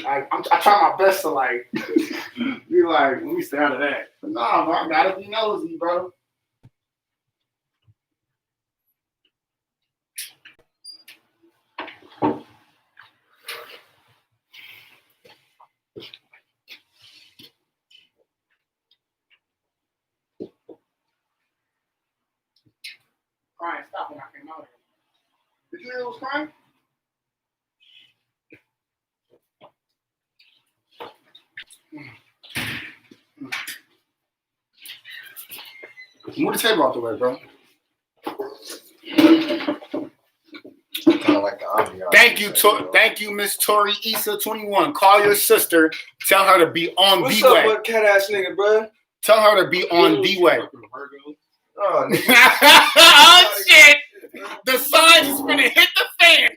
I try my best to like be like, let me stay out of that. But nah, bro, I gotta be nosy, bro. Crying, stop when I came out here. Did you hear it was crying? Move the table out the way, bro. Kind of like the ambiance. Thank you, Miss Tori Issa 21. Call your sister. Tell her to be on What's the up, way. what cat ass nigga, bro? Tell her to be on the way. Oh, nigga. Oh shit! The signs is gonna hit the fan.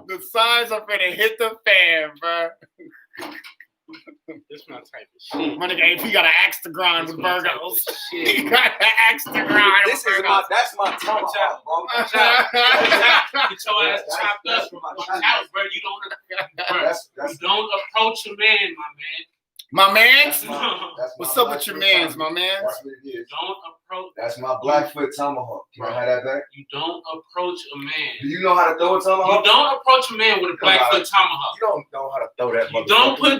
The signs are gonna hit the fan, bro. This my type of shit. My nigga AP got an axe to grind with Virgos. Shit. He got an axe to grind. That's my tomahawk, bro. Get your ass chopped up. Out, bro. You don't approach a man, my man. My mans? That's What's my up with your mans, my mans? That's what it is. Don't approach. That's my Blackfoot tomahawk. Can I have that back? You don't approach a man. Do you know how to throw a You tomahawk? don't approach a man with a Blackfoot tomahawk. You don't know how to throw that.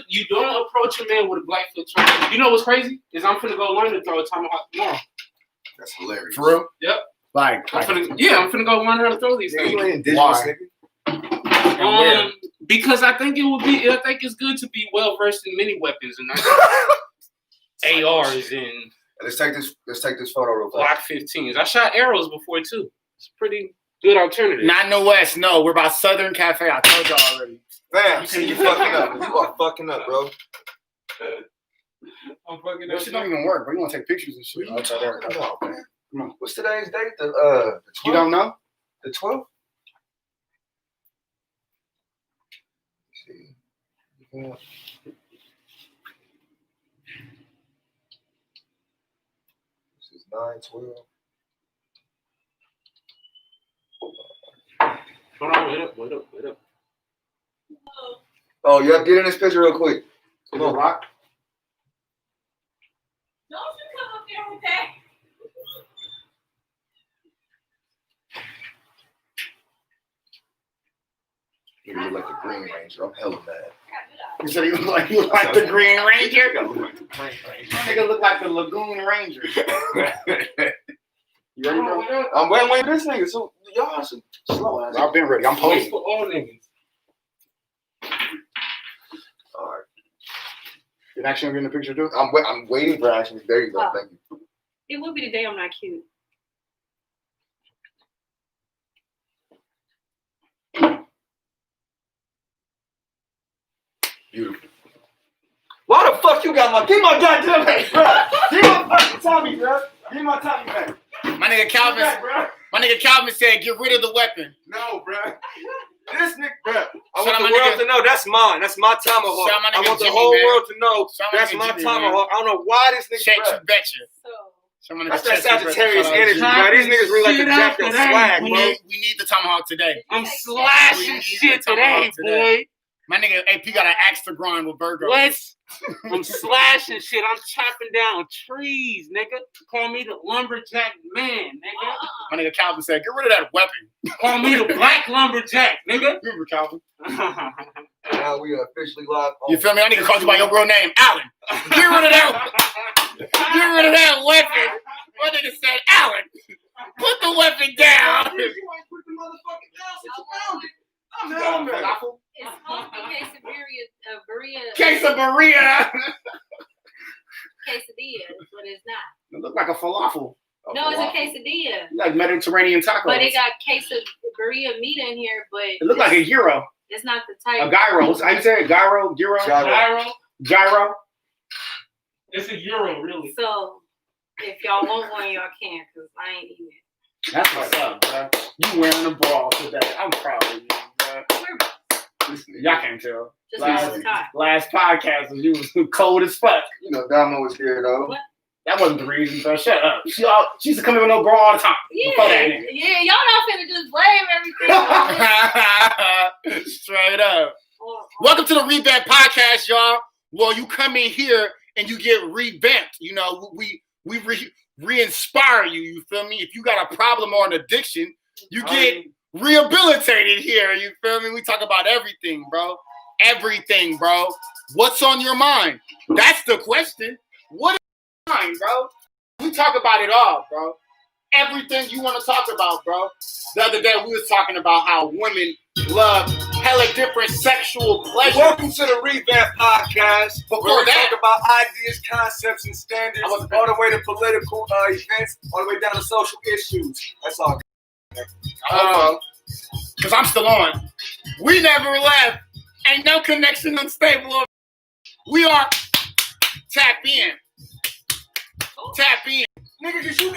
You don't approach a man with a Blackfoot tomahawk. You know what's crazy? Is I'm finna go learn to throw a tomahawk tomorrow. That's hilarious. For real? Yep. I'm I'm finna go learn how to throw these You things. ain't indigenous, Why? nigga. Because I think it's good to be well versed in many weapons and not ARs and Let's take this photo real quick. Glock 15s. I shot arrows before too. It's a pretty good alternative. Not in the West, no. We're about Southern Cafe. I told y'all already. Bam, see you fucking up. You are fucking up, bro. I'm fucking That shit don't even work, bro. You want to take pictures and shit. What you talking about, man? Come on. What's today's date? The 12th? You don't know? The 12th? See. Yeah. This is 9/12. Hold on, wait up. Oh, yeah, get in this picture real quick. Come on. Rock. Don't you come up here with that. You look like the Green Ranger. I'm hella mad. You said you look like the Green Ranger? Nigga look like the Lagoon Ranger. You ready, bro? I'm waiting for this nigga, so y'all should slow ass. I've been ready. I'm Wait posting. for all niggas. Alright. Did action get in the picture too? I'm waiting for action. There you go. Oh. Thank you. It will be the day I'm not cute. Beautiful. Why the fuck you got give my goddamn back, bro? Give my fucking Tommy, bro. Give my Tommy back. My nigga Calvin said, get rid of the weapon. No, bro. This nigga, bro. I Shout want out the my world nigga- to know that's mine. That's my tomahawk. Shout out my I nigga want the Jimmy, whole man. world to know Shout out my that's nigga my Jimmy, tomahawk. I don't know why this nigga, Shake bro. you betcha. So Shout out my nigga That's that Chester, Sagittarius shout out energy, Jimmy. bro. These niggas really like to Shit jack out your today. swag, We bro. need the tomahawk today. I'm We slashing need shit the tomahawk today, boy. My nigga AP got an axe to grind with Virgo. What? I'm slashing shit. I'm chopping down trees, nigga. Call me the lumberjack man, nigga. My nigga Calvin said, get rid of that weapon. Call me the black lumberjack, nigga. Remember Calvin? Now we are officially live. You feel me? I nigga called you by your real name, Allen. Get rid of that. Get rid of that weapon. My nigga said, Allen, put the weapon down. You ain't put the motherfucking down since you found it. I'm You got hell a mad. falafel? it's supposed to be quesadilla, quesadilla, but it's not. It look like a falafel. No, it's a quesadilla. Like Mediterranean tacos. But it got quesadilla meat in here, but It look like a gyro. it's not the A type. gyro. How you say it? Gyro? Gyro? Gyro. Gyro? It's a euro, really. So if y'all want one, y'all can, because I ain't eating it. That's what's up, bro. You wearing the ball today. I'm proud of you, bro. Y'all can't tell. Just all the time. Last podcast was you was cold as fuck. You know, Damo was here, though. What? That wasn't the reason, bro. Shut up. She used to come in with no bra all the time. Before that Yeah, nigga. yeah, y'all not finna just blame everything. Straight up. Welcome to the Revamp Podcast, y'all. Well, you come in here and you get revamped. You know, we re-inspire you. You feel me? If you got a problem or an addiction, you get rehabilitated here. You feel me? We talk about everything, bro. Everything, bro. What's on your mind? That's the question. What is on your mind, bro? We talk about it all, bro. Everything you want to talk about, bro. The other day we was talking about how women love hella different sexual pleasures. Welcome to the Revamp Podcast. Before where we that, talk about ideas, concepts, and standards, all the way to political events, all the way down to social issues. That's all. Because I'm still on. We never left. Ain't no connection unstable. We are tap in. Tap in. Nigga, because you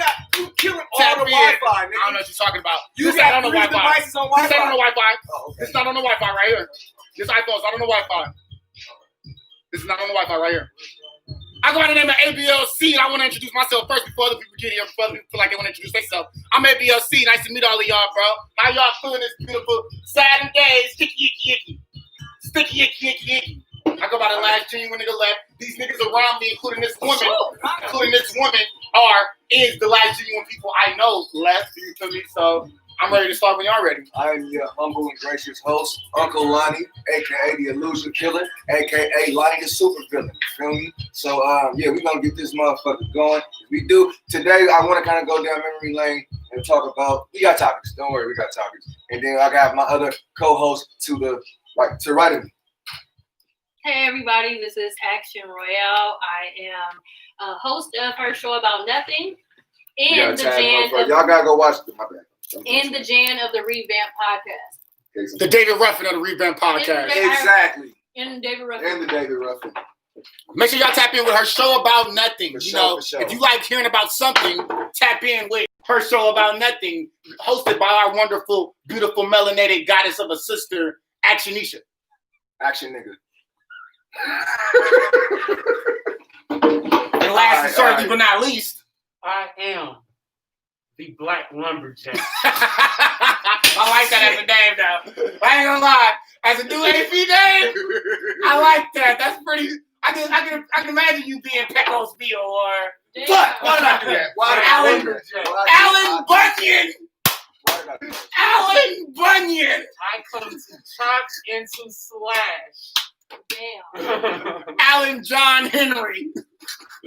killing all Tap the in. Wi-Fi, nigga. I don't know what you're talking about. You This not got on the 3 Wi-Fi. devices on This Wi-Fi. not on the Wi-Fi. Oh, okay. It's not on the Wi-Fi right here. This iPhone's not on the Wi-Fi. This is not on the Wi-Fi right here. I go by the name of ABLC, and I want to introduce myself first before other people get here, before other people feel like they want to introduce themselves. I'm ABLC. Nice to meet all of y'all, bro. How y'all feeling this beautiful Saturday? Sticky, icky, icky. Sticky, icky, icky, icky. I go by the last genuine nigga left. These niggas around me, including this woman, is the last genuine people I know left. You feel me? So I'm ready to start when y'all ready. I am your humble and gracious host, Uncle Lonnie, aka the Illusion Killer, aka Lonnie the Super Villain. You feel me? So yeah, we're gonna get this motherfucker going. We do today. I want to kind of go down memory lane and talk about. We got topics. Don't worry, we got topics. And then I got my other co-host to right of me. Hey everybody, this is Action Royale. I am a host of her show About Nothing and the Jan of, y'all gotta go watch it. My bad. and the Jan of the Revamp Podcast. The David Ruffin of the Revamp Podcast. Exactly. And David Ruffin. And the David Ruffin. Make sure y'all tap in with her show About Nothing. For You sure, know, for sure. if you like hearing about something, tap in with her show About Nothing, hosted by our wonderful, beautiful, melanated goddess of a sister, Actionisha. Action nigga. And last and certainly but not least, I am the Black Lumberjack. I like that as a name, though. I ain't gonna lie, as a new AP name, I like that. That's pretty. I can imagine you being Pecos Bill or What? Why not do that? Why not do that? Alan Bunyan. Why not do that? Alan Bunyan. I come to chop and to slash. Damn. Alan John Henry.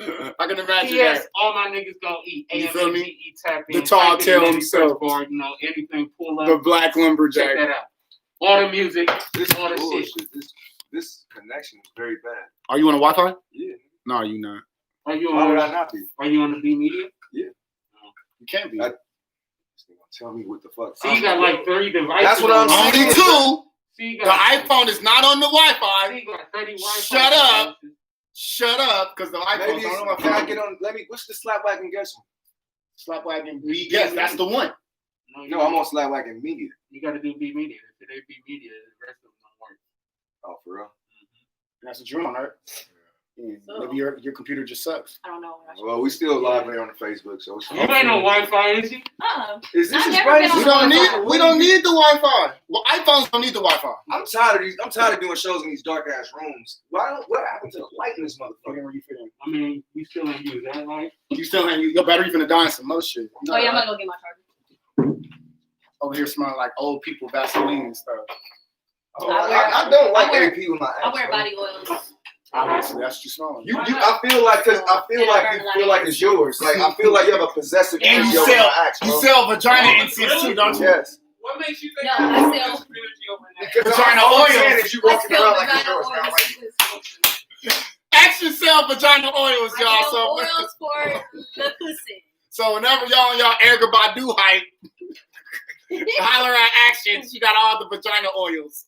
I can imagine Yes, that. all my niggas gonna eat. You feel me? AMGE tap in. The tall Type in tale Manny himself. Firstborn, you know, anything pull up. The Black Check Lumberjack. that out. All the music, This all the shit. bullshit. This connection is very bad. Are you on the Wi-Fi? Yeah. No, you not. Are you Why would I on? not be? Are you on the B Media? You can't be. Tell me what the fuck. See, you got like 30 devices. That's what I'm on. saying. Only two. See, you The got, iPhone is not on the See, Wi-Fi. you got 30 Wi-Fi Shut up. devices. Shut up, because the iPhone's Maybe not on the can I Wi-Fi. get on? What's the Slapwagon guest one? Slapwagon B. Yes, that's the one. No, I'm on Slapwagon Media. You got to do B Media. If it ain't B Media, the rest of them don't work. Oh, for real? That's what you're on, right? Yeah, maybe your computer just sucks. I don't know. Well, we still live there on the Facebook, so it's You ain't no Wi-Fi, is you? Is this I've is never right? been on We don't need the Wi-Fi. Well, iPhones don't need the Wi-Fi. I'm tired of these. I'm tired of doing shows in these dark ass rooms. What happened to the light in this motherfucker? Where you fit in? I mean, you still ain't use that, right? You still ain't your battery finna die in some more shit. Oh yeah, I'm gonna go get my charger. Over here smelling like old people Vaseline and stuff. Oh, I don't like I wear- AP with my I ass. wear bro. body oils. Obviously, that's what you smelling. I feel like you feel like it's yours. Like I feel like you have a possessive And energy you over sell, my axe, bro. you sell vagina incense too, don't you? Yes. What makes you think No, I you sell- have energy over that? Because Vagina all I'm oil. saying is you I walking sell around like it's vagina yours. Now, right? oils. Action sell vagina oils, I y'all. sell So, oils for the pussy. so whenever y'all on y'all Erykah Badu hype, holler at Action. She got all the vagina oils.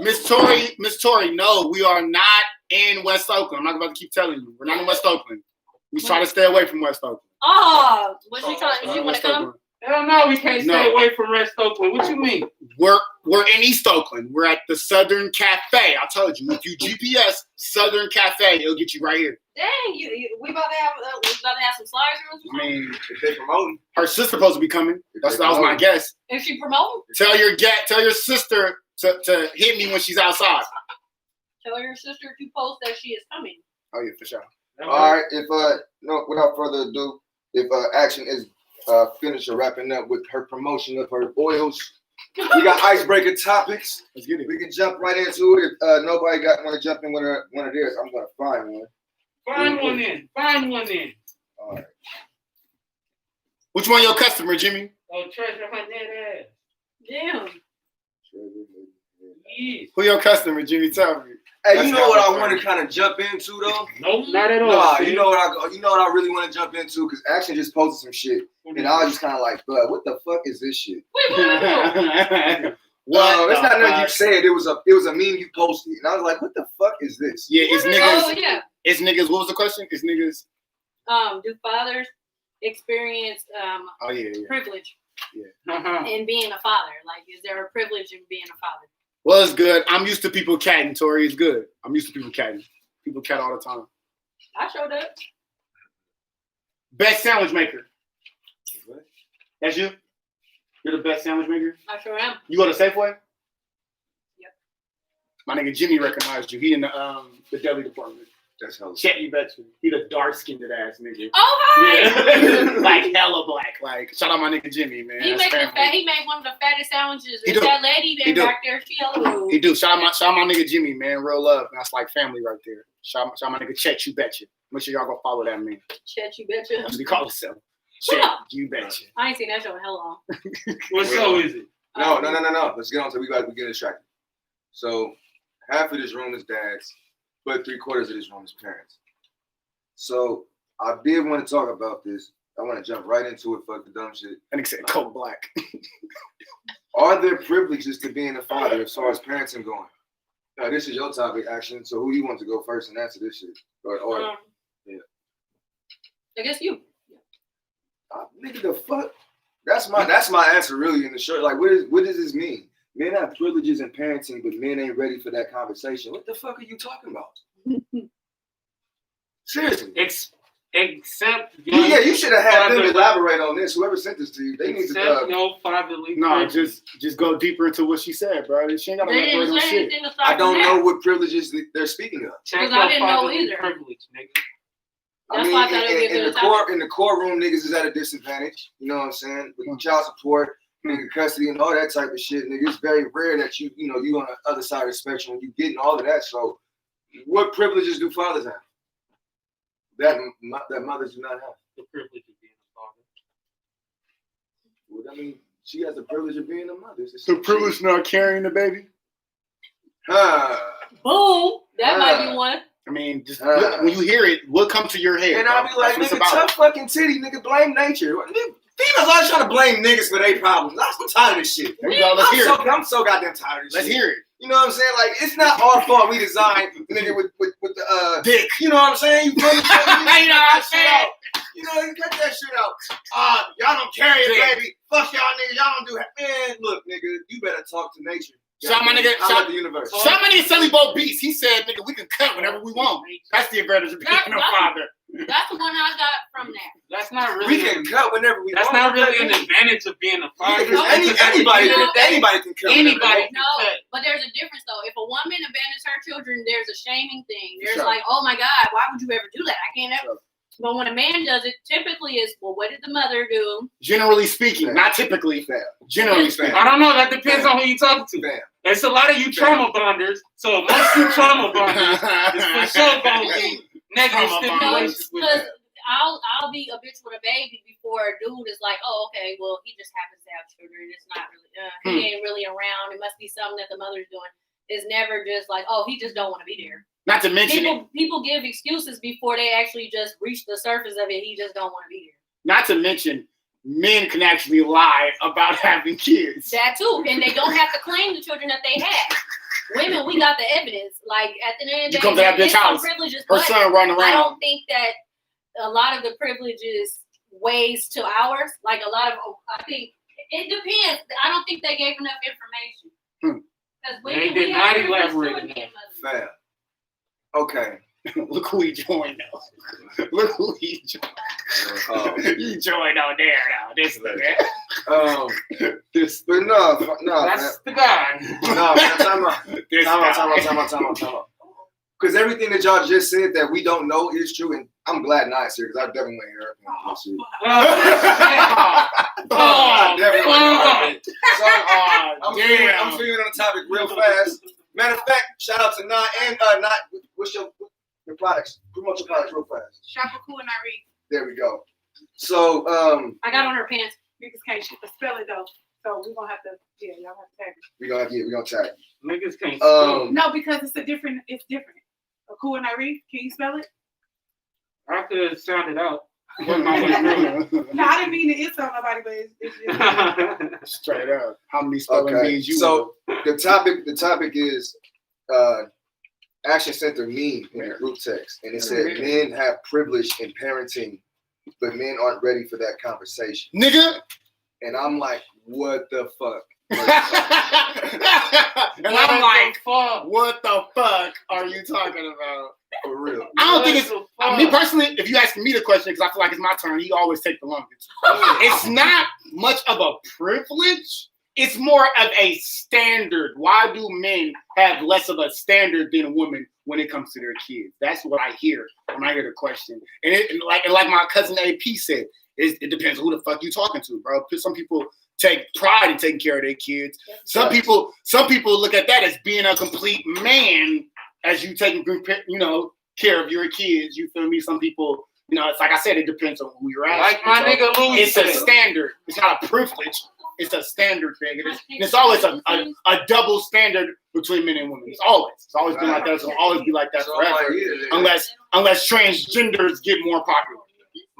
Miss Tori, no, we are not in West Oakland. I'm not about to keep telling you. We're not in West Oakland. We try to stay away from West Oakland. Oh, what you talking? You want to come? Hell no, we can't No. stay away from West Oakland. What you mean? We're in East Oakland. We're at the Southern Cafe. I told you, if you GPS Southern Cafe, it'll get you right here. Dang, we about to have some sliders. I mean, If they promoting, her sister's supposed to be coming. That was my guess. If she promote, Tell your sister to hit me when she's outside. Tell your sister to post that she is coming. Oh yeah, for sure. All right. If no, without further ado, if Action is finished or wrapping up with her promotion of her oils, we got icebreaker topics. Let's get it. We can jump right into it. If nobody want to jump in with one of theirs, I'm gonna find one. Find one in. Find one in. All right. Which one your customer, Jimmy? Oh, treasure hunt that ass. Damn. Yeah. Who your customer, Jimmy? Tell me. Hey, That's you know not what I funny. want to kind of jump into though? Nope, not at all. Nah, you know what I really want to jump into because Action just posted some shit, and I was just kind of like, "Bud, what the fuck is this shit?" Wait, what? No, it's not nothing you said. It was a meme you posted, and I was like, "What the fuck is this?" Yeah, it's Oh niggas. yeah. It's niggas. What was the question? It's niggas. Do fathers experience Oh yeah. privilege Uh-huh. in being a father? Like, is there a privilege in being a father? Well, it's good. I'm used to people catting, Tori. It's good. I'm used to people catting. People cat all the time. I showed up. Best sandwich maker. What? That's you? You're the best sandwich maker? I sure am. You go to Safeway? Yep. My nigga Jimmy recognized you. He in the deli department. That's hell. Check you bet you. He the dark-skinned ass nigga. Oh hi. Yeah. Like hella black. Like, shout out my nigga Jimmy, man. He That's make family. he made one of the fattest sandwiches. He Is do. that lady He do. back there? She hello. He do. Shout out my nigga Jimmy, man. Real love. That's like family right there. Shout out my nigga Check You Betcha. Make sure y'all go follow that man. Chet, you betcha. That's what he call himself. Check You Betcha. I ain't seen that show in hell long. What show is it? No. Let's get on to we got to get distracted. So half of this room is dads, but 3/4 of this room is parents. So I did want to talk about this. I want to jump right into it. Fuck the dumb shit. And he said coat black. Are there privileges to being a father as far as parenting going? Now, this is your topic, Action. So who you want to go first and answer this shit? Or yeah. I guess you. Nigga, the fuck? That's my answer really in the short. Like, what does this mean? Men have privileges in parenting, but men ain't ready for that conversation. What the fuck are you talking about? Seriously. Except Yeah, you should have had them elaborate on this. Whoever sent this to you, they need to. no fatherly. No, just go deeper into what she said, bro. She ain't got to They elaborate didn't on say shit. anything aside I don't from know that. what privileges they're speaking of. check Because I your didn't know fatherly either. privilege, nigga. That's why I thought it would be a in good the topic. in the courtroom, niggas is at a disadvantage. You know what I'm saying? With child support, nigga custody, and all that type of shit, nigga. It's very rare that you on the other side of the spectrum, you getting all of that. So, what privileges do fathers have? That mothers do not have. The privilege of being a father. Well, I mean, she has the privilege of being a mother. It's The privilege not carrying the baby. Boom. That might be one. I mean, just when you hear it, what comes to your head? And I'll be like, That's what nigga, it's about. tough fucking titty, nigga, blame nature. Females always trying to blame niggas for their problems. I'm tired of this shit. There you go. Let's hear it. I'm so goddamn tired of this Let's shit. hear it. You know what I'm saying? Like, it's not our fault we designed nigga with the Dick. you know what I'm saying? You feel me? You know what I'm saying? You know, you cut that shit out. Y'all don't carry it, baby. Fuck y'all niggas. Y'all don't do that. Man, look, nigga, you better talk to nature. Shout my nigga, Shout the universe. Shout my nigga Sally Bo Beast. He said, nigga, we can cut whenever we want. That's the advantage of being a father. That's the one I got from that. That's not really. We can cut whenever we That's want. not really an advantage of being a father. Anybody can cut. Anybody can No, cut. but there's a difference though. If a woman abandons her children, there's a shaming thing. There's Sure. like, oh my God, why would you ever do that? I can't ever. But when a man does it, typically it's, well, what did the mother do? Generally speaking, not typically. Generally speaking. I don't know. That depends on who you talking to. Bam. There's a lot of you trauma bonders. So most you trauma bonders is for sure going to be negative Trauma stipulations with Because that. I'll be a bitch with a baby before a dude is like, oh, okay, well, he just happens to have children. It's not really, he ain't really around. It must be something that the mother's doing. It's never just like, oh, he just don't want to be there. Not to mention it. People give excuses before they actually just reach the surface of it. He just don't want to be there. Not to mention, men can actually lie about having kids. That too, and they don't have to claim the children that they had. Women, we got the evidence. Like at the end of the You come to that bitch house. privileges, Her but son running I around. don't think that a lot of the privileges weighs to ours. Like a lot of, I think it depends. I don't think they gave enough information. Because They did not elaborate on that. Fam. Okay. Look who he joined now. Look who he joined. He joined on there now. This nigga. But no, That's the guy. no, man. out. Because everything that y'all just said that we don't know is true, and I'm glad Nia's here because I definitely want to hear her. I'm feeling on the topic real fast. Matter of fact, shout out to Nia and Nia. What's your products? Promote your products real fast. Shop for Cool and Irene. There we go. So I got on her pants. Niggas can't spell it though. So we're gonna have to y'all have to tag it. we're gonna tag. Niggas can't. No, because it's different. A Cool and Irene, can you spell it? I could sound it out. No, I didn't mean to insult nobody, but it's just Straight up. How many spelling bees you So the topic is Action Center meme in the group text, and it said men have privilege in parenting, but men aren't ready for that conversation. nigga? And I'm like, what the fuck? And I'm like, fuck. what the fuck are you talking about? For real. I don't think it's me personally. If you ask me the question, because I feel like it's my turn, he always take the longest. It's not much of a privilege. It's more of a standard. Why do men have less of a standard than a woman when it comes to their kids? That's what I hear when I hear the question. And like my cousin AP said, it depends who the fuck you talking to, bro. Because some people take pride in taking care of their kids. Some people look at that as being a complete man, as you taking care of your kids. You feel me? Some people, it's like I said, it depends on who you're asking. Like my nigga Louis It's a standard. It's not a privilege. It's a standard thing. It's always a double standard between men and women. It's always been like that. It's gonna always be like that forever. Unless transgenders get more popular.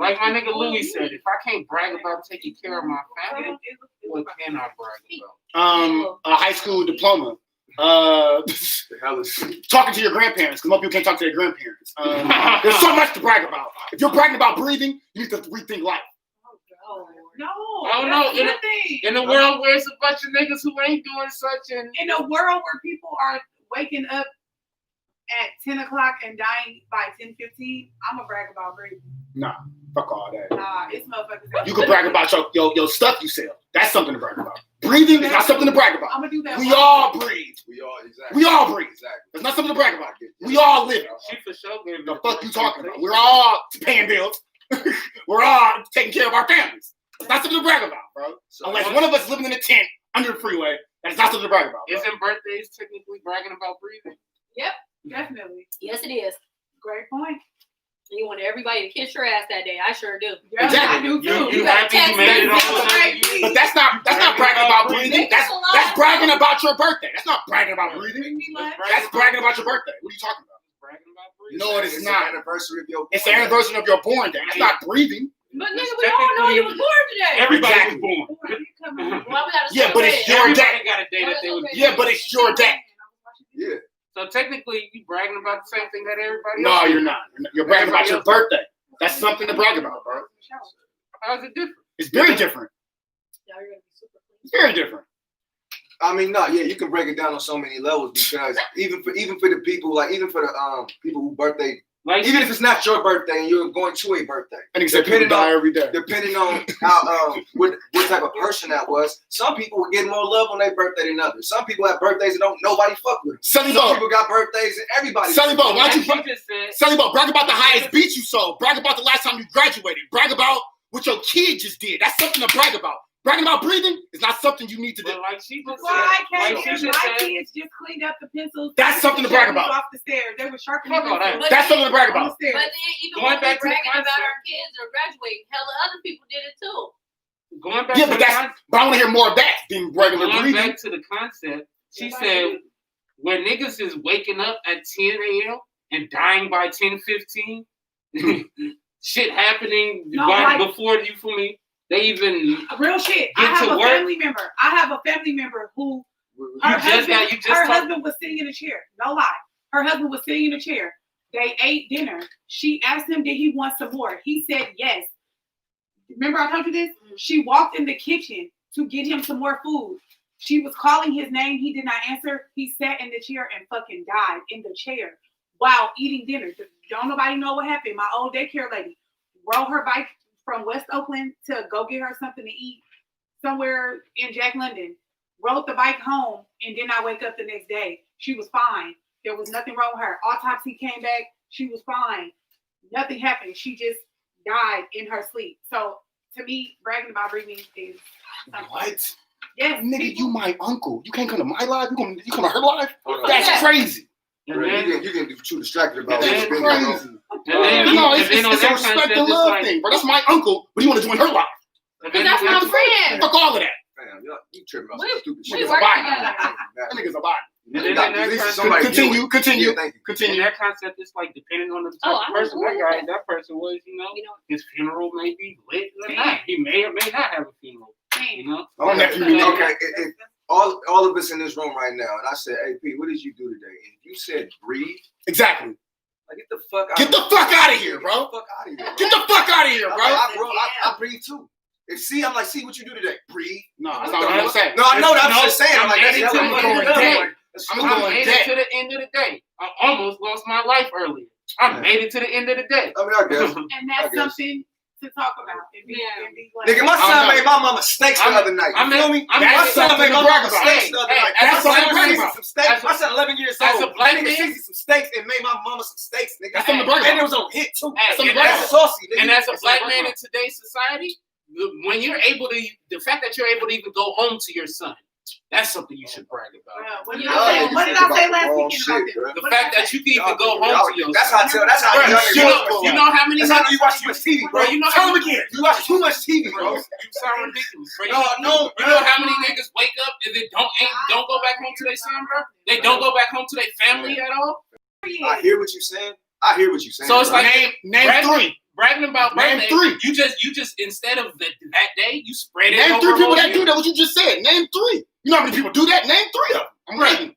Like my nigga Louis said, if I can't brag about taking care of my family, what can I brag about? A high school diploma. Talking to your grandparents, because most people can't talk to their grandparents. There's so much to brag about. If you're bragging about breathing, you need to rethink life. No. In a world where it's a bunch of niggas who ain't doing such, and in a world where people are waking up at 10 o'clock and dying by 10:15, I'm gonna brag about breathing. Nah, fuck all that. Nah, it's motherfuckers. You can brag about your stuff you sell. That's something to brag about. Breathing is not something to brag about. I'm gonna do that. We all breathe. We all breathe. Exactly. It's not something to brag about. We all live. she for sure gave The fuck you talking about? We're all paying bills. We're all taking care of our families. It's not something to brag about, bro. Unless one of us living in a tent under the freeway, that's not something to brag about. Bro. Isn't birthdays technically bragging about breathing? Yep, definitely. Yes, it is. Great point. You want everybody to kiss your ass that day. I sure do. Yeah, Exactly. I do too. You happy you made it on? But that's not bragging about breathing. That's bragging about your birthday. That's not bragging about breathing. That's bragging about your birthday. What are you talking about? Bragging about breathing. No, it is not. It's the anniversary of your It's the anniversary of your born day. That's not breathing. But nigga, we all know you was born today. Everybody was born. Why we gotta Yeah, but it's your day. Everybody got a day that they was. Yeah, but it's your day. Yeah. So technically, you bragging about the same thing that everybody No, else. you're not. You're bragging about your birthday. That's something to brag about, bro. How's it different? It's very different. It's very different. I mean, no, yeah, you can break it down on so many levels because even for the people, like even for the people who birthday, Like, even if it's not your birthday and you're going to a birthday, And except people die every day. depending on how what type of person that was, some people will get more love on their birthday than others. Some people have birthdays and don't nobody fuck with them. Sonny Some Bo, people got birthdays and everybody. Sonny Bo, why don't you like just said, Sonny Bo, brag about the highest beat you sold. Brag about the last time you graduated. Brag about what your kid just did. That's something to brag about. Bragging about breathing is not something you need to do. but like she just Why said, can't like she my just said, kids just cleaned up the pencils? That's something to brag about. Off the stairs, they were sharpening. Fuck all that. pencils That's something to brag on the about. stairs. But then even Going when we're back to the bragging about concept. our kids or graduating, hella other people did it too. going back Yeah, to but the that's concept. but I want to hear more of that than regular Going breathing. back to the concept, she said when niggas is waking up at 10 a.m. and dying by 10:15, shit happening No, like- before you feel me. They even Real shit. I Get have to a work. family member. I have a family member who her husband was sitting in a chair. No lie. Her husband was sitting in a chair. They ate dinner. She asked him, did he want some more? He said yes. Remember I told you this? She walked in the kitchen to get him some more food. She was calling his name. He did not answer. He sat in the chair and fucking died in the chair while eating dinner. Don't nobody know what happened. My old daycare lady rode her bike from West Oakland to go get her something to eat somewhere in Jack London. rode the bike home, and then I wake up the next day. She was fine. There was nothing wrong with her. Autopsy came back. She was fine. Nothing happened. She just died in her sleep. So to me, bragging about breathing is something. What? Yes, Nigga, you my uncle. You can't come to my life. You come to her life? Hold on. That's crazy. And then, You can be too distracted about That's what's been going on. crazy. and then, No, and then on it's a that respect concept, and it's love like, thing, bro. That's my uncle, but you want to join her life. and Because then that's what I'm saying. Fuck all of that. Fam, you tripping about We- some stupid we shit. Nigga's a work body. together. That nigga's a body. And then in that Continue. Yeah, thank you. in Continue. that concept, it's like depending on the type Oh, of I'm person cool with that person was, You know, his funeral may be lit or Man. not. He may or may not have a funeral. Man. Oh, nephew, you know. Okay, all of us in this room right now, and I said, "Hey, Pete, what did you do today?" And you said, "Breathe." Exactly. Like, get the fuck out. Get the fuck out of here, Get bro. the fuck out of here. Get the fuck out of here, bro. I breathe too. If I'm like, see what you do today. Breathe. No, that's not what I'm saying. No, I know that. I'm No, just saying. I'm like, I'm that's adding to what the I'm end of the doing. day. I'm I going made dead. it to the end of the day. I almost lost my life earlier. I made it to the end of the day. I mean, I guess. And that's I guess. something to talk about. And be like, Nigga, my I son don't know. made my mama steaks the other night. You feel me? My son made my mama steaks the other night. That's My something to son brag seasoned about. some steaks. My son 11 years As old. a black Nigga man- seasoned some steaks and made my mama some steaks, nigga. That's something to brag And it about. was on hit too. Hey, something to and brag that's- about. Saucy, nigga. And as a That's black what I'm man talking in today's society, when you're able to, the fact that you're able to even go home to your son, that's something you should brag about. What did Y'all I say? niggas What did think I say about last the wrong weekend shit, about bro. this? The What did fact I that say? you can even go home to your That's son. how I tell. That's how Bro, I tell you you. You know how many That's how you watch too much TV, bro. Bro, you know Tell how him again. You watch too much TV, bro, bro. you sound ridiculous, bro. No, You know how many niggas wake up and they don't go back home to their son, bro? They don't go back home to their family at all. I hear what you're saying. I hear what you're saying. So it's bro. like Name three. bragging about Name birthday. three. You just instead of that day, you spread it Name over three people whole that year. do that. What you just said. Name three. You know how many people do that? Name three of them. I'm waiting.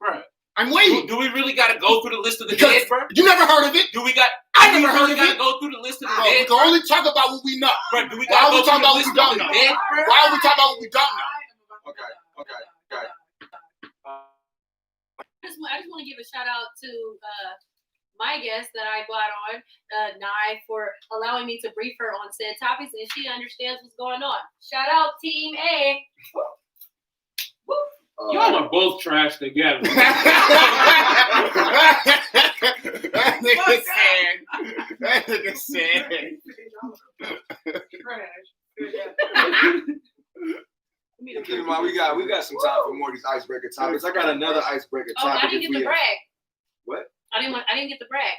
Right. I'm waiting. Do we really got to go through the list of the Because dead, bro? you never heard of it. Do we got? I do we never heard really of got to it. go through the list of the Bro, we dead, can only talk about what we know. bro? Do we Why got to are we go talking through the about what list we of don't the know? dead, bro? Why are we talking about what we don't know? Okay. I just want to give a shout out to my guest that I brought on, Nye, for allowing me to brief her on said topics, and she understands what's going on. Shout out Team A. Woo. Y'all are both trash together. That nigga said. That nigga said. Keep in mind, we got some time for more of these icebreaker topics. I got another icebreaker Oh, I topic. didn't get the brag. What? I didn't get the brag.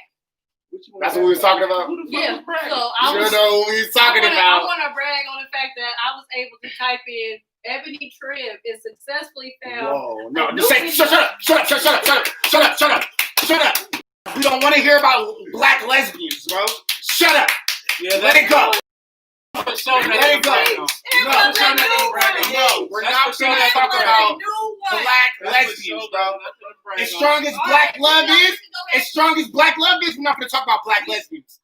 That's what we was talking about. Yeah. So You I was. know what we was talking I about. want to brag on the fact that I was able to type in Ebony Tribb is successfully found. Whoa, no, just say shut up. We don't want to hear about black lesbians, bro. Shut up. Yeah, Let it go. Let Let it go. No, we're not going to talk about black lesbians, bro. As strong as black love is, we're not going to talk about black lesbians.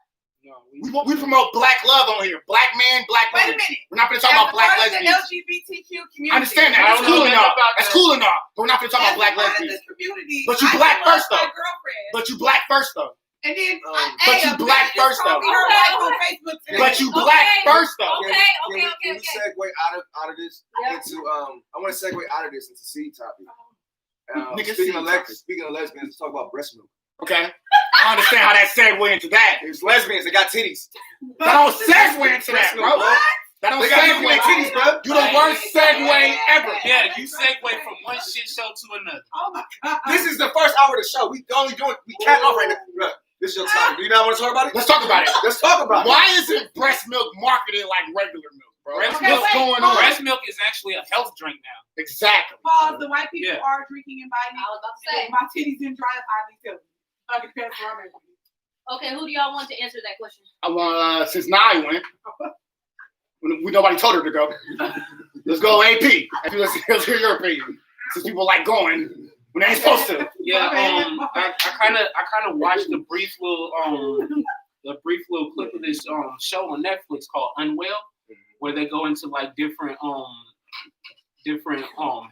We promote black love on here. Black man, black Wait a woman. minute. We're not going to talk about black The lesbians. LGBTQ community. I understand that. I That's don't know cool and nothing all. about That's that. cool and all. But we're not going to talk about black As a part of lesbians. this community, But you I black love first, my though. girlfriend. But you black first, though. And then, But you black first, though. But you black first, though. Okay. Can we segue out of this Yeah. into I want to segue out of this into seed topic. Nigga, Speaking seed of topic. lesbians, let's talk about breast milk. Okay? I understand how that segue into that. There's lesbians that got titties. That don't segue into that, bro. That don't They got segue. big titties, bro. You the worst segue ever. Yeah, you segue from one shit show to another. Oh my God. This is the first hour of the show. We cat off right now. Look, this is your topic. Do you not want to talk about it? Let's talk about it. Let's talk about it. Why isn't breast milk marketed like regular milk, bro? Breast What's milk- going on? Breast milk is actually a health drink now. Exactly. Pause. The white people Yeah. are drinking and biting. I was about to And say. my titties didn't dry up. I be too. I can pass around everything. Okay, who do y'all want to answer that question? I want since Nye went. Nobody told her to go. Let's go AP. Let's hear your opinion. Since people like going when they ain't supposed to. Yeah, I kind of watched the brief little clip of this show on Netflix called Unwell, where they go into like different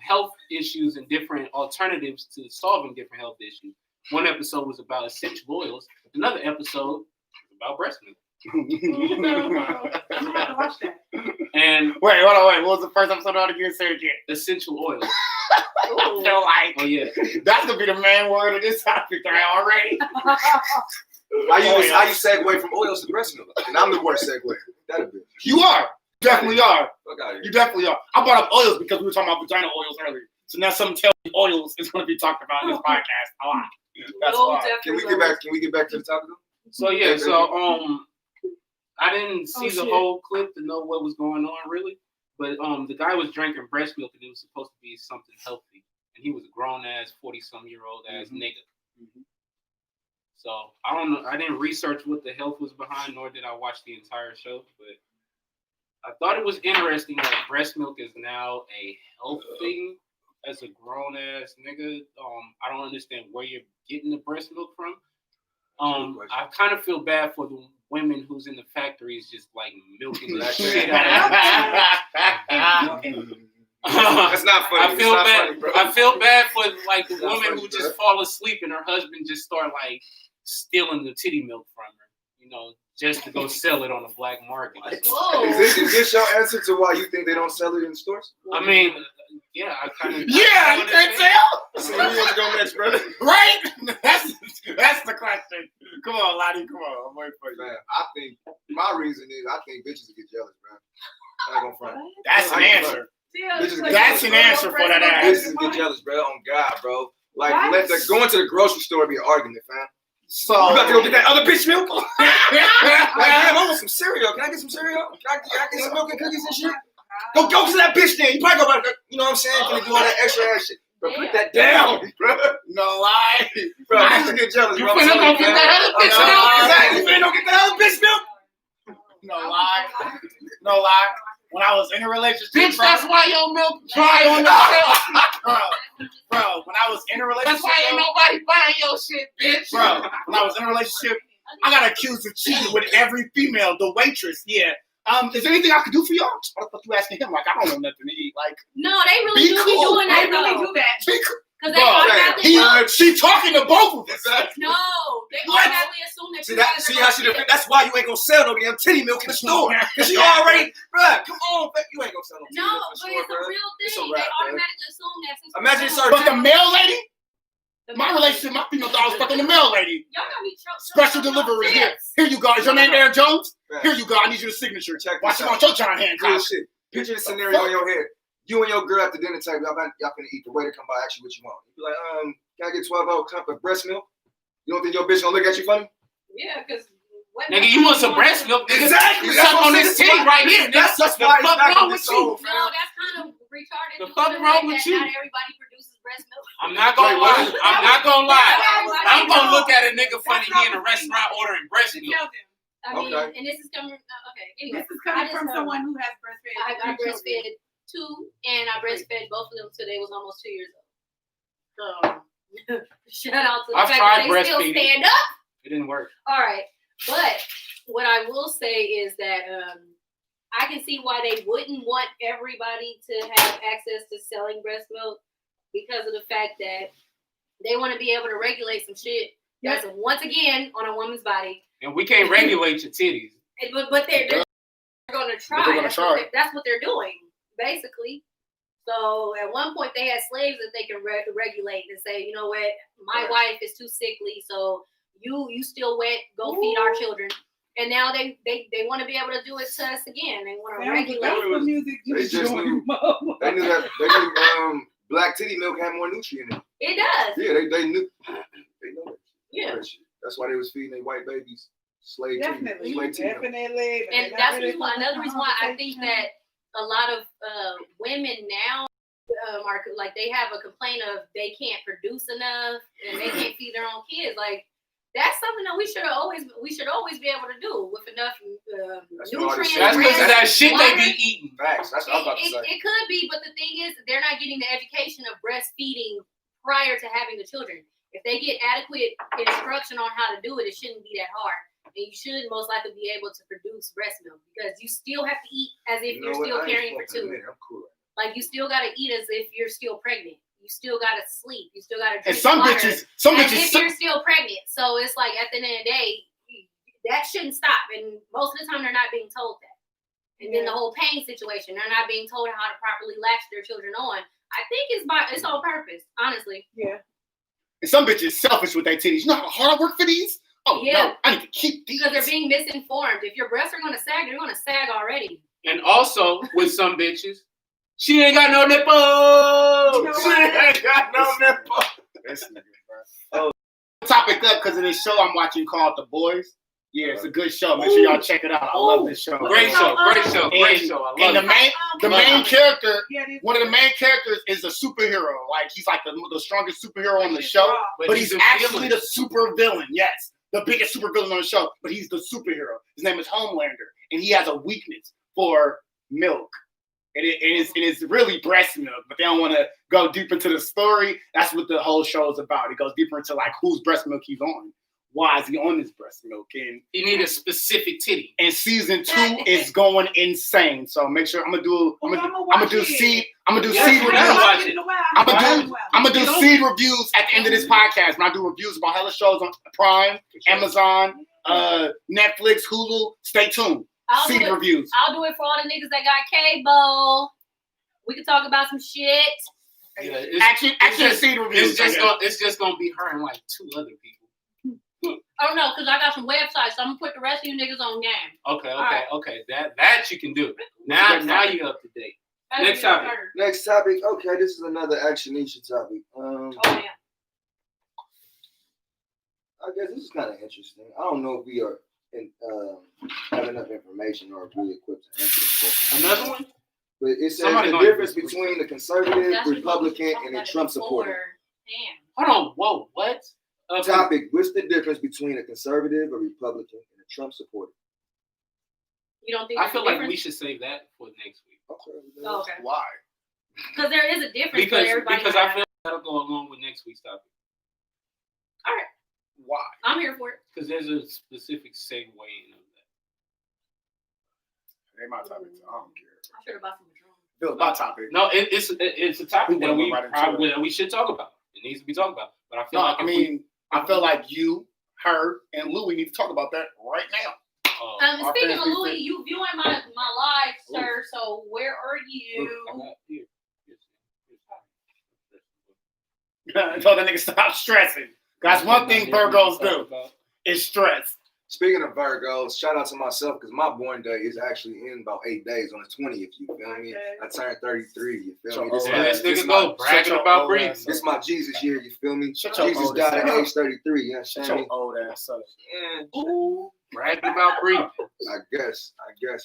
health issues and different alternatives to solving different health issues. One episode was about essential oils. Another episode was about breast milk. I'm gonna have to watch that. And Wait, hold on, wait. What was the first episode on again? Say it again. essential oils. I feel like Oh yeah. that's gonna be the main word of this topic right already. How you segue from oils to breast milk? And I'm the worst segue. That'd be. You are. Definitely are. Fuck out of You here. definitely are. I brought up oils because we were talking about vagina oils earlier. So now some tell me oils is going to be talked about in this podcast a lot. That's No, why. Can we definitely. get back to the topic? So yeah, so I didn't see Oh, the shit. whole clip to know what was going on really, but the guy was drinking breast milk and it was supposed to be something healthy, and he was a grown ass 40-some-year-old ass nigga. So I don't know. I didn't research what the health was behind, nor did I watch the entire show, but I thought it was interesting that breast milk is now a health thing as a grown ass nigga. I don't understand where you're getting the breast milk from. I kind of feel bad for the women who's in the factories just like milking the shit out of That's not funny. I feel It's not bad. funny, bro. I feel bad for like the It's not woman funny, who bro. just fall asleep and her husband just start like stealing the titty milk from her, you know, just to go sell it on the black market. Whoa. Is this your answer to why you think they don't sell it in stores? I mean, yeah, I kind of Yeah, you can tell. So who wants to go next, brother? Right? That's the question. Come on, Lottie. Come on. I'm waiting for you. Man, I think my reason is I think bitches get jealous, bro. I ain't gonna front. That's an answer. Yeah, Bitches like, That's an answer for that ass. Bitches get jealous, bro. On God, bro. Like, going to the grocery store be an argument, fam. So You about to go get that other bitch milk? Like, damn, I want some cereal. Can I get some cereal? Can I get some milk and cookies and shit? Go to that bitch then. You probably go back there. You know what I'm saying? Can you do all that extra ass shit? Bro, put that down, bro. no lie. Bro, bitches get jealous, You bro. finna go get that other bitch milk? Exactly. You finna go get that other bitch milk? No lie. No lie. When I was in a relationship, Bitch, bro, that's why your milk dry on the shelf. bro, when I was in a relationship, That's why ain't nobody buying your shit, bitch. bro, when I was in a relationship, I got accused of cheating with every female, the waitress. Yeah. Is there anything I could do for y'all? What the fuck you asking him? Like, I don't know nothing to eat. Like, No, they really Be do be cool. doing They that really though. do that. Because they Bro, automatically she talking to both of us. no, they What? automatically assume that See you that? guys See are how she? gonna fit. That's why you ain't gonna sell no damn titty milk in the store. Cause she already, bruh. Come on, you ain't gonna sell no titty No, milk in the but store, it's a bruh. real It's a thing. wrap, They man. automatically assume that since Imagine we're it's But the male lady, the my male- relationship, my female thought I was fucking the male lady. Y'all got me Special delivery here. Here you go. Is your name Aaron Jones? Man. Here you go. I need you to signature. Check Why this you out. want your John Real Hancock? shit. Picture the scenario in your head. You and your girl at the dinner table, y'all finna eat. The waiter come by, ask you what you want. You be like, can I get 12-ounce cup of breast milk? You don't think your bitch gonna look at you funny? Yeah, because Nigga, you want some breast milk? Nigga? Exactly. You That's suck what on I'm this saying. titty right here. That's The why fuck it's not wrong gonna with be sold, you? fam. No, that's kind of retarded. The due fuck to the wrong fact with that you? Not everybody produces breast milk. I'm not gonna Wait, lie. what? I'm not gonna lie. I'm gonna look at a nigga funny That's what he in a I'm saying. restaurant ordering breast milk. Tell them. I mean, Okay. and this is coming. Okay, anyway, This is coming I just, from someone who has breastfed. I breastfed 2, and I breastfed both of them till they was almost 2 years old. So shout out to the I've fact tried that they still breastfeeding. stand up. It didn't work. All right, but what I will say is that I can see why they wouldn't want everybody to have access to selling breast milk because of the fact that they want to be able to regulate some shit that's once again on a woman's body. And we can't regulate your titties. But they're going to try. They're gonna That's try. that's what they're doing, basically. So at one point they had slaves that they can regulate and say, you know what, my wife is too sickly, so you still wet, go feed our children. And now they want to be able to do it to us again. They want to regulate. That's the music you They just knew. They knew that. They knew black titty milk had more nutrient in it. It does. Yeah, they knew. They know that. Yeah. That's why they was feeding their white babies slave titty. Definitely. Slave titty milk. Definitely. but And they're that's not ready for another the reason why I think conversation. that a lot of women now are like they have a complaint of they can't produce enough and they can't feed their own kids. Like that's something that we should always be able to do with enough That's what all this nutrients. shit That's is. because of that shit they water. be eating. Facts. That's what I was about to say. It could be, but the thing is, they're not getting the education of breastfeeding prior to having the children. If they get adequate instruction on how to do it, it shouldn't be that hard. And you should most likely be able to produce breast milk because you still have to eat as if You know you're what? still I ain't carrying for fucking 2. with it. I'm cool. Like you still got to eat as if you're still pregnant. You still got to sleep. You still got to And drink some water bitches, as if you're still pregnant. So it's like at the end of the day, that shouldn't stop. And most of the time, they're not being told that. And then the whole pain situation, they're not being told how to properly latch their children on. I think it's on purpose, honestly. Yeah. And some bitches selfish with their titties. You know how hard I work for these? Oh, Yeah. no, I need to keep these. Because they're being misinformed. If your breasts are going to sag, they're going to sag already. And also with some bitches, she ain't got no nipples. She ain't got no nipple. This nigga, bro. Topic up because of this show I'm watching called The Boys. Yeah, it's a good show. Make sure y'all check it out. I love this show. Great show. I love And the main character, Yeah, one of the main characters is a superhero. Like he's like the strongest superhero on the show, but he's actually the super villain. Yes, the biggest super villain on the show, but he's the superhero. His name is Homelander, and he has a weakness for milk. And it's really breast milk, but they don't want to go deep into the story. That's what the whole show is about. It goes deeper into like whose breast milk he's on. Why is he on his breast milk? And he need a specific titty. And season 2 is going insane. So make sure I'm gonna do seed reviews. I'm gonna do seed reviews at the end of this podcast. When I do reviews about hella shows on Prime, Amazon, Netflix, Hulu. Stay tuned. Seed reviews. I'll do it for all the niggas that got cable. We can talk about some shit. Yeah, action seed reviews. It's just gonna be her and like 2 other people. Oh no, because I got some websites, so I'm gonna put the rest of you niggas on game. Okay. That you can do. Now you're up to date. Next topic. Okay, this is another Action-isha topic. Oh yeah. I guess this is kind of interesting. I don't know if we are have enough information or if we're equipped to answer this question. Another one? But it says the difference between a conservative, Republican, and a Trump supporter. Damn. Hold on. Whoa. What? Topic: what's the difference between a conservative, a Republican, and a Trump supporter? You don't think? I feel like we should save that for next week. Okay. Why? Because there is a difference for everybody. Because I feel like that'll go along with next week's topic. All right. Why? I'm here for it. Because there's a specific segue in of that. They my topic. So I don't care. I should have bought some Patron. Bill, my topic. No, it's a topic that we should talk about. It needs to be talked about. But I feel like you, her, and Louie need to talk about that right now. Speaking of Louie, you viewing my live, sir. So where are you? I told that nigga stop stressing. That's one thing Virgos do is stress. Speaking of Virgos, shout out to myself because my born day is actually in about 8 days on the 20th. You feel me? I turned 33. You feel me? This nigga bragging about breathing. This is my Jesus year. You feel me? Jesus died at age 33. You understand me? Old ass up. Ooh, bragging about breathing. I guess.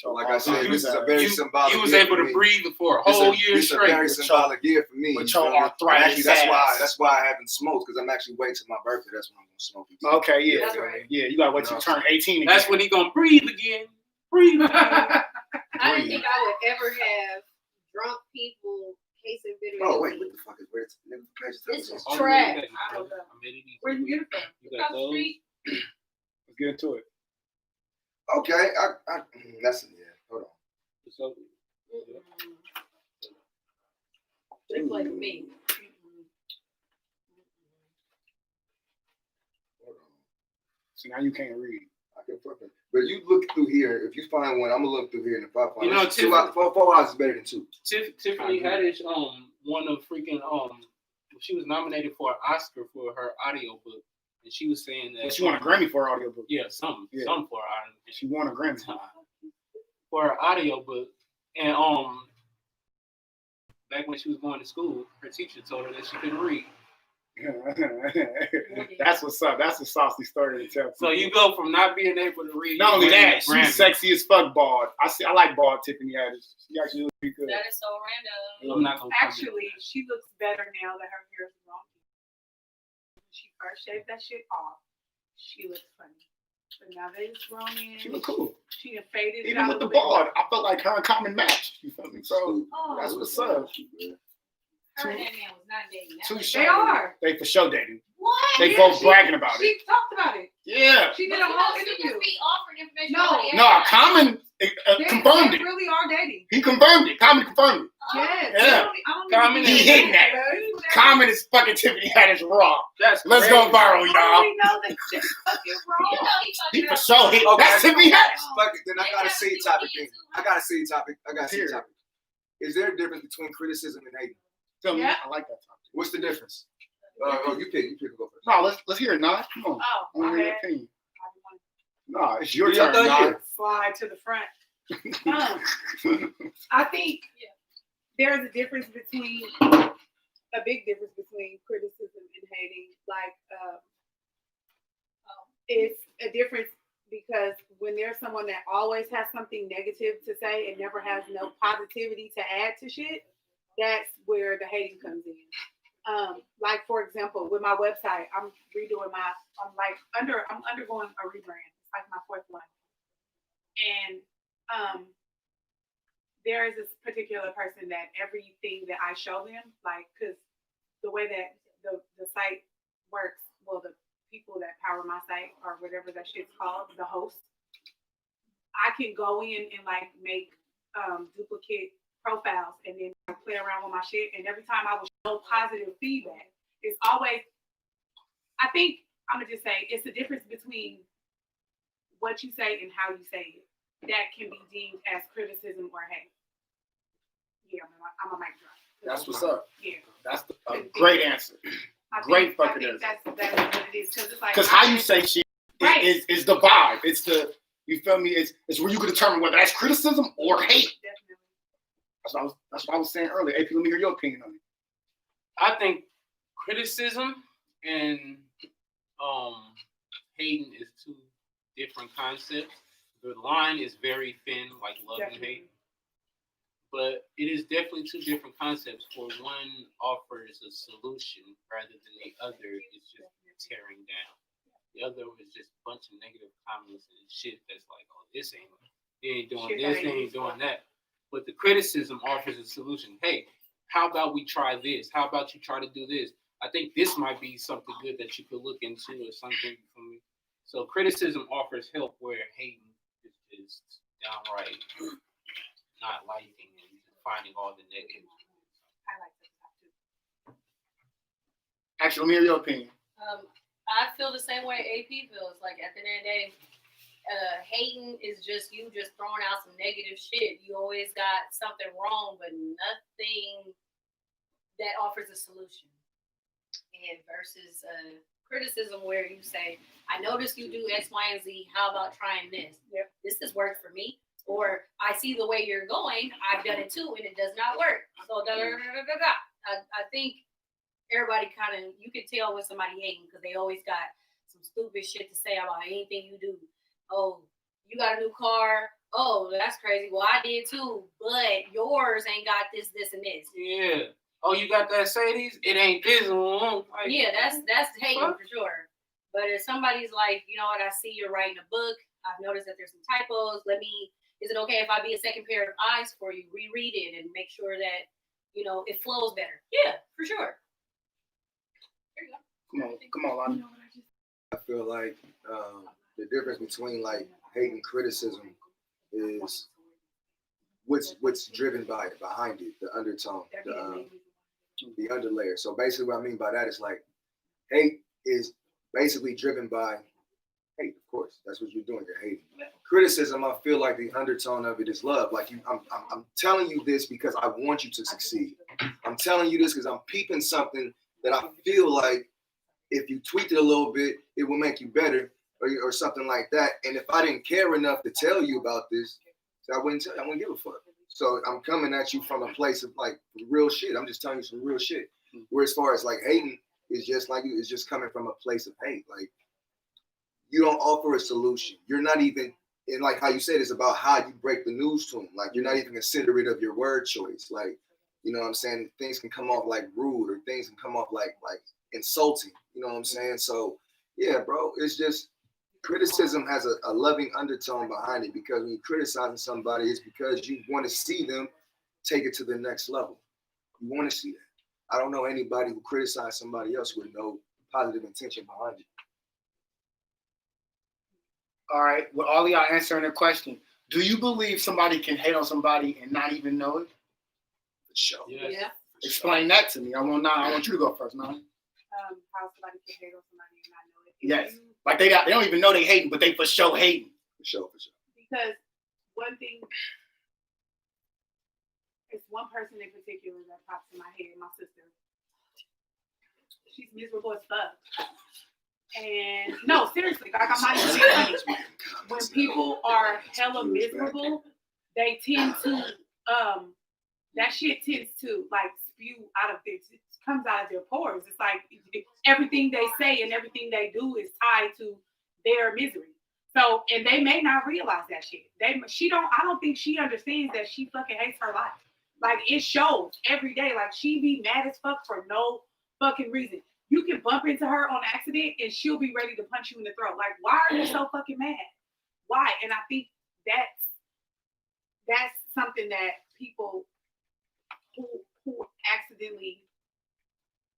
Like I said, this is a very symbolic. You was able to breathe for a whole year straight. It's a very symbolic year for me. With your arthritis. Actually, that's why I haven't smoked because I'm actually waiting till my birthday. That's when I'm gonna smoke. Okay, yeah, that's right. Yeah, you gotta wait till you turn 18 again. That's when he gonna breathe again. Breathe again. I didn't think I would ever have drunk people casing video. Oh wait, what the fuck is where it's this is trash. Where'd you get it from? Across the street. Let's get into it. Okay, I that's hold on. They play with me. Hold on. So now you can't read. I can fucking. But you look through here. If you find one, I'm gonna look through here, and if I find four hours is better than 2. Tiffany Haddish won a freaking she was nominated for an Oscar for her audiobook. And she was saying that she won a Grammy for her audiobook. Yeah, some for her audiobook. She won a Grammy for her audiobook. And back when she was going to school, her teacher told her that she couldn't read. That's what's up. That's a saucy story to tell. So you go from not being able to read. Not only that, she's sexy as fuck bald. I like bald Tiffany Haddish. She actually looks pretty good. That is so random. I'm not gonna Actually, she looks better now that her hair is long. She first shaved that shit off. She looks funny. But now that it's grown in, she look cool. She done faded. Even with the bald, I felt like her and Common match. You feel me? So that's what's up. Her and that man was not dating. They are. They for sure dating. What? They both bragging about it. She talked about it. Yeah. She did a whole interview. She just be offering information. No, Common confirmed it. They really are dating. He confirmed it. Common confirmed it. Yes. Yeah. Common He hitting that. Common is fucking Tiffany Haddish raw. That's Let's crazy. go viral, How y'all. do we know that shit's fucking wrong? He for sure hit. Okay. That's Tiffany Haddish. Fuck it, then I got a seed topic. I got a seed topic. Is there a difference between criticism and hating? Tell me, Yeah. I like that topic. What's the difference? You pick. You go first. No, let's hear it, Nas. Come on. Oh, I want to hear your okay. opinion. No, it's your Do your turn, thing. Nas. Slide to the front. I think there's a difference between a big difference between criticism and hating. Like, it's a difference because when there's someone that always has something negative to say and never has no positivity to add to shit, that's where the hating comes in. Like for example, with my website, I'm undergoing a rebrand. It's like my fourth one. And there is this particular person that everything that I show them, like, because the way that the site works, well, the people that power my site or whatever that shit's called, the host, I can go in and like make duplicate profiles and then play around with my shit. And every time I will show positive feedback, it's always, I think I'm gonna just say it's the difference between what you say and how you say it that can be deemed as criticism or hate. Yeah, I'm a mic drop. That's what's up. Yeah. That's a great answer. Great fucking answer. That's what it is. Because how you say shit Right. is the vibe. It's the, you feel me? It's where you can determine whether that's criticism or hate. Definitely. That's what I was saying earlier. AP, let me hear your opinion on it. I think criticism and hating is two different concepts. The line is very thin, like love and hate. But it is definitely two different concepts. For one offers a solution rather than the other is just tearing down. The other is just a bunch of negative comments and shit that's like, oh, he ain't doing this, he ain't doing that. But the criticism offers a solution. Hey, how about we try this? How about you try to do this? I think this might be something good that you could look into or something for me. So criticism offers help where hating is downright not liking and finding all the negative. I like that too. Actually, let me hear your opinion. I feel the same way AP feels. Like at the end of the day, hating is just you just throwing out some negative shit. You always got something wrong, but nothing that offers a solution. And versus criticism where you say, I noticed you do X, Y, and Z. How about trying this? Yep. This has worked for me. Or I see the way you're going. I've done it too, and it does not work. So I think everybody kind of, you can tell when somebody hating because they always got some stupid shit to say about anything you do. Oh, you got a new car. Oh, that's crazy. Well, I did too, but yours ain't got this, and this. Yeah. Oh, you got that Mercedes? It ain't this one. Like, Yeah, that's hating for sure. But if somebody's like, you know what, I see you're writing a book. I've noticed that there's some typos. Is it okay if I be a second pair of eyes for you? Reread it and make sure that, you know, it flows better. Yeah, for sure. There you go. Come on, Lonnie. I feel like the difference between like hate and criticism is what's driven by it, behind it, the undertone, the underlayer. So basically what I mean by that is like hate is basically driven by hate, of course. That's what you're doing, you're hating. Criticism, I feel like the undertone of it is love. Like I'm telling you this because I want you to succeed. I'm telling you this because I'm peeping something that I feel like if you tweak it a little bit, it will make you better or something like that. And if I didn't care enough to tell you about this, I wouldn't give a fuck. So I'm coming at you from a place of like real shit. I'm just telling you some real shit. Where as far as like hating, it's just like it's just coming from a place of hate. Like you don't offer a solution. You're not even, and like how you said, it's about how you break the news to them. Like you're not even considerate of your word choice. Like, you know what I'm saying? Things can come off like rude or things can come off like insulting. You know what I'm saying? So yeah, bro, it's just criticism has a loving undertone behind it because when you're criticizing somebody, it's because you want to see them take it to the next level. You want to see that. I don't know anybody who criticized somebody else with no positive intention behind it. All right, with all of y'all answering the question, Do you believe somebody can hate on somebody and not even know it? For sure. Yes. Yeah. Explain that to me. I want you to go first, Nani. How somebody can hate on somebody and not know it. Yes. Like they don't even know they hating, but they for sure hating. For sure. Because one thing, it's one person in particular that pops in my head, my sister. She's miserable as fuck. And no, seriously, like I'm not even being funny. When people are hella miserable, they tend to that shit tends to like spew out of their, it comes out of their pores. It's like everything they say and everything they do is tied to their misery. So, and they may not realize that shit. I don't think she understands that she fucking hates her life. Like it shows every day. Like she be mad as fuck for no fucking reason. You can bump into her on accident and she'll be ready to punch you in the throat. Like, why are you so fucking mad? Why? And I think that's something that people who accidentally,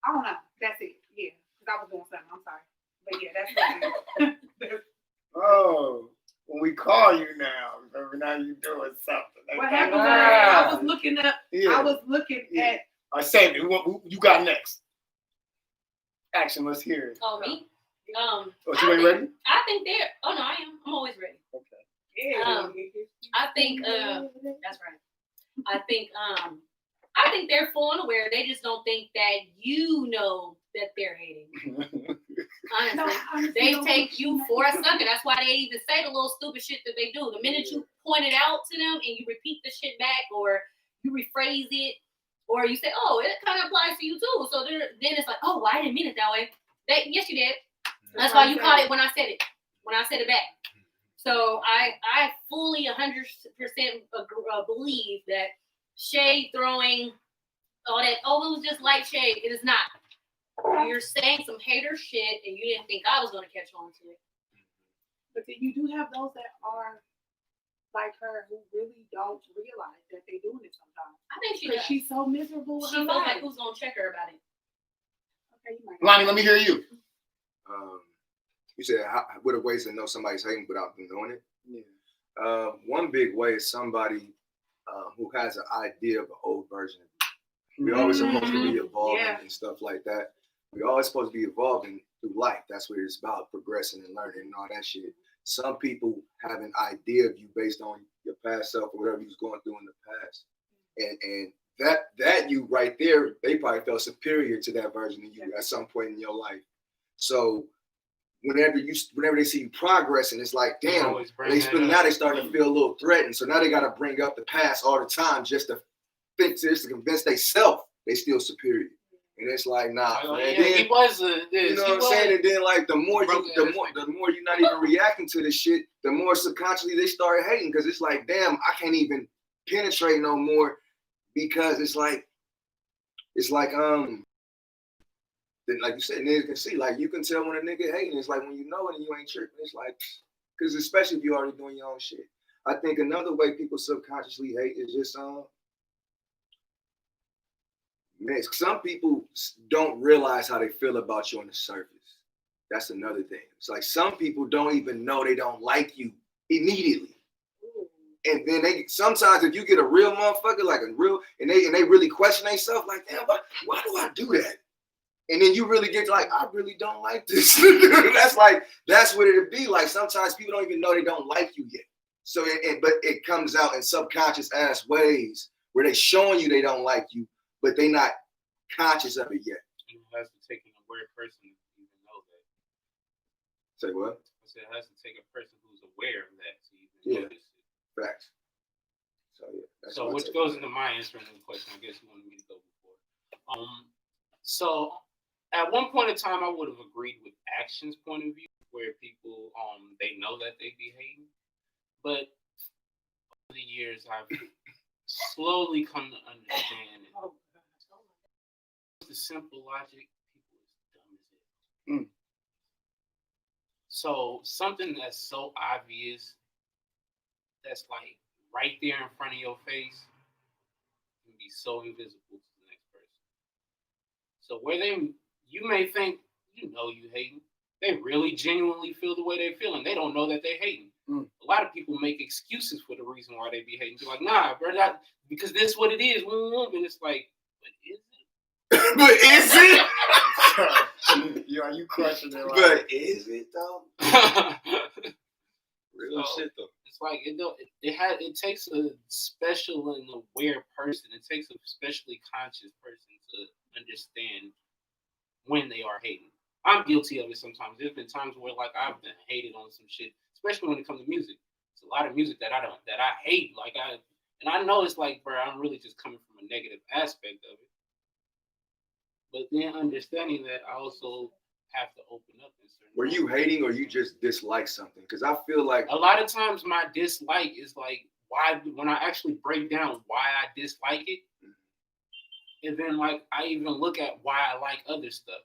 I don't know. That's it. Yeah, because I was doing something. I'm sorry, but yeah, that's it. Oh, when we call you now, remember now you doing something. What happened? I was looking up. Yeah. I was looking at. I said, who you got next? Action. Let's hear it. Oh, me? Oh, you ain't ready? I think they're. Oh no, I am. I'm always ready. Okay. Yeah. I think. That's right. I think they're full and aware. They just don't think that you know that they're hating. Honestly, they take you for a sucker. That's why they even say the little stupid shit that they do. The minute you point it out to them and you repeat the shit back, or you rephrase it, or you say, "Oh, it kind of applies to you too." So then it's like, "Oh, well, I didn't mean it that way." Yes, you did. That's why you caught it when I said it. When I said it back. So I fully 100% believe that shade throwing, all that. Oh, it was just light shade. It is not. You're saying some hater shit, and you didn't think I was going to catch on to it. But then you do have those that are like her who really don't realize that they're doing it sometimes. I think she Because does. she's so miserable with She her feels life. like who's going to check her about it. Okay, you might Lonnie, let me hear you. You said, what are ways to know somebody's hating without them knowing it? Yeah. One big way is somebody who has an idea of an old version of you. We're always supposed to be evolving and stuff like that. We're always supposed to be evolving through life. That's what it's about, progressing and learning and all that shit. Some people have an idea of you based on your past self or whatever you was going through in the past. And that you right there, they probably felt superior to that version of you at some point in your life. So whenever they see you progressing, it's like, damn, now they starting to feel a little threatened. So now they got to bring up the past all the time just to convince themselves they still superior. And it's like, nah, man. Yeah, then, he was you know what I'm saying? And then like the more you're not even reacting to this shit, the more subconsciously they start hating, because it's like, damn, I can't even penetrate no more, because it's like then like you said, niggas can see, like you can tell when a nigga hating. It's like when you know it and you ain't tripping. It's like, because especially if you already doing your own shit. I think another way people subconsciously hate is just man, some people don't realize how they feel about you on the surface. That's another thing. It's like some people don't even know they don't like you immediately. And then sometimes if you get a real motherfucker, like a real, and they really question themselves, like, damn, why do I do that? And then you really get like, I really don't like this. that's what it'd be like. Sometimes people don't even know they don't like you yet. So, but it comes out in subconscious ass ways where they showing you they don't like you, but they not conscious of it yet. It has to take an aware person to even know that. Say what? I said it has to take a person who's aware of that to even notice it. Facts. So yeah. So which goes into my answer to the question. I guess you wanted me to go before. So at one point in time, I would have agreed with actions point of view, where people they know that they be hating, but over the years I've slowly come to understand it. The simple logic, people is dumb as it. So something that's so obvious, that's like right there in front of your face, can be so invisible to the next person. So where you may think, you hating, they really genuinely feel the way they're feeling. They don't know that they're hating. A lot of people make excuses for the reason why they be hating. They're like, nah, bro, that because this is what it is. And it's like, but is it? But is it? Yo, you crushing it. Right? But is it though? Real shit though. It's like it takes a special and aware person. It takes a specially conscious person to understand when they are hating. I'm guilty of it sometimes. There's been times where like I've been hated on some shit, especially when it comes to music. It's a lot of music that I hate. And I know it's like, bro, I'm really just coming from a negative aspect of it. But then understanding that I also have to open up in certain Were you hating or you just dislike something? Because I feel like a lot of times my dislike is like why when I actually break down why I dislike it, and then like I even look at why I like other stuff.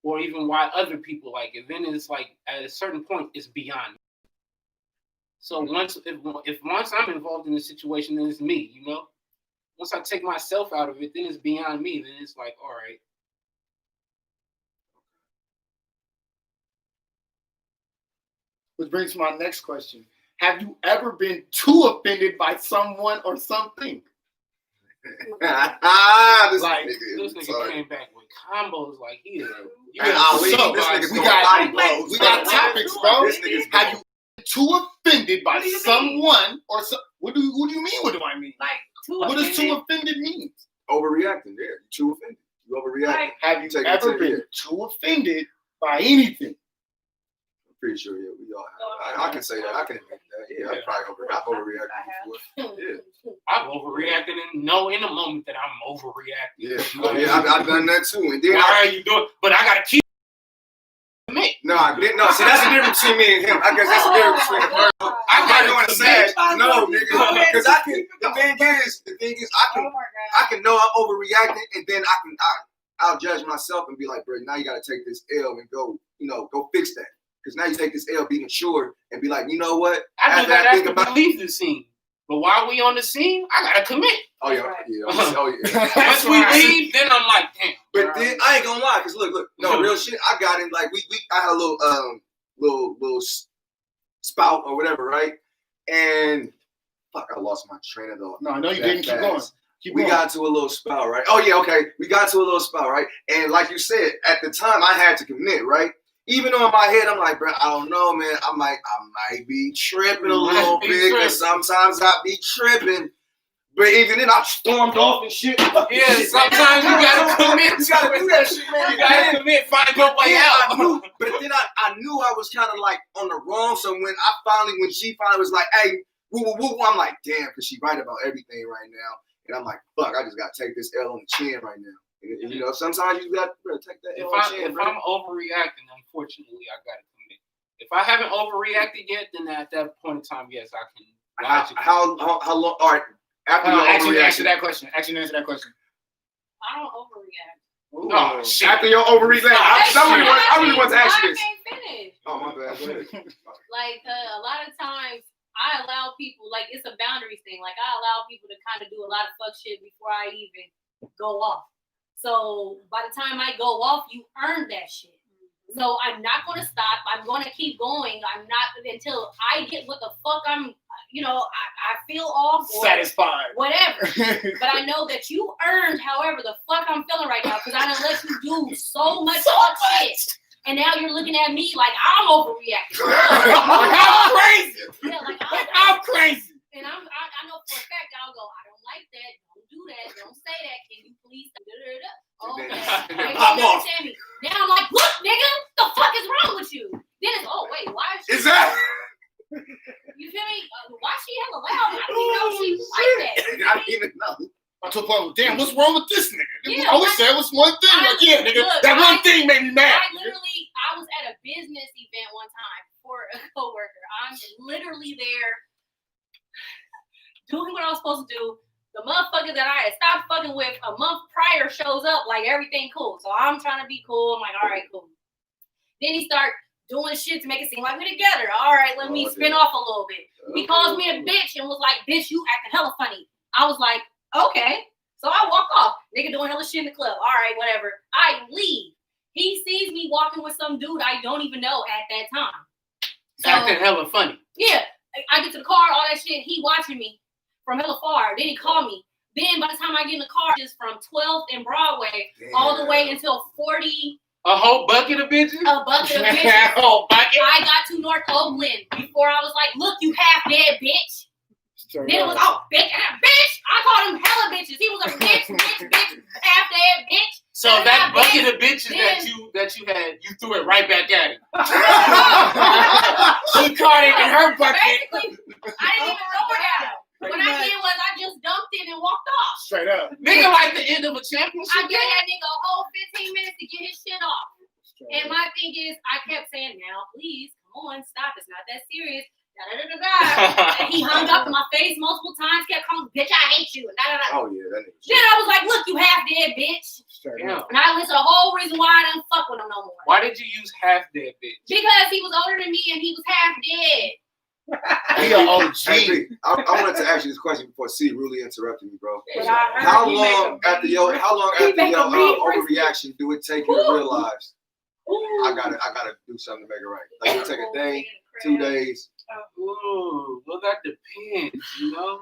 Or even why other people like it. Then it's like at a certain point it's beyond me. So once I'm involved in the situation, then it's me, you know? Once I take myself out of it, then it's beyond me. Then it's like, all right. Which brings to my next question. Have you ever been too offended by someone or something? this Like, nigga came back with combos like he is. We got topics, bro. Have you been too offended by someone or some? What do you mean? What do I mean? Like too what offended? does too offended mean? Overreacting. Yeah, you too offended. You overreacting. Like, have you ever been too offended by anything? I'm pretty sure, yeah, we all have. I can say that. I can admit that. Yeah, I've overreacted before. Yeah. I've overreacted and know in a moment that I'm overreacting. Yeah, I've done that too. And then why are you doing? But I gotta keep me. No, see, that's the difference between me and him. I guess that's the difference between the person. I'm not going to say no, nigga, because I can. The thing is, I can know I'm overreacting, and then I'll judge myself and be like, bro, now you got to take this L and go fix that. Because now you take this L, be mature, and be like, you know what? I do that after we leave the scene. But while we on the scene, I gotta commit. Oh yeah. Once we leave, then I'm like, damn. But then I ain't gonna lie, cause look, no real shit. I got in like I had a little spout or whatever, right? And fuck, I lost my train of thought. No, I know you didn't. Keep going. We got to a little spout, right? Oh yeah, okay. We got to a little spout, right? And like you said, at the time I had to commit, right? Even though in my head I'm like, bro, I don't know, man. I might be tripping a little bit, because sometimes I be tripping. But even then, I stormed off and shit. Yeah, sometimes you gotta commit. You gotta do that shit, man. You gotta commit. Find your way out. But then I knew I was kind of like on the wrong. So when she finally was like, hey, woo, I'm like, damn, because she right about everything right now. And I'm like, fuck, I just gotta take this L on the chin right now. And, you know, sometimes you got to take that. If I'm overreacting, unfortunately, I got to commit. If I haven't overreacted yet, then at that point in time, yes, I can. How long? All right. Answer that question. I don't overreact. Ooh. Oh, shit. After your overreaction, I really want to ask you this. I can't finish. Oh, my bad. Go ahead. Like a lot of times, I allow people, like it's a boundaries thing. Like I allow people to kind of do a lot of fuck shit before I even go off. So by the time I go off, you earn that shit. So I'm not going to stop. I'm going to keep going. I'm not until I get what the fuck I feel off or satisfied, whatever. But I know that you earned however the fuck I'm feeling right now, because I done let you do so much fuck shit. And now you're looking at me like I'm overreacting. I'm crazy. Yeah, like I'm crazy. And I know for a fact I'll go, I don't like that. Don't do that. Don't say that. Can you please? Okay. Pop off. Now I'm like, look, nigga, the fuck is wrong with you? Then it's, oh wait, why is she? Is that? You feel me? Why she hella loud? I didn't even know she was like that. I didn't even know. I took one. Damn, what's wrong with this nigga? Yeah, I always said it was one thing. Nigga, that one thing made me mad. I was at a business event one time for a coworker. I'm literally there doing what I was supposed to do. The motherfucker that I had stopped fucking with a month prior shows up like everything cool. So I'm trying to be cool. I'm like, all right, cool. Then he start doing shit to make it seem like we're together. All right, let me spin off a little bit. He calls me a bitch and was like, bitch, you acting hella funny. I was like, okay. So I walk off. Nigga doing hella shit in the club. All right, whatever. I leave. He sees me walking with some dude I don't even know at that time. So, acting hella funny. Yeah, I get to the car, all that shit. He watching me from hella far. Then he called me. Then by the time I get in the car, just from 12th and Broadway all the way until 40. A whole bucket of bitches? A bucket of bitches. Oh, bucket? I got to North Oakland before I was like, look, you half dead bitch. Then it was, oh, bitch. I called him hella bitches. He was a bitch, half dead bitch. So that bucket of bitches that you had, you threw it right back at him. She caught it in her bucket. Basically, I didn't even throw it at him. What I did was I just dumped it and walked off. Straight up. Nigga like the end of a championship. I gave that nigga a whole 15 minutes to get his shit off. And my thing is, I kept saying, now, please, come on, stop. It's not that serious. And he hung up in my face multiple times, kept calling, bitch, I hate you. Oh, yeah, that nigga. Then I was like, look, you half dead, bitch. Yeah. And I listed the whole reason why I didn't fuck with him no more. Why did you use half dead bitch? Because he was older than me and he was half dead. He an OG. Hey, I wanted to ask you this question before C really interrupted me, bro. But I heard How he long make a after your mean overreaction do it take you to realize I gotta do something to make it right? Like it take a day, 2 days. Ooh, well that depends, you know.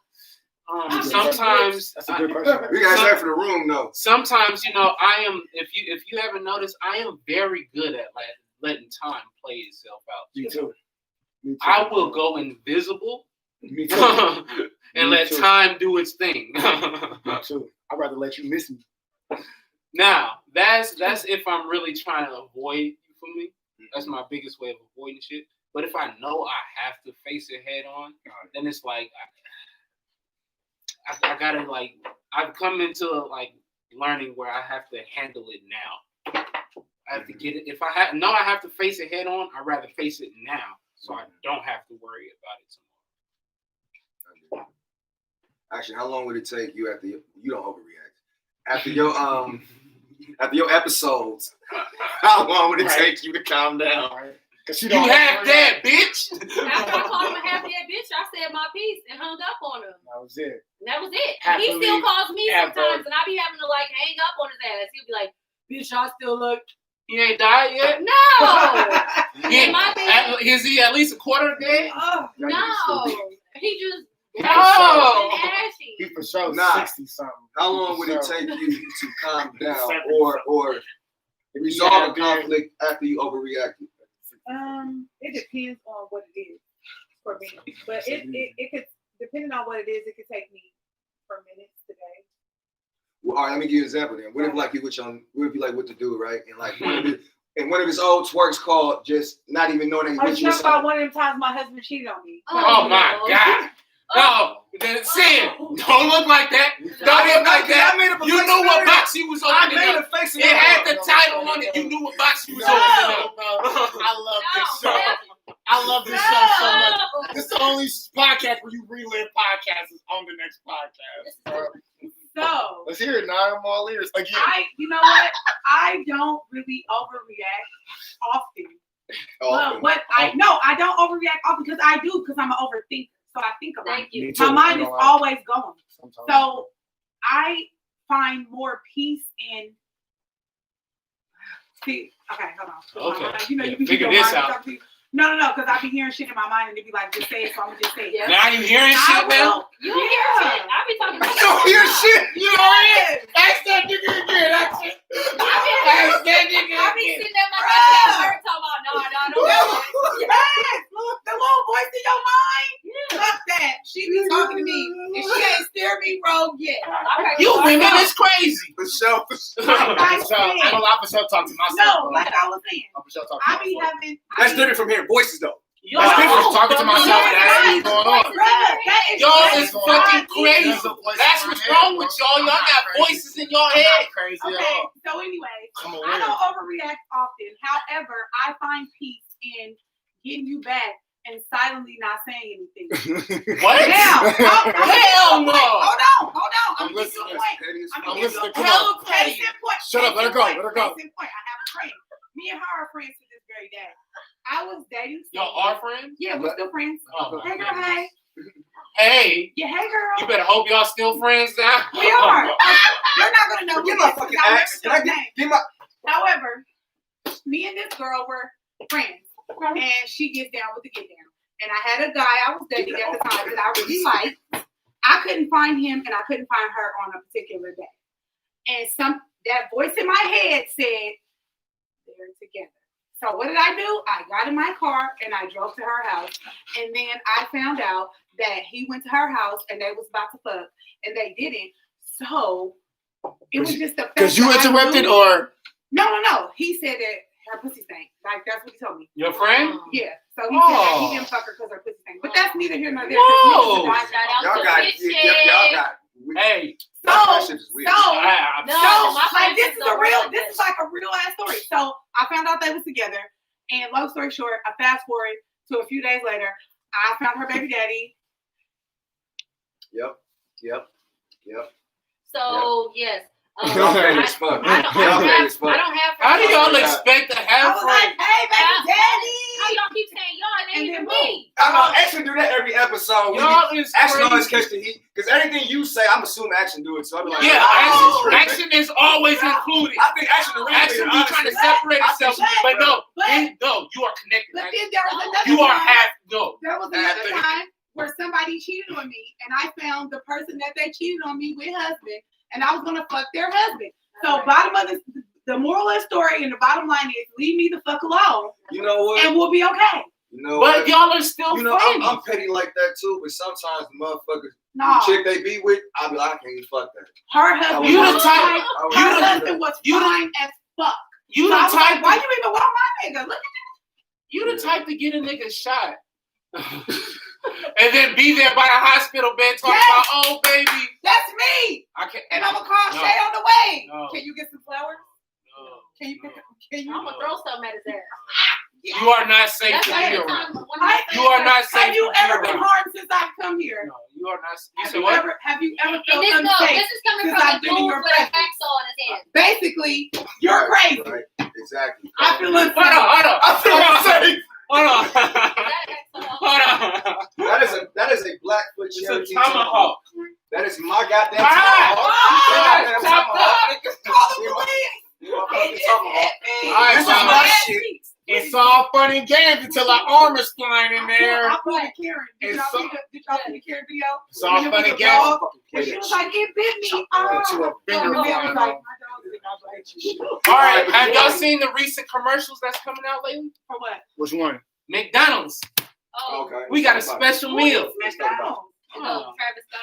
Sometimes That's a good question. We gotta say for the room though. sometimes, you know, I am. If you haven't noticed, I am very good at like letting time play itself out. Me too. I will go invisible Me too. and Me let too. time do its thing. Me too. I'd rather let you miss me. Now, that's if I'm really trying to avoid you from me. That's my biggest way of avoiding shit. But if I know I have to face it head on, then it's like I gotta like I've come into like learning where I have to handle it now. I have to get it. If I have to face it head on, I'd rather face it now, so I don't have to worry about it tomorrow. Actually, how long would it take you after you don't overreact? After your episodes, how long would it take you to calm down? Right? Cause You half dead, bitch. After I called him a half dead bitch, I said my piece and hung up on him. That was it. And that was it. Happily He still calls me ever. sometimes, and I be having to like hang up on his ass. He'll be like, "Bitch, I still look." He ain't died yet. No. He, And my thing is he at least a quarter dead? no. He just No. been ashy. He for sure Nah. 60 something. How long would it take you to calm down or resolve a conflict after you overreacted? It depends on what it is for me. But it could, depending on what it is, it could take me for minutes to days. Well, all right, let me give you an example then. What if like what if you like what to do, right? And like one of his old twerks called just not even knowing I that was you talking about one of them times my husband cheated on me. Oh my God. No, then sin. Don't look like that. Don't look like that. You knew what box he was opening up. It had the title on it. You knew what box he was opening up. I love this show. I love this show so much. This is the only podcast where you relive podcasts is on the next podcast. So Let's hear it, Nine. I'm all ears again. you know what? I don't really overreact often. I don't overreact often because I'm an overthinker. So I think about Thank it. you. My mind is always going. Sometimes. So I find more peace in. See, okay, hold on. Okay. You know, Yeah, you can figure keep your this mind out. talking to you. No, because I be hearing shit in my mind and it be like, just say it, so I'm gonna just say it. Yeah. Now you hearing I shit now? You don't hear shit. I be talking about You don't hear shit. You know it. Ask that nigga again. That's it. Ask that nigga I be again. sitting there like that talking about no, don't. Yes, the little voice in your mind. Fuck that. She be talking to me and she ain't steered me wrong yet. Okay, You so women I know. is crazy. For sure. I So, I'm said, a lot for sure talk to myself. no, like I was saying, I'm for sure talk to I be myself. having. That's different from hearing voices though. Yo, That's different from talking to myself. That's what's going on. Y'all is That's fucking crazy. There's a voice That's in what's my wrong head, with bro. y'all. Y'all I'm got not crazy. voices in your I'm head. not crazy at Okay, all. so anyway, I'm I aware. don't overreact often. However, I find peace in getting you back and silently not saying anything. What? Now, Hell no. Hold on. I'm I'm gonna give you a listening. point. I'm listening. Come Hell on. Case in point. Shut up, let her go, let her go. Case in point. I have a friend. Me and her are friends to this very day. I was dating. Y'all are friends? Yeah, we're still friends. Oh, Hey girl, hey. Hey, Yeah, hey girl. you better hope y'all still friends now. We are. You're not gonna know. Give who my this is. fucking I'll ass. never Can I say her name. Give my. However, me and this girl were friends. and she gets down with the get down. And I had a guy I was dating at the time that I really liked. I couldn't find him, and I couldn't find her on a particular day. And that voice in my head said, they're together. So what did I do? I got in my car and I drove to her house. And then I found out that he went to her house and they was about to fuck, and they didn't. So it was just the fact because you interrupted, or no. He said that her pussy stank. Like that's what he told me. Your friend? Yeah. So he said that he didn't fuck her because her pussy stank. But that's neither here nor there. Whoa. Y'all got. Hey. So no, like my this is like a real ass story. So I found out they was together, and long story short, I fast forward to a few days later, I found her baby daddy. Yep. So yes. Y'all famous fuck. I don't have. How do y'all expect to I have was like, friends? hey, baby daddy. How y'all keep saying y'all? It ain't even me. I know Action do that every episode. Y'all is Action always crazy. catch the heat because everything you say, I'm assuming Action do it. So I'm like, Yeah, oh, action is always included. I think Action the Action be trying to separate itself, but no, you are connected. But then there was another You are time. half no. There was another time where somebody cheated on me, and I found the person that they cheated on me with husband, and I was gonna fuck their husband. So bottom of the moral of the story and the bottom line is leave me the fuck alone. You know what? And we'll be okay. You know But what? y'all are still You know, friends. I'm petty like that too, but sometimes the motherfuckers, No, the chick they be with, I'll be like, I can't even fuck that. her husband. You was the type- fine. I Her would husband was you the- fine as fuck. You So the I was type. like, why you even want my nigga? Look at You the type to get a nigga shot. And then be there by the hospital bed talking about, oh baby, that's me. I can't. And I'm gonna call No. Shay on the way. No. Can you get some flowers? No. Can you? I'm gonna throw something at his ass. You are not safe That's to like be the around. time when You are not safe. Have you to be ever been around. harmed since I've come here? No, you are not. You Have said you what? ever felt And unsafe? this is coming Since from I've a been in dude your with a presence. hacksaw in his hand. Basically, you're crazy. Right? Exactly. I feel unsafe. Hold on. I feel unsafe. Hold on. Is that a hacksaw? Hold on. That is a Blackfoot It's Cherokee a tomahawk. That is my goddamn Ah! tomahawk. Ah! Chopped up. Call the police. My He fucking just tomahawk. hit me. All right, This is so my shit. cheeks. it's all fun and games until our armor's flying in there. I pulled a Karen. Did It's y'all so- see the Karen video? It's all When it fun was and a games. dog, and she was like, it bit me. Oh. To a And finger the man was flying like, off. my dog did not bite you. All right. Have y'all seen the recent commercials that's coming out lately? For what? Which one? McDonald's. Oh, Okay. We got a special Who meal. eats McDonald's? no, Travis Scott.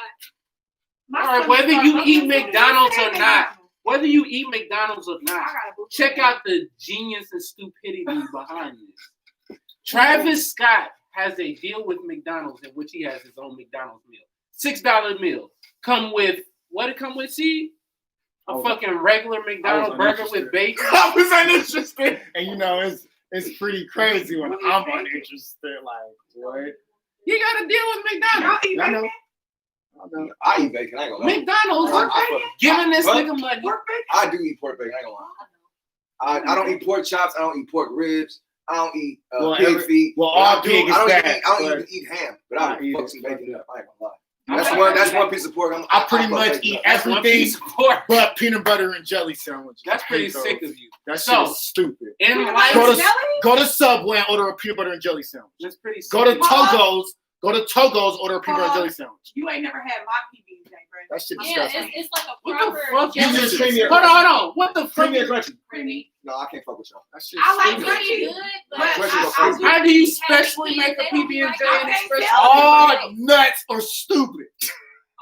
My All right, son whether was you like, eat I'm McDonald's or saying not, Whether you eat McDonald's or not, I gotta go check out the genius and stupidity behind this. Travis Scott has a deal with McDonald's in which he has his own McDonald's meal. $6 meal. Come with, what it come with, see? A fucking regular McDonald's burger with bacon. I was uninterested. And you know, it's pretty crazy when I'm uninterested. Like, what? You got to deal with McDonald's. Y'all eat I know. bacon? I eat bacon. I ain't gonna lie. McDonald's I giving this What? nigga money. Pork bacon? I do eat pork bacon. I ain't gonna lie. I don't eat pork chops. I don't eat pork ribs. I don't eat pig feet. Well, What all I do, pig is I don't bad. even, I don't but even eat ham, but I I eat fuck it. some bacon up. I ain't gonna lie. Okay. That's one piece of pork. I pretty fuck much bacon eat up. That's one everything piece of pork. but peanut butter and jelly sandwiches. That's pretty Hate those. sick of you. That shit So- is stupid. In Peanut life, butter Go and to- jelly? Go to Subway and order a peanut butter and jelly sandwich. that's pretty sick. Go to of you. Togo's. Go to Togo's. Order a peanut butter and jelly sandwich. You ain't never had my PB&J, bro. That shit Yeah, disgusting. it's like a What the proper. fuck? You just creamy. Hold on. What the fuck? Creamy or crunchy? creamy. No, I can't fuck with y'all. That shit I like stupid. Pretty crunchy. good, but But Crunchy go How do you specially make a PB&J and I express? can't All nuts are stupid.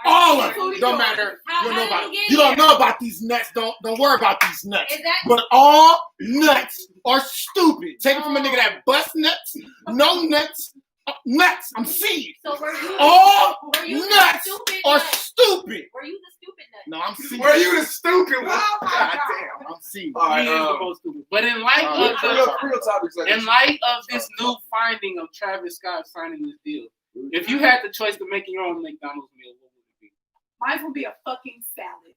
All of them. Including Don't yours. matter. How You don't know did about. it get You don't here? know about these nuts. Don't worry about these nuts. Is that But all nuts are stupid. Take it from a nigga that busts nuts. No nuts. Nuts. I'm seeing. so? Were you? All were you the nuts stupid are nut? stupid. Were you the stupid nut? No, I'm seeing. Where you the stupid one? Oh my God God. damn. I'm seeing. All right, He is the most stupid. But in light Uh, of the real topics like in light of this new finding of Travis Scott signing this deal, if you had the choice to make your own McDonald's meal, what would it be? Mine will be a fucking salad.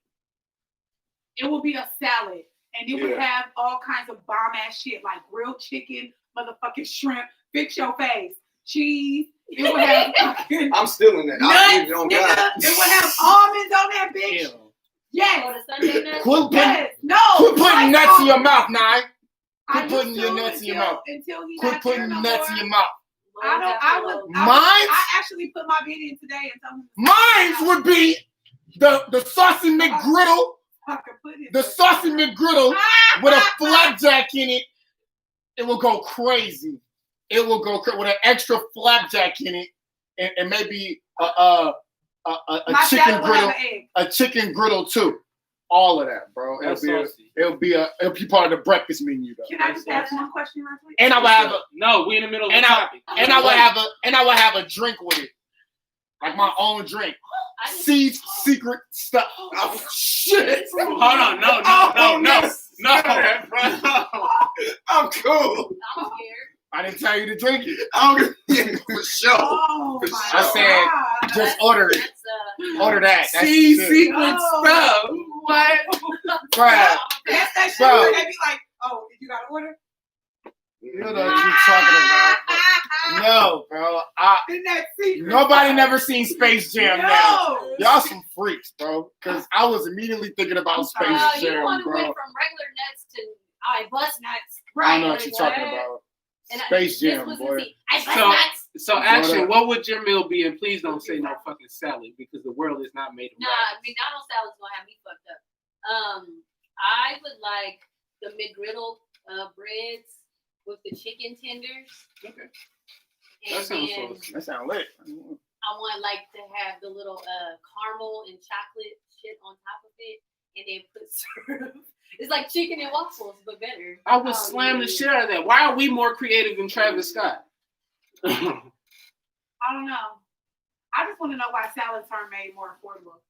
It will be a salad. And it would Yeah. have all kinds of bomb ass shit like grilled chicken, motherfucking shrimp, fix your face, cheese. It would have fucking I'm still in that. I nuts, eat it on nigga. God. It would have almonds on that bitch. Ew. Oh, Yes. the Sunday nuts. Quit putting, Yes. No. quit putting nuts in your mouth, Nye. Quit putting your nuts in your mouth. Until he Quit putting nuts in your mouth. I actually put my bid in today and told him. Mine would be the saucy McGriddle. The saucy McGriddle with a flapjack in it. It will go crazy. It will go with an extra flapjack in it, and maybe a chicken griddle, a chicken griddle too. All of that, bro. It'll be part of the breakfast menu, though. Can I just ask one question real quick? And I will have we in the middle of the topic. And I will have a drink with it, like my own drink. Seeds, secret stuff. Oh shit! Hold on, no. I'm cool. I'm scared. I didn't tell you to drink it. For sure. Oh, I said, just order it. Order that. That's secret stuff. What? Bruh. That's that shit where they be like, oh, you got to order? You know what you're talking about. No, bro. Nobody never seen Space Jam now. Y'all some freaks, bro. Because I was immediately thinking about Space Jam, you want to bro. went from regular nuts to bust nuts. I know what you're talking about. Space Jam, boy. So actually, what would your meal be? And please don't say no fucking salad because the world is not made of McDonald's salad's gonna have me fucked up. I would like the McGriddle breads with the chicken tenders. Okay. And That sounds lit. I want like to have the little caramel and chocolate shit on top of it, and then put syrup. It's like chicken and waffles, but better. I would slam the shit out of that. Why are we more creative than Travis Scott? I don't know. I just want to know why salads are made more affordable.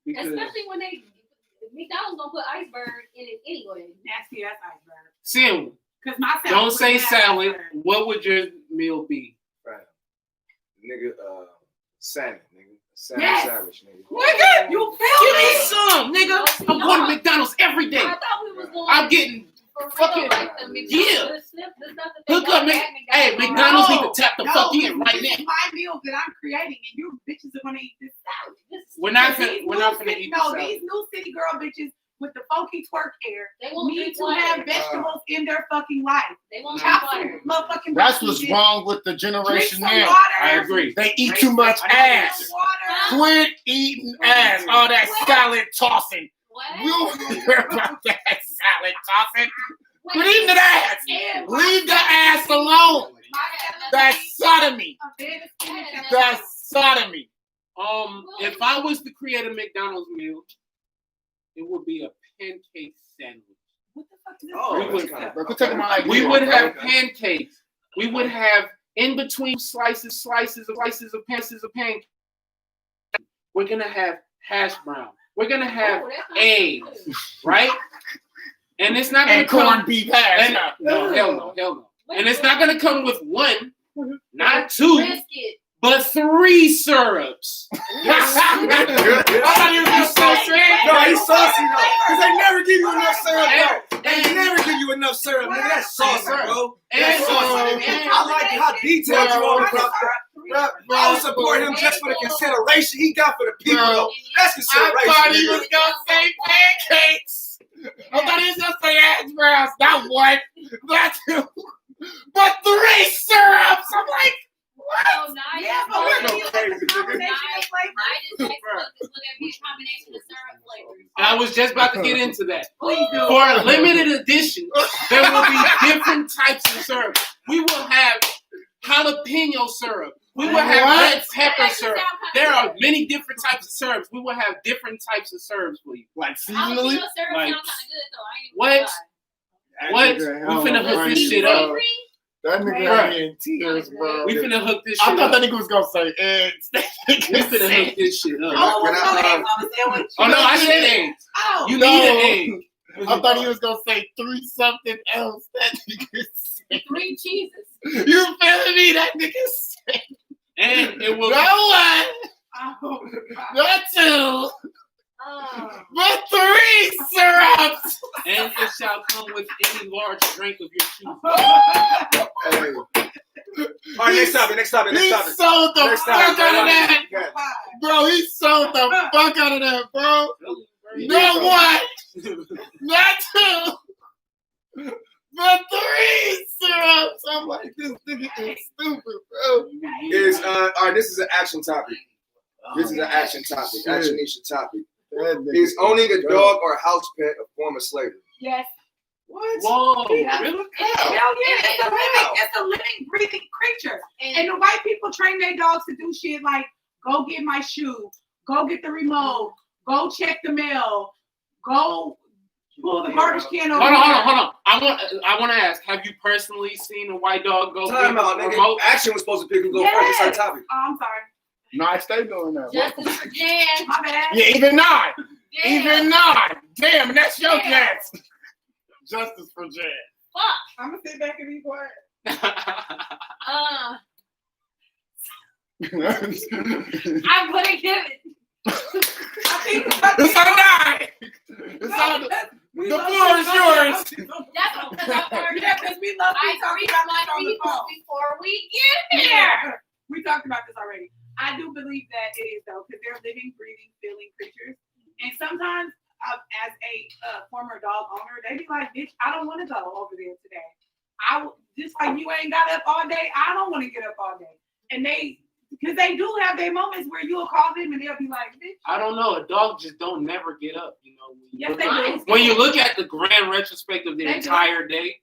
Because especially when McDonald's gonna put iceberg in it anyway. Nasty ass iceberg. Sim, because my salad don't say salad. Iceberg. What would your meal be? Right. Nigga, salmon, nigga. Salmon sandwich, nigga. Nigga, you give me some, nigga. I'm going to McDonald's every day. I thought we was going. I'm getting fucking hook up, hey, McDonald's need to tap the fuck in right now. This is my meal that I'm creating, and you bitches are gonna eat this salad. We're not gonna eat this salad. These new city girl bitches with the funky twerk hair need to water. have vegetables in their fucking life. They won't have water. That's what's wrong with the generation now. I agree. They eat too much ass. Quit eating ass. All that salad tossing. What? We don't hear about that salad tossing. Quit eating the ass. Leave the ass alone. That's sodomy. That's sodomy. If I was to create a McDonald's meal, it would be a pancake sandwich. What the fuck is We would have pancakes. We would have in between slices of pancakes. We're gonna have hash brown. We're gonna have eggs, right? And it's not gonna corned beef hash. No, hell no. And it's not gonna come with one, not two, but 3 syrups. I thought you were so sad. No, he's saucy though. Because they never give you enough syrup, though. They never give you enough syrup, nigga. That's saucy, bro. That's saucy. I like how detailed you are about that. I would support him just for the consideration he got for the people, though. That's consideration. I thought he was going to say pancakes. I thought he was going to say hash browns. Not one, not 2, but 3 syrups. I'm like, what? So yeah, but we're going to use a combination of flavors. I was just about to get into that. For a limited edition, there will be different types of syrup. We will have jalapeno syrup. We will have red pepper syrup. There are many different types of syrups. We will have different types of syrups for you. Like seasonally? Like, what? What? We finna hook this shit up. That nigga had me in tears, bro. We finna hook this shit up. I thought that nigga was gonna say eggs. We finna hook this shit up. Oh no, I said eggs. Oh, you need an egg. I thought he was gonna say 3 something else. That nigga said 3 cheeses. You feeling me? That nigga said. And it will. Not 1. Not 2. But 3 syrups. And it shall come with any large drink of your choosing. Hey. All right, next topic. He sold the fuck out of that. Bro, he sold the fuck out of that, bro. Not 1. Not 2. The 3 syrups. I'm like, this nigga is stupid, bro. Is all right. This is an action topic. This is an action topic. Action topic. Is owning a dog or a house pet a form of slavery? Yes. What? Whoa, Yeah. really? Hell yeah, it's a living, breathing creature. And the white people train their dogs to do shit like go get my shoe, go get the remote, go check the mail, go pull the garbage can over. Hold on. I want to ask: have you personally seen a white dog go Time get out, the nigga. remote? Action was supposed to pick who go first. It's our topic. Oh, I'm sorry. No, I stay doing that. Justice for Jan. My bad. Yeah, even not. Damn. Even not. Damn, that's your Damn. chance. Justice for Jan. Fuck. I'm gonna sit back and be quiet. I'm gonna give it. It's on 9. It's on the floor is yours. That's because I heard Yeah, because we love I talking read about my this on the people phone. before we get here. Yeah, we talked about this already. I do believe that it is though, because they're living, breathing, feeling creatures. And sometimes, as a former dog owner, they be like, "Bitch, I don't want to go over there today. Just like you ain't got up all day. I don't want to get up all day." And because they do have their moments where you'll call them and they'll be like, "Bitch." I don't know. A dog just don't never get up. You know. Yes, they do. When you look at the grand retrospect of their They do. entire day,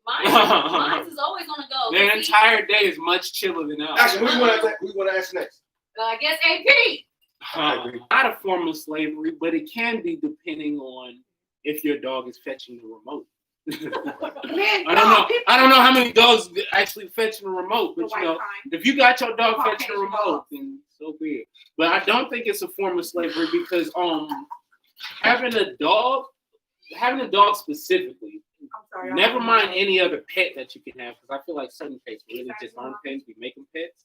Mine is always on the go. their entire day is much chiller than ours. Action. Who we want to ask next? I guess AP. Not a form of slavery, but it can be depending on if your dog is fetching the remote. Man, I don't know how many dogs actually fetching the remote, but the you know, white kind. if you got your dog fetching the Caucasian remote, dogs. then so be it. But I don't think it's a form of slavery because having a dog specifically, I'm sorry. never mind any other pet that you can have, because I feel like certain pets really just aren't pets. We make them pets.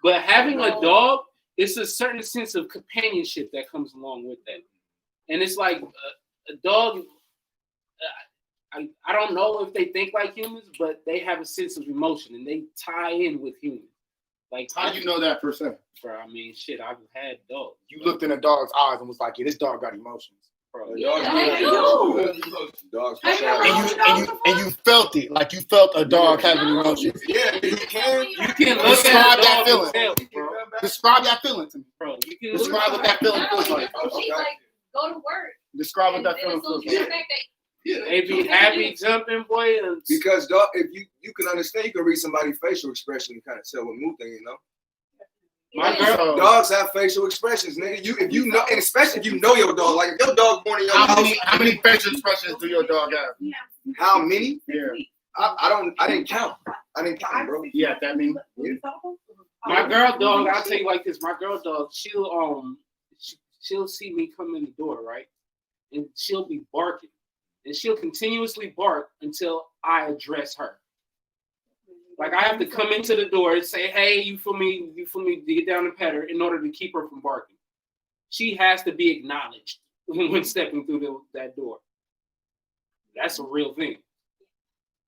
But having a dog, it's a certain sense of companionship that comes along with that. And it's like a dog, I don't know if they think like humans, but they have a sense of emotion and they tie in with humans. Like, How do you know that percent? Bro, I mean, shit, I've had dogs. You looked in a dog's eyes and was like, yeah, this dog got emotions. Bro, they do. Dogs. Hey, And you felt it. Like you felt a dog having emotions. Yeah, you can. You can look Describe at that a dog feeling. and tell, bro. Describe that feeling to me. Bro, you can Describe what that feeling Not only feels like. that, she like go to work. Describe what And that then feeling as soon feels as like. you get back, They be happy jumping, boy. And Because dog, if you can understand, you can read somebody's facial expression and kind of tell what mood they in. my Yeah. girl, Dogs have facial expressions, nigga. If you know, and especially if you know your dog. Like if your dog born in your house, How many facial expressions do your dog have? how many? Yeah. I didn't count. I didn't count, bro. Yeah, that means my girl dog, I'll tell you like this. My girl dog, she'll see me come in the door, right? And she'll be barking. And she'll continuously bark until I address her. Like I have to come into the door and say, "Hey, you feel me, to get down and pet her," in order to keep her from barking. She has to be acknowledged when stepping through that door. That's a real thing.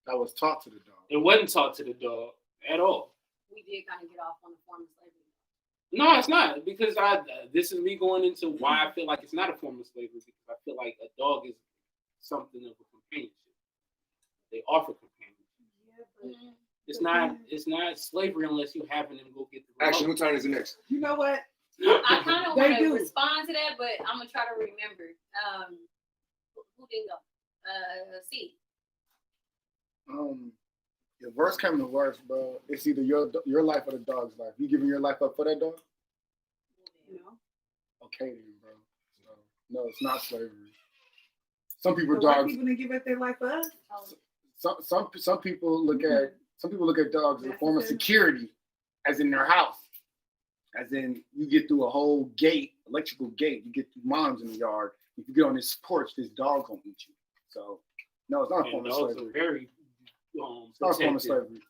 that was taught to the dog. It wasn't taught to the dog at all. We did kind of get off on the form of slavery. No, it's not, because this is me going into why I feel like it's not a form of slavery, because I feel like a dog is something of a companionship. They offer companionship. It's not slavery unless you having them go get the remote. Action. Who turn is the next? You know what? I kind of They want to do. respond to that, but I'm gonna try to remember. Who didn't go? C. The worst came to worst, bro. It's either your life or the dog's life. You giving your life up for that dog? Okay then, bro. So, no, it's not slavery. Some people The white dogs. people didn't give up their life for us. Some people look at dogs as a form of security, as in their house, as in you get through a whole gate, electrical gate. You get through moms in the yard. If you get on this porch, this dog gonna eat you. So no, it's not a form of Dogs slavery. are very It's not a form of protective. slavery.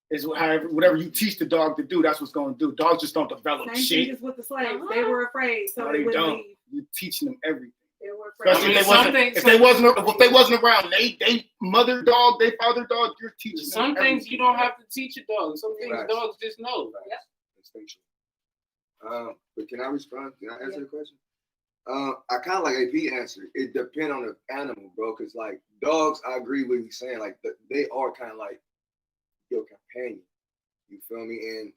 It's whatever you teach the dog to do, that's what's gonna do. Dogs just don't develop Same shit. thing as with the slaves. They were afraid, so No, they they wouldn't don't. leave. You're teaching them everything. They were afraid. Especially I mean, if they wasn't around, they mother dog, they father dog, you're teaching them Some things everything. you don't have to teach a dog. Some things Right. dogs just know. Instinctual. But can I respond? Can I answer the question? I kind of like AP answered. It depends on the animal, bro. Because like dogs, I agree with you saying like they are kind of like your companion. You feel me? And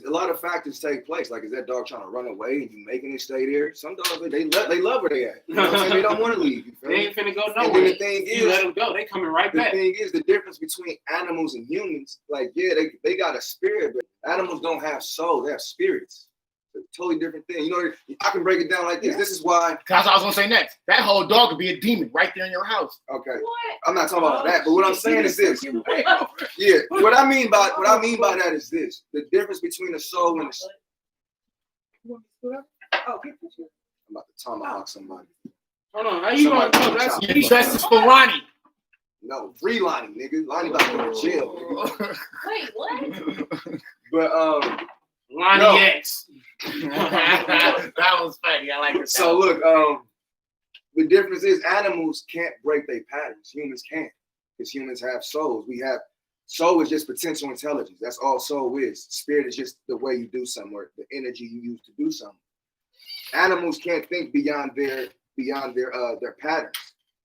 a lot of factors take place. Like, is that dog trying to run away and you making it stay there? Some dogs they love where they at. You know what I'm saying? They don't want to leave. You feel They me? ain't finna go And then nowhere. the thing is, You let them go. They coming right the back. thing is, the difference between animals and humans, like, yeah, they got a spirit, but animals don't have soul. They have spirits. It's a totally different thing. You know, I can break it down like this. This is why. That's what I was gonna say next. That whole dog could be a demon right there in your house. Okay, What? I'm not talking about that, but what I'm saying is this. Yeah, what I mean by that is this: the difference between a soul and Oh, get the picture. I'm about to tomahawk somebody. Hold on. How you gonna know? That's Yeah, Yeah, justice for Lonnie. No, free Lonnie, nigga. Lonnie about to go to jail. Nigga. Wait, what? But Lonnie No. X. That was funny. I like it. so look, the difference is animals can't break their patterns. Humans can't, because humans have souls. We have soul is just potential intelligence. That's all soul is. Spirit is just the way you do something, or the energy you use to do something. Animals can't think beyond their patterns.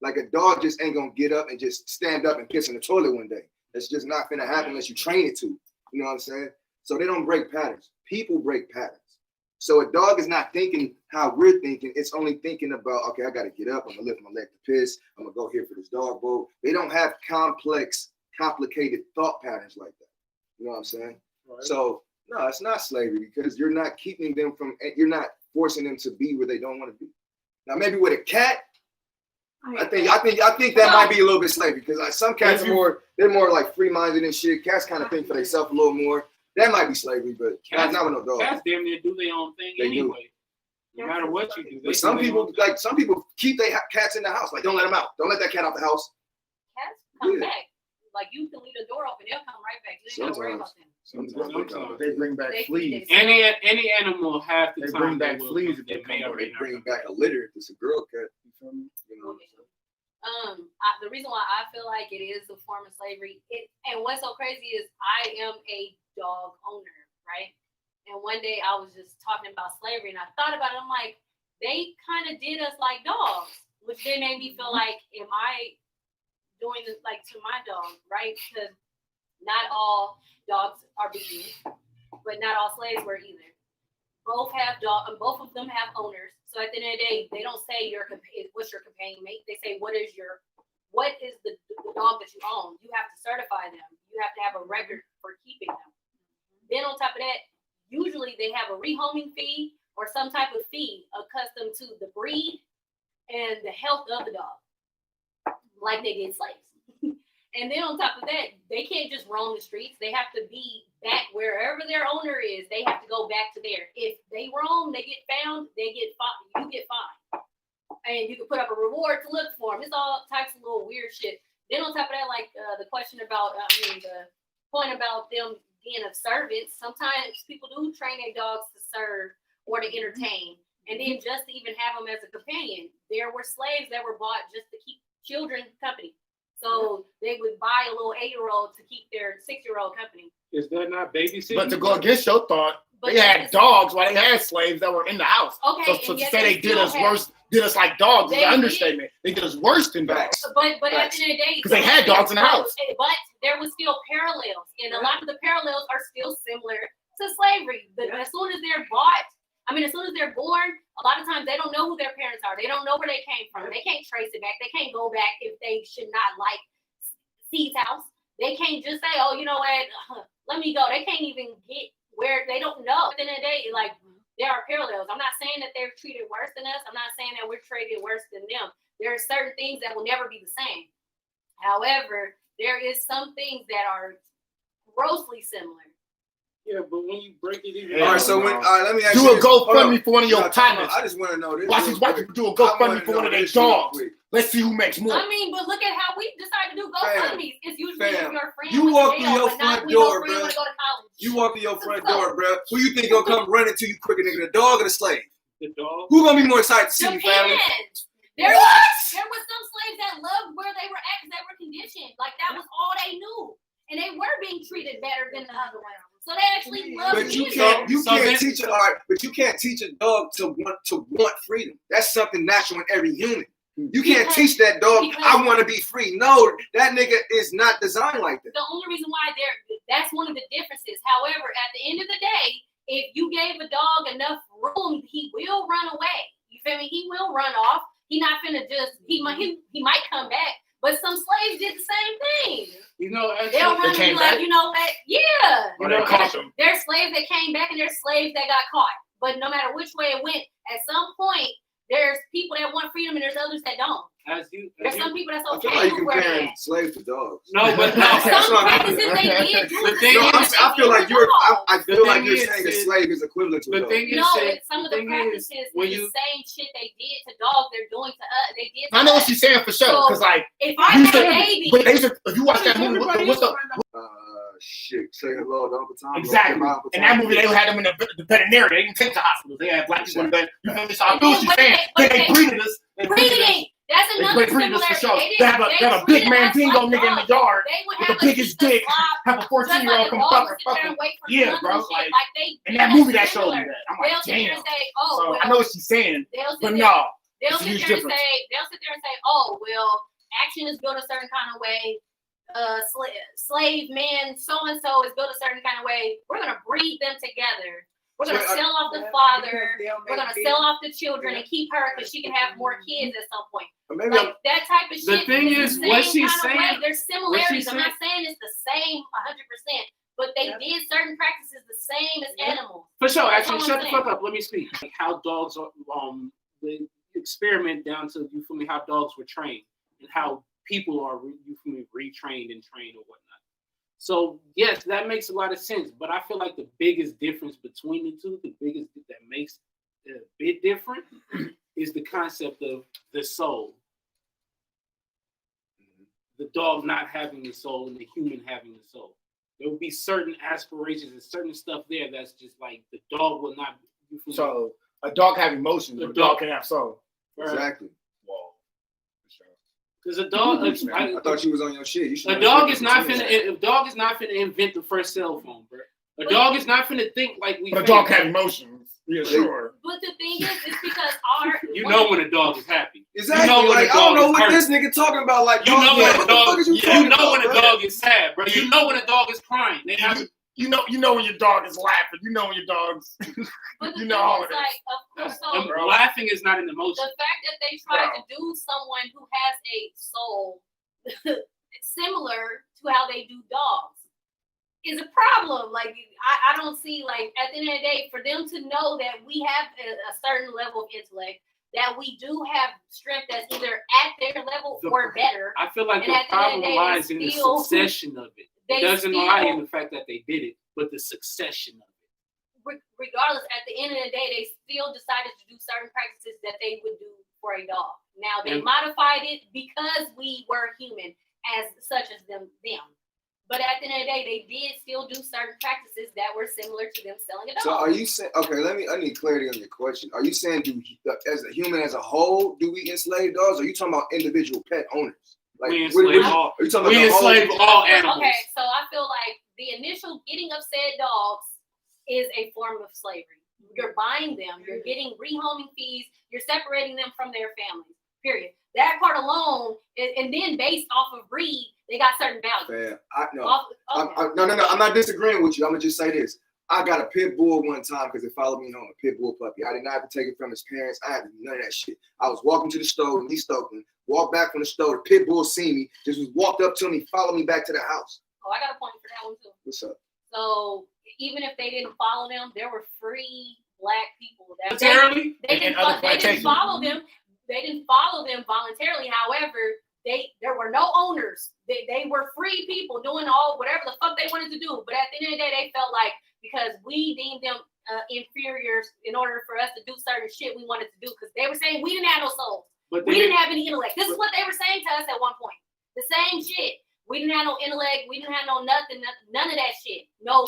Like a dog just ain't gonna get up and just stand up and piss in the toilet one day. That's just not gonna happen unless you train it to. You know what I'm saying? So they don't break patterns. People break patterns. So a dog is not thinking how we're thinking. It's only thinking about, okay, I gotta get up. I'm gonna lift my leg to piss. I'm gonna go here for this dog bowl. They don't have complicated thought patterns like that. You know what I'm saying? Right. So no, it's not slavery, because you're not keeping them from. You're not forcing them to be where they don't want to be. Now maybe with a cat, I think that might be a little bit slavery, because like some cats they're more like free-minded and shit. Cats kind of think for themselves a little more. That might be slavery, but not with no dog. Cats damn near do their own thing They anyway. No matter what you do. But some people keep their cats in the house. Like, don't let them out. Don't let that cat out the house. Cats come Yeah. back. Like, you can leave the door open, they'll come right back. You ain't gotta worry about them. Sometimes They bring back They- fleas. Any animal half the They time bring back will fleas come. if they They may come or or may they not bring come back a litter if it's a girl cat. You feel me? You know. The reason why I feel like it is a form of slavery, and what's so crazy is I am a dog owner, right? And one day I was just talking about slavery, and I thought about it. I'm like, they kind of did us like dogs, which then made me feel like, am I doing this like to my dog, right? Because not all dogs are beaten, but not all slaves were either. Both of them have owners. So at the end of the day, they don't say what's your companion mate. They say what is the dog that you own. You have to certify them. You have to have a record for keeping them. Then on top of that, usually they have a rehoming fee or some type of fee accustomed to the breed and the health of the dog, like they did slaves. And then on top of that, they can't just roam the streets. They have to be back wherever their owner is. They have to go back to there. If they roam, they get found, they get fined. You get fined. And you can put up a reward to look for them. It's all types of little weird shit. Then on top of that, like the question about, the point about them being of service, sometimes people do train their dogs to serve or to entertain. And then just to even have them as a companion. There were slaves that were bought just to keep children company. So they would buy a little 8-year-old to keep their 6-year-old company. Is that not babysitting? But to go against your thought, But they had dogs while they had slaves that were in the house. Okay, So and to yet say they did still us have- worse, did us like dogs is They an did. understatement. They did us worse than dogs. But at the end of the day, 'Cause they had dogs in the house. But there was still parallels, and a lot of the parallels are still similar to slavery. As soon as they're bought, as soon as they're born, a lot of times they don't know who their parents are. They don't know where they came from. They can't trace it back. They can't go back if they should not like C's house. They can't just say, oh, you know what, let me go. They can't even get where they don't know. At the end of the day, like, there are parallels. I'm not saying that they're treated worse than us. I'm not saying that we're treated worse than them. There are certain things that will never be the same. However, there is some things that are grossly similar. Yeah, but when you break it even. Yeah. All right, so let me ask Do you a this. Hold GoFundMe on. for one of your No, time partners. out. I just want to know this. Watch real these white quick. people do a I wanna GoFundMe for know one of their this real dogs. quick. Let's see who makes more. But look at how we decide to do GoFundMes. It's usually if Fam, your friend you went walk to through jail, your but not front when your door, friend bruh. wanna go to college. You walk to your front door, bro. Who you think gonna come running to you quicker, nigga? The dog or the slave? The dog. Who gonna be more excited to see you, family? Depends. There was some slaves that loved where they were at because they were conditioned. Like, that was all they knew. And they were being treated better than the other ones. So they actually love But you freedom. can't teach it. All right, but you can't teach a dog to want freedom. That's something natural in every human. You can't teach that dog, I want to be free. No, that nigga is not designed like that. The only reason why that's one of the differences. However, at the end of the day, if you gave a dog enough room, he will run away. You feel me? He will run off. He not finna just, he might come back. But some slaves did the same thing. You know, they'll run and be like, you know what? Yeah. Or they caught them. There's slaves that came back and there's slaves that got caught. But no matter which way it went, at some point, there's people that want freedom and there's others that don't. There's some people that's okay. I feel like you comparing slaves to dogs. No, but some practices they did do. I feel like you're saying a slave is equivalent to a dog. Some of the practices, the same shit they did to dogs, they're doing to us. They did. I know what she's saying for sure. Because like, if I had a baby, if you watch that movie, what's the shit, say hello to Uncle Tom. Exactly. In that movie, they had them in the veterinary. They didn't take to hospitals. They had black people in the vet. You know, so I know what she's saying. They breeded us. Breeding. That's another similarity. For sure. They have a big man dingo nigga in the yard with the biggest dick. Have a 14-year-old come fucking. Yeah, bro. Like, in that movie, that showed me that. I'm like, damn. So I know what she's saying, but no. They'll sit there and say, oh, well, action is built a certain kind of way. Slave man so-and-so is built a certain kind of way. We're going to breed them together. We're going to sell off the father. We're going to sell off the children and keep her because she can have more kids at some point. Like that type of shit. The thing is, what she's saying, there's similarities. I'm not saying it's the same 100%, but they did certain practices the same as animals. For sure. Actually, shut the fuck up. Let me speak. Like how dogs are, the experiment down to, you feel me, how dogs were trained and how people are retrained and trained or whatnot. So yes, that makes a lot of sense. But I feel like the biggest difference between the two, the biggest that makes it a bit different, is the concept of the soul. The dog not having the soul and the human having the soul. There will be certain aspirations and certain stuff there that's just like the dog will not. So a dog have emotions, but a dog can have soul. Exactly. Because a dog, I thought you was on your shit. A dog is not finna invent the first cell phone, bro. A dog is not finna think like we. But a dog have emotions. Yeah, sure. But the thing is, it's because you know when a dog is happy. Exactly. You know when I don't know what this nigga talking about. Like you know when a dog. You know when a dog is sad, bro. You know when a dog is crying. They have. You know when your dog is laughing. You know when your dog's. You know all of it. Laughing is not an emotion. The fact that they tried to do someone who has a soul similar to how they do dogs is a problem. Like I don't see, like, at the end of the day, for them to know that we have a certain level of intellect, that we do have strength that's either at their level or better. I feel like the problem lies in the succession of it. It doesn't lie in the fact that they did it, but the succession of it. Regardless, at the end of the day, they still decided to do certain practices that they would do for a dog. Now, they modified it because we were human, as such as them. But at the end of the day, they did still do certain practices that were similar to them selling a dog. So are you saying, okay, I need clarity on your question. Are you saying, as a human as a whole, do we enslave dogs? Or are you talking about individual pet owners? Like, we enslave all animals. Okay, so I feel like the initial getting of said dogs is a form of slavery. You're buying them, you're getting rehoming fees, you're separating them from their families, period. That part alone, and then based off of breed, they got certain values. No, I'm not disagreeing with you. I'm going to just say this. I got a pit bull one time because it followed me home, a pit bull puppy. I did not have to take it from his parents. I had to do none of that shit. I was walking to the store in East Oakland, walked back from the store, the pit bull seen me, just walked up to me, followed me back to the house. Oh, I got a point for that one too. What's up? So even if they didn't follow them, there were free black people that they didn't follow them. They didn't follow them voluntarily. However, there were no owners. They were free people doing whatever the fuck they wanted to do. But at the end of the day, they felt like because we deemed them inferior in order for us to do certain shit we wanted to do, because they were saying we didn't have no souls. We didn't have any intellect. This is what they were saying to us at one point. The same shit. We didn't have no intellect. We didn't have no nothing. None of that shit. No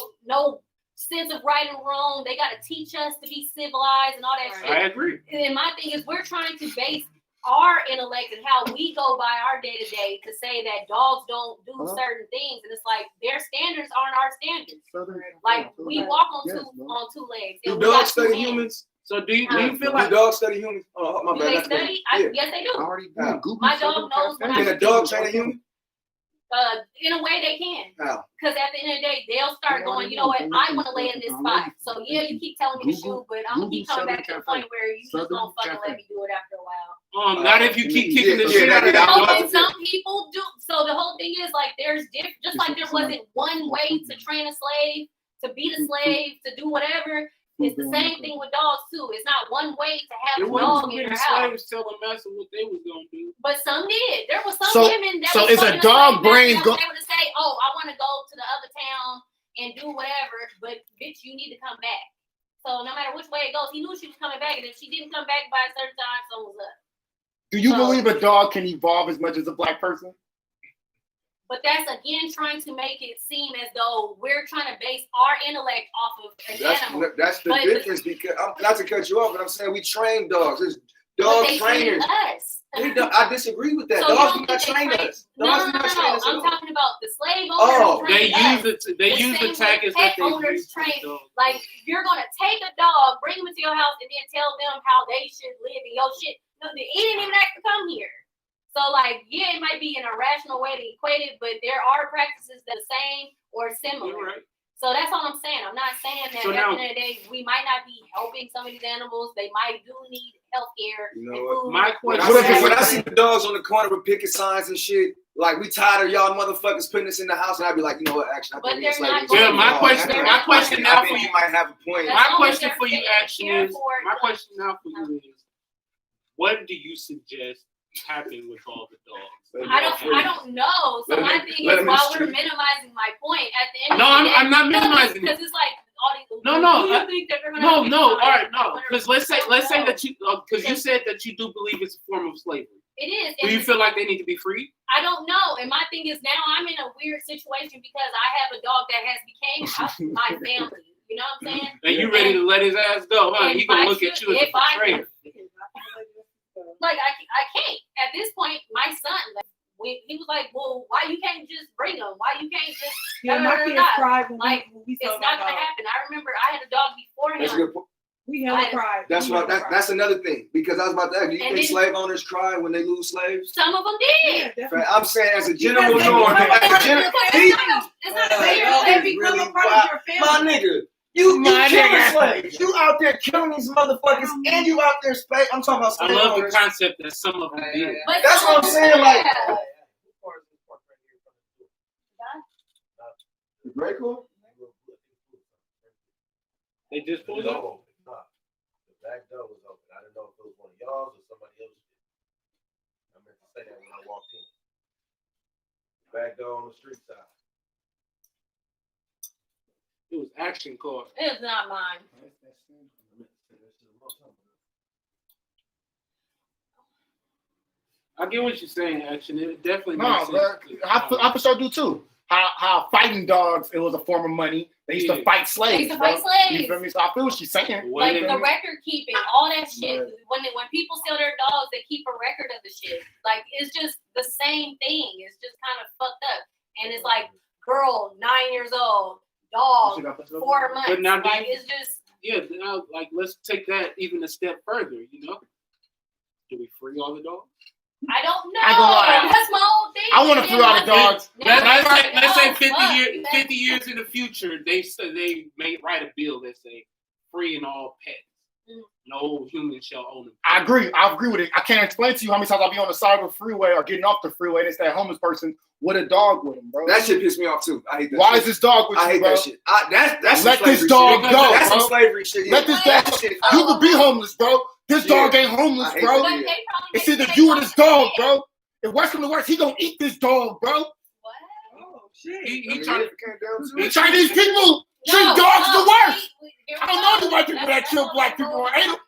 sense of right and wrong. They got to teach us to be civilized and all that shit. I agree. And my thing is, we're trying to base our intellect and how we go by our day to day to say that dogs don't do certain things, and it's like their standards aren't our standards. Like we walk on two legs. Do dogs study humans? So do you feel like dogs study humans? Oh, my do bad. they study? Yes, they do. My dog knows when Can a dog train a human? In a way they can. How? Because at the end of the day, they'll start going, you know what, I want to lay in this spot. So yeah, you keep telling me to shoot, but I'm gonna keep coming back to the point where you just gonna fucking let me do it after a while. Not if you keep kicking the shit out of that. And some people do. So the whole thing is like there's just like there wasn't one way to train a slave, to beat a slave, to do whatever. It's the same thing with dogs too. It's not one way to have a dog in your house. Slaves telling master what they was gonna do. But some did. There was some women that so was is a dog brain go? They would say, "Oh, I want to go to the other town and do whatever," but bitch, you need to come back. So no matter which way it goes, he knew she was coming back, and if she didn't come back by a certain time, so was up. Do you believe a dog can evolve as much as a black person? But that's again trying to make it seem as though we're trying to base our intellect off of an animal. That's the difference. Because not to cut you off, but I'm saying we train dogs. There's dog trainers. Us. I disagree with that. So dogs do not train us. No. I'm talking about the slave owners. They use the tactics that they use. Like you're gonna take a dog, bring him into your house, and then tell them how they should live in your shit. No, he didn't even have to come here. So, like, yeah, it might be an irrational way to equate it, but there are practices that are the same or similar. Right. So that's all I'm saying. I'm not saying that at the end of the day, we might not be helping some of these animals. They might do need health care. You know what? My question when I see the dogs on the corner with picket signs and shit, like, we tired of y'all motherfuckers putting us in the house, and I'd be like, you know what, actually, I think it's like, my question now for you, you might have a point. My question for you actually is, what do you suggest happen with all the dogs? I don't know. So my thing is, while we're minimizing my point, at the end of the day, I'm not minimizing because it's like all these. All right, no. Because let's say that you, because you said that you do believe it's a form of slavery. It is. Do you feel like they need to be free? I don't know. And my thing is now I'm in a weird situation because I have a dog that has became my family. You know what I'm saying? And you ready to let his ass go, huh? He gonna look at you as a betrayer. Like I can't at this point. My son, like, he was like, "Well, why you can't just bring him? Why you can't just?" My kids cried when we it's not gonna happen. I remember I had a dog before him. We hella cried. That's another thing because I was about to ask. Do you think slave owners cry when they lose slaves? Some of them did. Yeah, I'm saying as a general norm, it's not fair. They become a part of your family. My nigga. You killing slaves. You out there killing these motherfuckers, and you out there space. I'm talking about slave owners. I love the concept that some of them did. But that's what I'm saying. Like, the gray cool? They just pulled up. The back door was open. I didn't know if it was one of y'all's or somebody else's. I meant to say that when I walked in. Back door on the street side. It was action card. It's not mine. I get what you're saying, action. It definitely makes sense. I for sure do too. How fighting dogs, it was a form of money. They used to fight slaves. They used to fight slaves. You feel me? So I feel what she's saying. Like the record keeping, all that shit. When people sell their dogs, they keep a record of the shit. Like it's just the same thing. It's just kind of fucked up. And it's like, girl, 9 years old, dog, 4 months. But now, like it's just like let's take that even a step further. You know, do we free all the dogs? I don't know. That's my whole thing. I want to free all the dogs. Let's say 50 years in the future, they may write a bill that say free and all pets. No human shall own them. I agree with it. I can't explain to you how many times I'll be on the side of the freeway or getting off the freeway and it's that homeless person with a dog with him, bro. That shit pissed me off too. I hate that. Why is this dog with you, I hate bro? that shit. That's let this dog shit. go. That's some slavery shit. Let this dog. You could be homeless, bro. This dog ain't homeless, bro. It's either you or this dog, bro. If worse comes to worse, he gonna eat this dog, bro. What? Oh shit! He trying to. Chinese people treat dogs the worst. I don't know the white people that kill black people and ate them.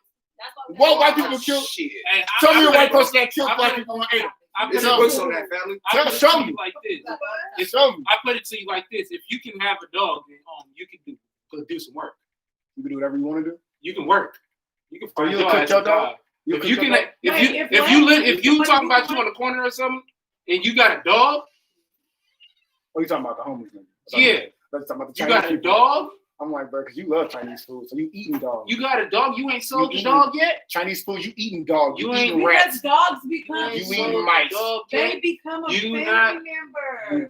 What white people kill? Shit. Show me a white person that killed black people and ate them. There's a books on that, family. Show me. Like this. Show me. I put it to you like this: if you can have a dog, then you can do some work. You can do whatever you want to do. You can work. You can find you cook your dog? If you talking about you on the corner or something, and you got a dog. Oh, you talking about the homeless nigga? Yeah. Let's talk about the You Chinese got a people. dog. I'm like, bro, because you love Chinese food, so you eating dog. You got a dog. You ain't sold You the dog yet. Chinese food, you eating dog. You ain't eating rats. Because dogs become You eating mice. they become a family member. You're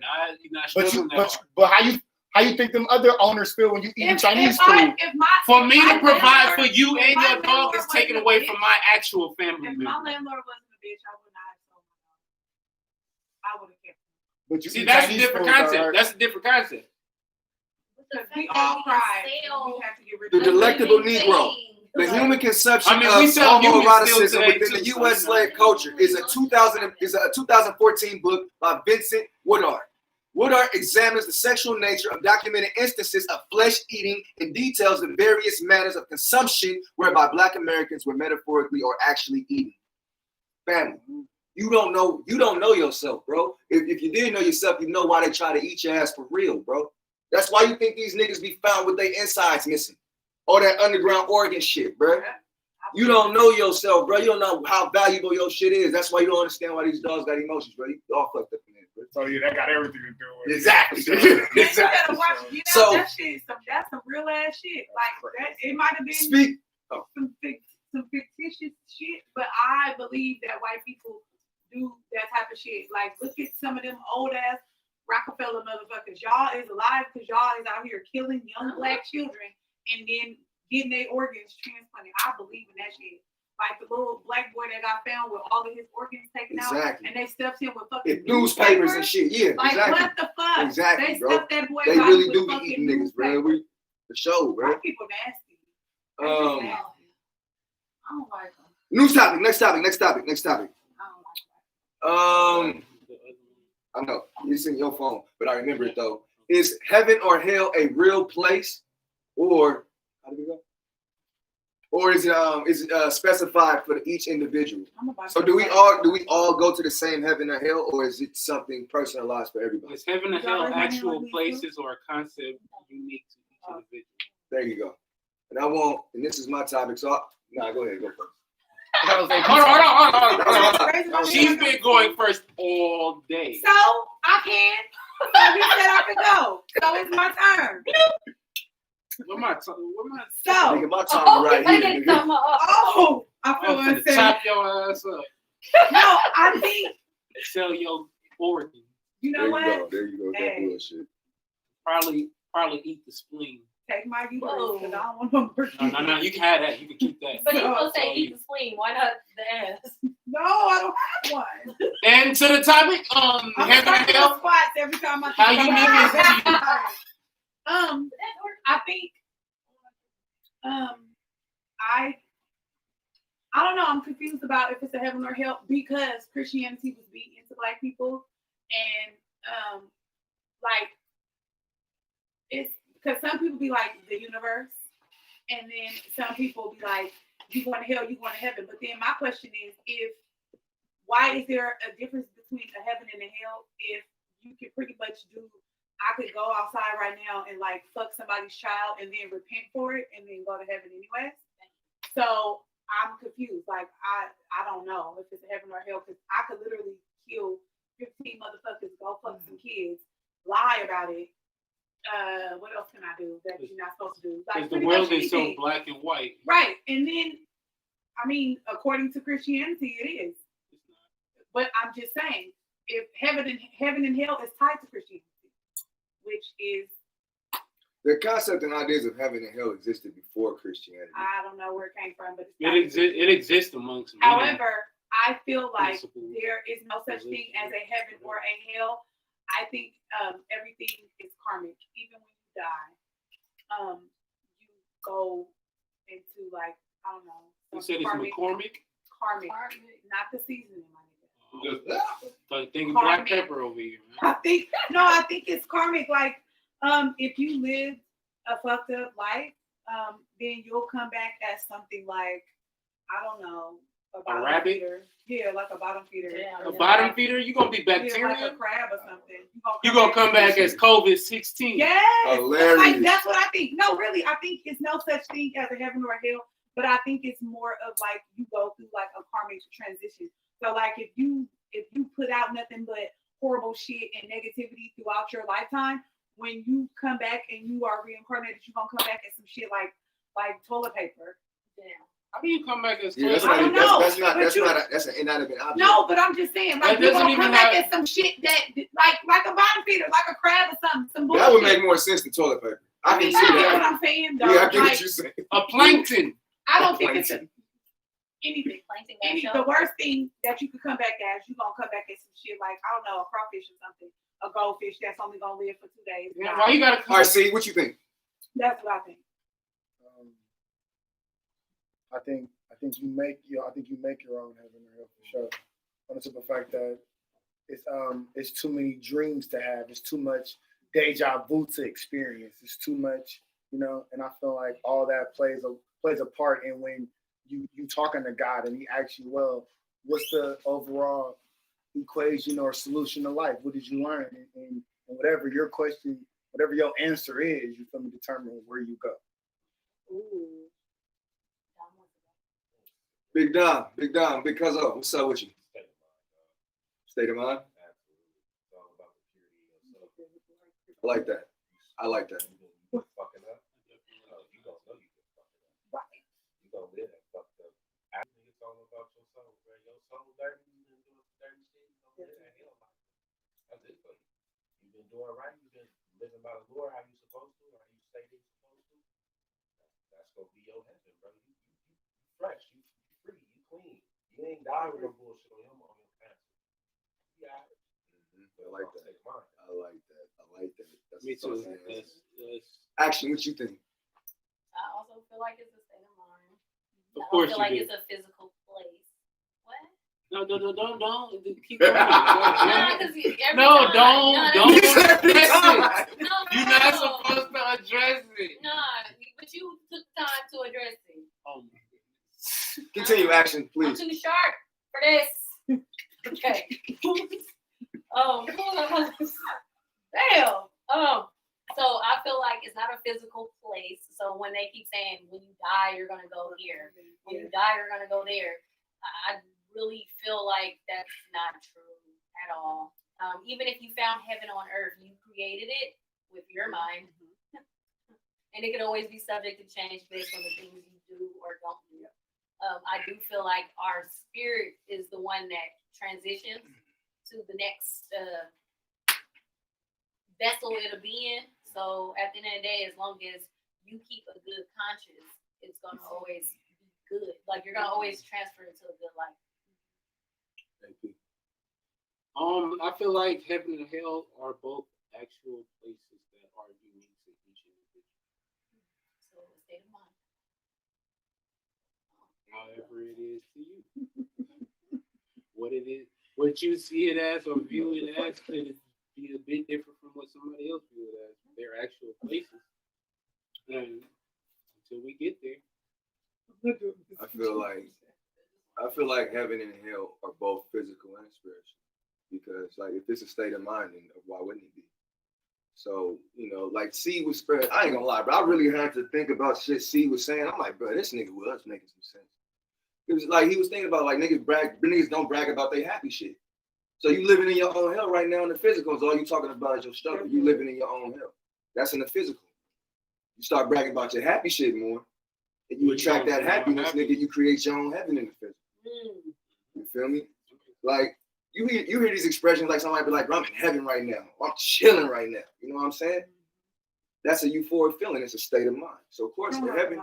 not struggling that hard. But how you think them other owners feel when you eating Chinese food? For me to provide for you and your dog is taken away from my actual family If member. my landlord wasn't a bitch, I would not have sold my dog. I would have kept it. But you See, eat that's a Chinese different food, concept. dog. That's a different concept. Because we all cried. We have to get rid The of delectable Negro. The human conception we of sell humans still homoeroticism today, within the too, U.S. so, slave culture is a 2014 book by Vincent Woodard. Woodard examines the sexual nature of documented instances of flesh eating and details the various manners of consumption whereby Black Americans were metaphorically or actually eating. Family, you don't know yourself, bro. If you didn't know yourself, you know why they try to eat your ass for real, bro. That's why you think these niggas be found with their insides missing. All that underground organ shit, bro. You don't know yourself, bro. You don't know how valuable your shit is. That's why you don't understand why these dogs got emotions, bro. You all fucked up in there, bro. So yeah, that got everything to do with it. Exactly. You gotta watch, So- that shit. That's some real ass shit. Like that, it might have been Speak. some fictitious shit, but I believe that white people do that type of shit. Like, look at some of them old ass Rockefeller motherfuckers. Y'all is alive because y'all is out here killing young Black children and then getting their organs transplanted. I believe in that shit. Like the little Black boy that got found with all of his organs taken out, Exactly. and they stuffed him with fucking Newspapers and shit. Yeah, Like, exactly. what the fuck? Exactly, They bro. stuffed that boy They body really with do be fucking eating niggas, bro. newspapers. For sure, bro. White people nasty. They just Um, nasty. I don't like them. Next topic. I don't like them. I know it's in your phone, but I remember it though. Is heaven or hell a real place, or how do we go? Or is it specified for each individual? I'm about So to do we fight. all go to the same heaven or hell, or is it something personalized for everybody? Is heaven and hell Y'all remember actual when we places or a concept unique to each individual? There you go. And I won't. And this is my topic. So go ahead, go first. Hold on. She's been going first all day. So I can. So you said I could go. So it's my turn. What am I? So Nigga, my time right here. Nigga. oh, I feel I'm gonna unsafe. chop your ass up. No, I think Sell your organ. you know There what? you go. There you go. That Hey. bullshit. Probably eat the spleen. Take my uterus Whoa. because I don't want no more. No. You can have that. You can keep that. But he's gonna So say you- eat the spleen. Why not the ass? No, I don't have one. And to the topic, I'm heaven and starting hell. spots every time I How think you about niggas it. I think I don't know. I'm confused about if it's a heaven or hell because Christianity was beat into Black people, and like it's because some people be like the universe, and then some people be like you going to hell, you going to heaven. But then my question is, why is there a difference between a heaven and a hell if you can pretty much do? I could go outside right now and like fuck somebody's child and then repent for it and then go to heaven anyway. So I'm confused. Like I don't know if it's a heaven or hell because I could literally kill 15 motherfuckers, go fuck some kids, lie about it. What else can I do that you're not supposed to do? Because Like the pretty world much is so anything. black and white. Right. And then I mean, according to Christianity, it is. But I'm just saying, if heaven and hell is tied to Christianity, which is The concept and ideas of heaven and hell existed before Christianity. I don't know where it came from, but It exists amongst many. However, I feel like principles, there is no such thing as a heaven or a hell. I think everything is karmic. Even when you die, you go into like I don't know. You said it's McCormick. Karmic, not the seasoning, my nigga. Like thinking black Karmic. pepper over here. Man. I think it's karmic. Like, if you live a fucked up life, then you'll come back as something like, I don't know, a bottom rabbit? feeder. Yeah, like a bottom feeder. Yeah. A bottom feeder, you gonna be Yeah, like bacteria. a crab or something. You gonna come back as COVID-16. Yes. Hilarious. Like, that's what I think. No, really, I think it's no such thing as a heaven or a hell. But I think it's more of like you go through like a karmic transition. So like if you put out nothing but horrible shit and negativity throughout your lifetime, when you come back and you are reincarnated, you're gonna come back at some shit like toilet paper. Damn. How do you come back as Yeah, that's I don't know, that's but an inanimate object. No, but I'm just saying, like That you're doesn't gonna even come back have- at some shit that like a bottom feeder, like a crab or something, some bullshit. That would make more sense than toilet paper. I can see you get what that. I'm saying, though. Yeah, I get like, what you're saying. a plankton? I don't think it's anything. Plankton Any, got the shot. worst thing that you could come back as, you're gonna come back at some shit like, I don't know, a crawfish or something, a goldfish that's only gonna live for 2 days. Yeah, why you gotta? All right, see what you think. That's what I think. I think you make your own heaven or hell for sure. On the simple fact that it's too many dreams to have. It's too much deja vu to experience. It's too much, and I feel like all that plays a part in when you talking to God and He asks you, well, what's the overall equation or solution to life? What did you learn? And whatever your question, whatever your answer is, you feel me, determine where you go. Ooh. Big Dom, because of what's up with you? State of mind. I like that. You fucking up. You don't know you can fuck it up. You gonna live that fucked up. I think it's all about your soul, bro. Your soul dirty. You've been doing some dirty shit. You gonna live that hell life. That's it for you. You've been doing right. You've been living by the Lord how you supposed to, how you say you're supposed to. That's gonna be your heaven, bro. You fresh. You free. You clean. You ain't dying with no bullshit on your pants. Yeah. I like that. That's Me too. something else. That's- Action, what you think? I also feel like it's a state of mind. Of I course don't feel you like do. it's a physical place. What? No, don't. Keep going. Nah, 'cause No, every time- don't He said every address time. it. No, You're not supposed to address it. Nah, but you took time to address it. Oh my goodness. Continue, action, I'm please. too sharp for this. Okay. Damn. So I feel like it's not a physical place. So when they keep saying when you die you're gonna go here, when you die you're gonna go there, I really feel like that's not true at all. Even if you found heaven on earth, you created it with your mind, and it can always be subject to change based on the things you do or don't do. I do feel like our spirit is the one that transitions to the next vessel it'll be in. So at the end of the day, as long as you keep a good conscience, it's gonna always be good. Like you're gonna always transfer into a good life. I feel like heaven and hell are both actual places that are unique to each individual. So a state of mind. However it is to you. What it is, what you see it as or view it as could be a bit different from what somebody else view it as. They're actual places. And until we get there. I feel like heaven and hell are both physical and spiritual. Because like if it's a state of mind, then why wouldn't it be? So, like C was spread. I ain't gonna lie, bro. I really had to think about shit C was saying. I'm like, bro, this nigga was making some sense. It was like he was thinking about like niggas don't brag about their happy shit. So you living in your own hell right now in the physical. Is all you talking about is your struggle. You living in your own hell. That's in the physical. You start bragging about your happy shit more, and you attract that happiness, nigga. You create your own heaven in the physical. You feel me? Like you hear these expressions like somebody be like, bro, I'm in heaven right now. I'm chilling right now. You know what I'm saying? That's a euphoric feeling. It's a state of mind. So of course the heaven.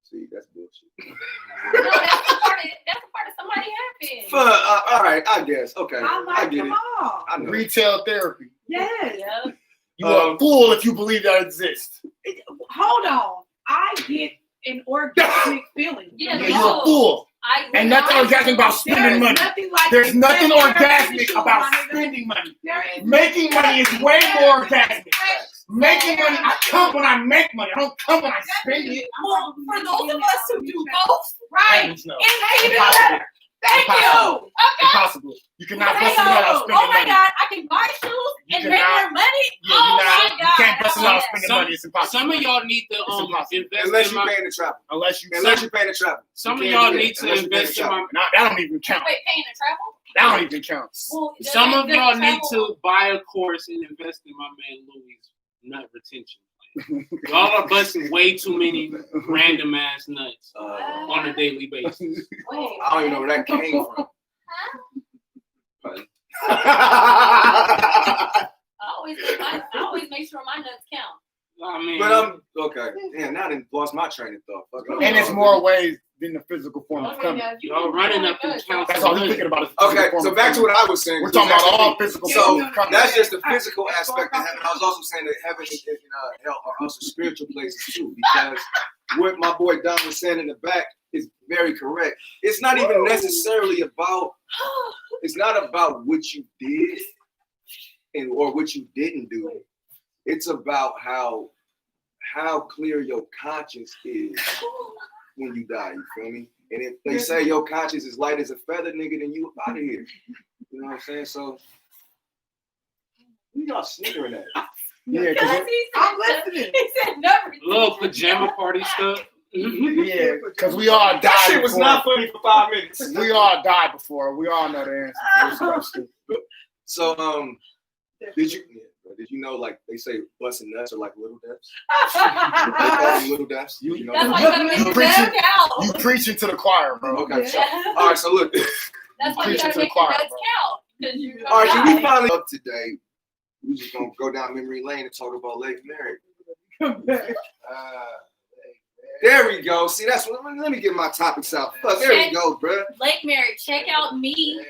See, that's bullshit. No, that's a part of somebody happy. All right, I guess. Okay, I get them it. all. I know. Retail therapy. Yes. Yeah. You are a fool if you believe that exists. Hold on. I get an orgasmic feeling. Yeah, Yeah, you're a fool. And nothing orgasmic about spending money. There's nothing orgasmic about spending money. Making money is way more orgasmic. Making money, I come when I make money. I don't come when I spend it. Well, for those of us who do both, Right. No. And Impossible. thank Impossible. you. Impossible. You cannot bust it out oh spending my money. God, I can buy shoes You and make cannot- more money. Yeah, Oh you my God. can't bust it out Yeah. dropping the money, it's impossible. Some of y'all need to invest Unless in you're my. paying the travel. Unless you Unless you're paying the travel. Some of You y'all can't do need that to unless you're paying invest the in my. travel. that don't even count. Wait, paying the travel? That don't even count. Well, does Some that- of does y'all the need travel- to buy a course and invest in my man Louis' nut retention plan. Y'all are busting way too many random ass nuts on a daily basis. Wait, I don't even know where that came from. I always make sure my nuts count. I mean, But I'm okay. Damn, now I done lost my train of thought. Fuck it. And it's more ways than the physical form of coming. y'all running up and counting. That's all you're thinking about. Is the physical Okay, form so of back to coming. what I was saying. We're talking about all physical So forms of coming. that's just the physical aspect of heaven. I was also saying that heaven and hell are also spiritual places too, because what my boy Don was saying in the back is very correct. It's not even necessarily about. It's not about what you did or what you didn't do. It's about how clear your conscience is when you die. You feel me? And if they say your conscience is light as a feather, nigga, then you out of here. You know what I'm saying? So, who y'all snickering at? Yeah, I'm listening. He said never. Little pajama party stuff. yeah, because we all died. That shit was before. not funny for 5 minutes. We all died before. We all know the answer to this question. So, did you know, like, they say busting nuts are like little deaths? They call them little deaths. You know That's that? why you gotta make your nuts count. You preaching to the choir, bro. Okay, so, all right, so look. That's why you Preaching gotta to the make your choir, nuts bro. count. 'Cause you're gonna All right, so we die. finally up today. We just gonna go down memory lane and talk about Lake Mary. There we go. See, that's what. Let me get my topics out. Fuck, there we go, bruh. Lake Mary, check out me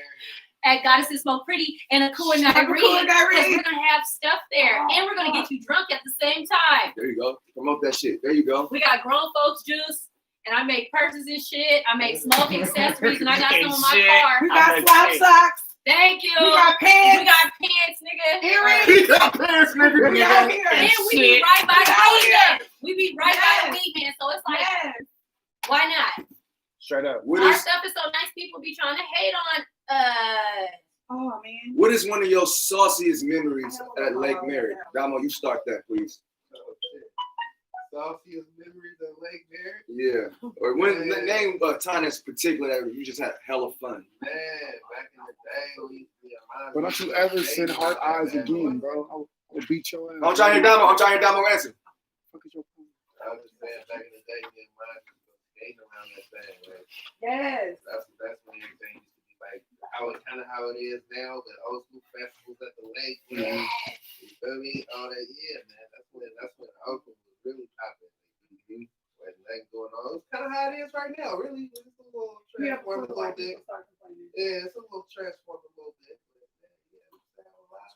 at Goddesses Smoke Pretty and a cool night read. Cool Night Because Read. we're gonna have stuff there, and we're gonna get you drunk at the same time. There you go. Promote that shit. There you go. We got grown folks juice, and I make purses and shit. I make smoking accessories, and I got some in my Shit. car. We got I'm slap like, socks. Thank you. We got We pants. got pants, nigga. Earrings. We got pants, nigga. We got hair. And we be Shit. right by the Hell weed yeah. man. We be right by the weed man, so it's like, Yes. why not? Straight up. What Our is stuff is so nice. People be trying to hate on. Oh man. what is one of your sauciest memories at Lake Mary? Damo, you start that, please. Sauciest memories of Lake Mary? Yeah. Or when name a time that's particular that you just had hella fun. Man, back in the day, we used to be a But don't you ever send hard eyes again, bro? I will beat your ass. I'm trying to hear Damo. I'm trying to hear Damo answer. Fuck is your problem? I was just saying, back in the day, me and mine was skating around that thing, right? Yes. That's when everything used to be like how it is now, the old school festivals at the lake, you know. You feel me? All that, yeah, man. That's when Oakland was really popping. When nothing going on. It's kind of how it is right now, really. It's a little transformed a little bit. Yeah, it's a little transformed a little bit. But, yeah,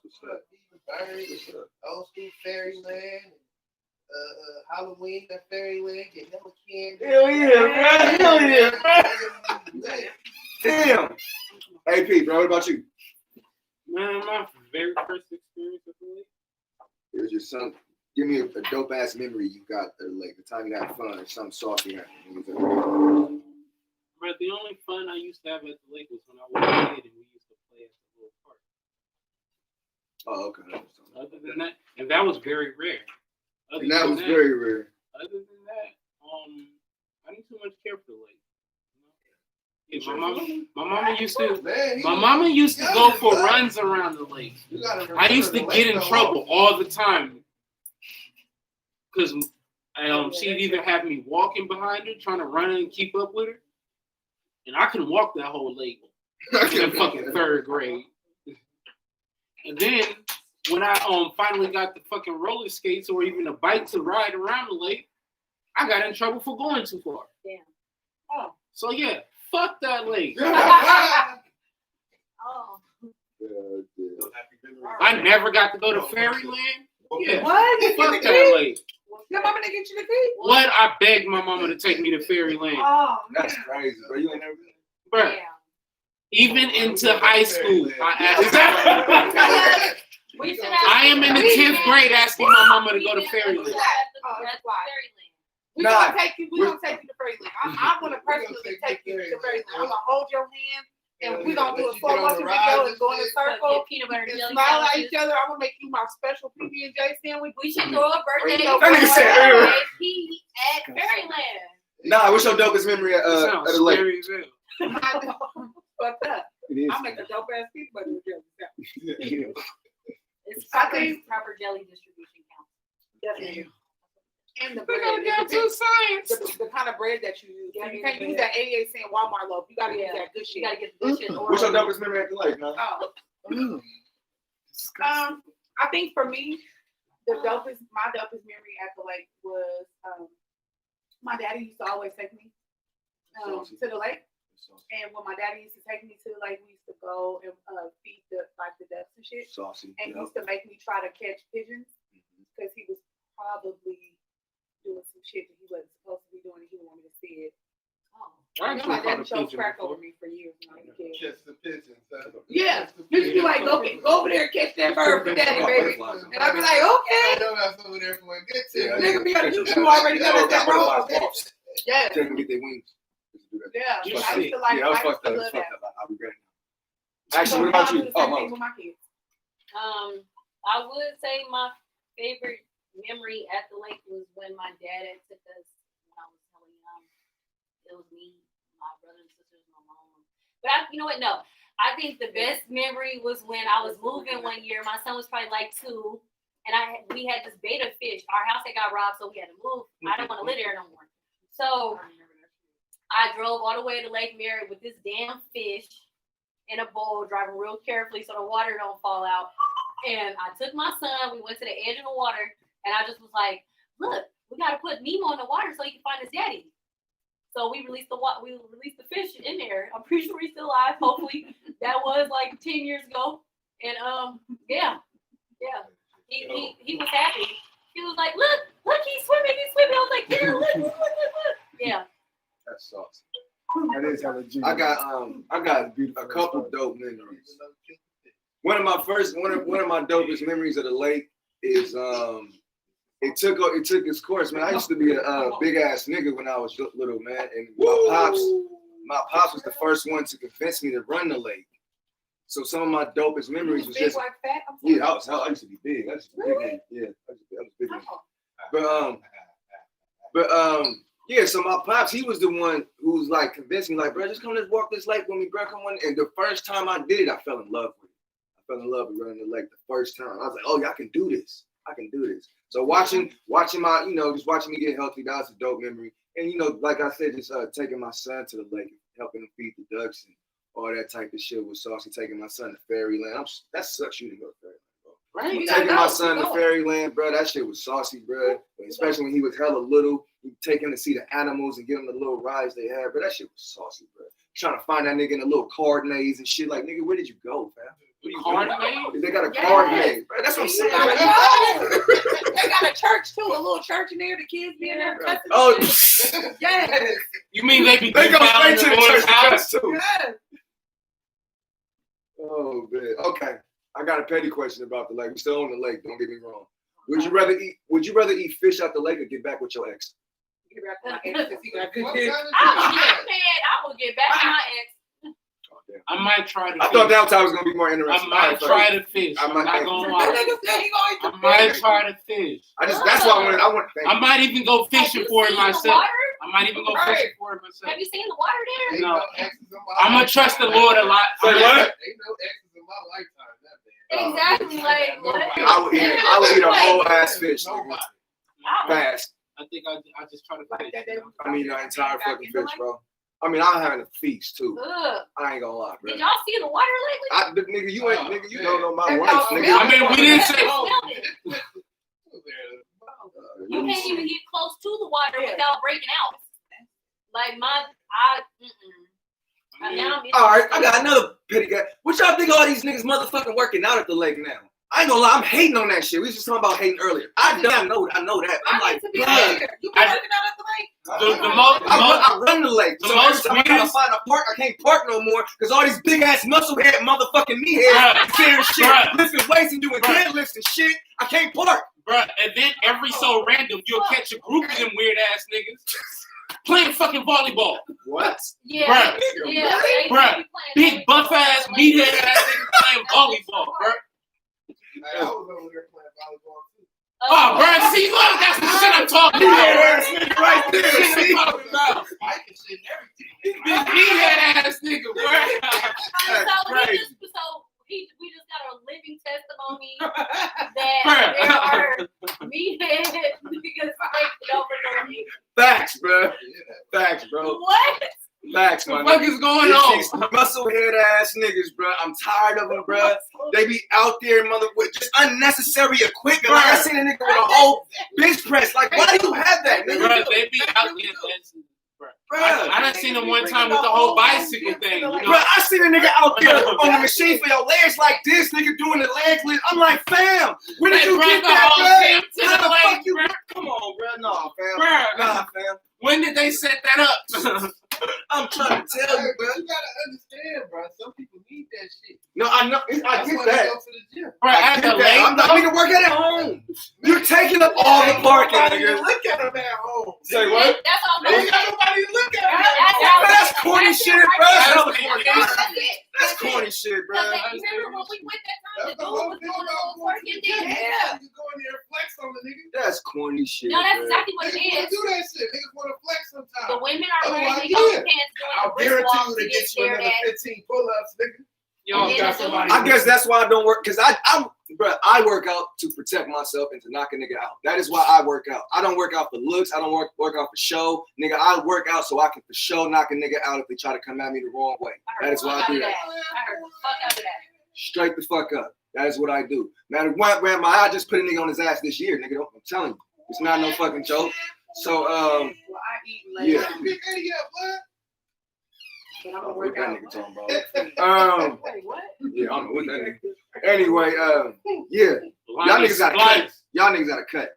what's up? Bird, old school fairyland, Halloween at fairyland, get hella candy. Hell yeah, bro. Hell yeah, bro. Damn. AP, bro, what about you? Man, my very first experience with the lake. It was just some. Give me a dope ass memory you got at the lake. The time you had fun, or something saucy happened. But the only fun I used to have at the lake was when I was a kid and we used to play at the little park. Oh, okay. Other than that, and that was very rare. And that was very rare. Other than that, I didn't too much care for the lake. Yeah, my mama used to. Man, My mama used to go for runs around the lake. I used to get in trouble all the time because she'd either have me walking behind her, trying to run and keep up with her, and I couldn't walk that whole lake in fucking third grade. And then when I finally got the fucking roller skates or even a bike to ride around the lake, I got in trouble for going too far. Damn. Oh. So yeah, fuck that lake. Oh. I never got to go to Fairyland. Yeah. What? You Fuck get the that key? lake. Your mama didn't get you the key? What? I begged my mama to take me to Fairyland. Oh, That's crazy, bro. You ain't never been. Bruh, Yeah. even into high school, I asked. We used to I am in the 10th grade asking my mama to go to Fairyland. That's why. we Nah, gonna take you. We gonna take you to Fairyland. I want to personally take you to Fairyland. I'm gonna hold your hand And we're gonna do a Let you slow get on motion the video ride and go in a and circle Peanut butter and and jelly smile at sandwiches. each other. I'm gonna make you my special PB&J sandwich. We should throw a birthday That nigga said, party at Fairyland. Nah, what's your dopest memory of Sounds the lake? scary as hell. Fucked up. It is. I make a dope ass peanut butter and jelly sandwich. It's I think- proper jelly distribution count. Definitely. And the We're bread. going down to science. The kind of bread that you use. You can't use that 88-cent Walmart loaf. You gotta use Yeah. that good You shit. gotta get the good shit. What's your dopest memory at the lake, man? Oh. I think for me, my dopest memory at the lake was my daddy used to always take me to the lake. And when my daddy used to take me to the lake, we used to go and feed the ducks and shit. Saucy. And he used to make me try to catch pigeons because he was probably doing some shit that he wasn't supposed to be doing and he didn't want me to see it. I You know, actually my caught daddy a showed pigeon crack before. over me for years when I was a kid. Catch the pigeons. Yeah, he used to be like, go over there and catch that bird for daddy, baby. And I'd be like, okay. I know that's over there for a good Yeah, tip. Nigga, because you already know that's that wrong. Yeah, Take them get their wings. yeah. You I see. used to like, Yeah, I was I used fucked to up. love It's that. fucked up. I'll be great. Actually, what about I do you? the Oh, same thing Mom. with my kids. I would say my favorite memory at the lake was when my dad had took us when I was hella young. It was me, my brothers and sisters, my mom. But you know what? No. I think the best memory was when I was moving one year. My son was probably like 2, and we had this betta fish. Our house had got robbed, so we had to move. I didn't want to live there no more. So I drove all the way to Lake Merritt with this damn fish in a bowl, driving real carefully so the water don't fall out. And I took my son, we went to the edge of the water, and I just was like, look, we got to put Nemo in the water so he can find his daddy. So we released the fish in there. I'm pretty sure he's still alive, hopefully. That was like 10 years ago. And yeah. He was happy. He was like, look, he's swimming. I was like, yeah, look. Yeah. That sucks. That is hella G. I got a couple dope memories. One of my dopest memories of the lake is it took its course, man. I used to be a big ass nigga when I was little, man, and my pops was the first one to convince me to run the lake. So some of my dopest memories was Big just like fat? yeah, I used to be big. I used to be big. Yeah, I was big. But yeah, so my pops, he was the one who was like convinced me, like, bro, just come, let's walk this lake with me, bro. Come on. And the first time I did it, I fell in love with it. I fell in love with running the lake the first time. I was like, oh yeah, I can do this. So watching my, just watching me get healthy, that was a dope memory. And like I said, just taking my son to the lake, helping him feed the ducks and all that type of shit was saucy. Taking my son to Fairyland. That sucks you to go to Fairyland, bro. Right? Taking my son to Fairyland, bro, that shit was saucy, bro. Especially when he was hella little. You take him to see the animals and give him the little rides they had, bro. That shit was saucy, bro. Trying to find that nigga in the little card maze and shit. Like, nigga, where did you go, fam? Card maze? They got a card maze, bro. That's what I'm saying. They got a church too, a little church in there. The kids be in there. Oh, Yeah. You mean they be they go down straight to in the the church house? house too. Yeah. Oh man. Okay. I got a petty question about the lake. We still on the lake. Don't get me wrong. Would you rather eat fish out the lake or get back with your ex? I will get back to my ex. Oh, damn. I might try to I thought that time was gonna be more interesting. I might try to fish. I I'm might- not gonna That lie. nigga said he gonna eat the I might fish. try to fish. That's why I want. I might even go fishing Have you for it seen the myself. water? I might even go Right. fishing for it myself. Have you seen the water there? No. I'm gonna trust the Lord a lot. Say what? Ain't no exes in my lifetime. That bad. Exactly. Like what? I would eat a whole ass fish. Nigga. Nobody. Fast. I think I just try to Like fish. that day I mean, an entire fucking fish, bro. I mean, I'm having a feast too. Ugh. I ain't gonna lie, bro. Did y'all see the water lately? Nigga, you ain't, nigga, you don't know my That's wife, all- nigga. I mean, we didn't say. Smell it. You can't even get close to the water without breaking out. Like now I'm All right, I got another petty guy. What y'all think all these niggas motherfucking working out at the lake now? I ain't gonna lie, I'm hating on that shit. We was just talking about hating earlier. I know that. I'm like, to be bruh. here. You been working out at the lake? I run the lake. The So most every time I gotta weirdest- find a park, I can't park no more because all these big ass muscle head motherfucking me Bruh. heads saying shit, Bruh. lifting weights and doing Bruh. deadlifts and shit. I can't park. Bruh, and then every so random, you'll catch a group of them weird ass niggas. playing fucking volleyball. What? Yeah, Bruh. yeah. They Bruh. be playing Big buff ass, volleyball. meathead ass niggas playing volleyball, bro. Hey, I was over there playing volleyball too. Oh, bro, see, look, that's the shit I'm talking about. Meathead ass nigga right there. That's the shit See? I'm talking about. Spike and shit and everything. Big meathead ass nigga, bro. We just got a living testimony that there are meathead niggas taking over the league. Facts, bro. Facts, bro. What? Facts, What man. the fuck is going on? Muscle head ass niggas, bro. I'm tired of them, bro. They be out there, mother, with just unnecessary equipment. Like I seen a nigga with a whole bench press. Like, why do you have that, nigga? Bro, they be out there dancing. Bro, I done seen them one time with the whole bicycle thing. You know? bro, I seen a nigga out there on the machine for your legs like this, nigga doing the leg lift. I'm like, fam, where did They you brought get the that, whole bro? damn to How the the leg, fuck you? bro. Come on, bro. Nah, fam. Bro. Nah, fam. When did they set that up? I'm trying to tell you, bro. You gotta understand, bro. Some people need that shit. No, I know. I That's get why they that. go to the gym. Bro, I at get the that. lake, I'm not though. need to work at home. You're taking up all the parking, nigga. Look at them at home. Say what? That's all. They ain't got nobody to look at them. That's corny shit, bro. That's That's corny shit, bro. Remember when we went that time That's to the do whole was thing doing a about little going work to and the gym. then You go in there and flex on the nigga. That's corny shit. No, that's bro. exactly what it Niggas is. do that shit. Niggas want to flex sometimes. The women are Oh, wearing I the get yoga it. pants doing I'll the brisk guarantee walks you to to get get you stared another at. 15 pull-ups, nigga. Y'all And got then somebody. I guess that's why I don't work, because I'm, bro, I work out to protect myself and to knock a nigga out. That is why I work out. I don't work out for looks. I don't work out for show. Nigga, I work out so I can for show knock a nigga out if they try to come at me the wrong way. I That heard is the why fuck I do out of that. I heard the fuck out of that. Straight the fuck up. That is what I do. Man, grandma, I just put a nigga on his ass this year, nigga. I'm telling you. It's not no fucking joke. So, Well, I eat yeah. later. Big idiot, what? But I'm gonna What work that out. nigga talking about? Wait, what? Yeah, I don't know what that nigga. Anyway, yeah. Y'all niggas gotta cut. Y'all niggas gotta cut.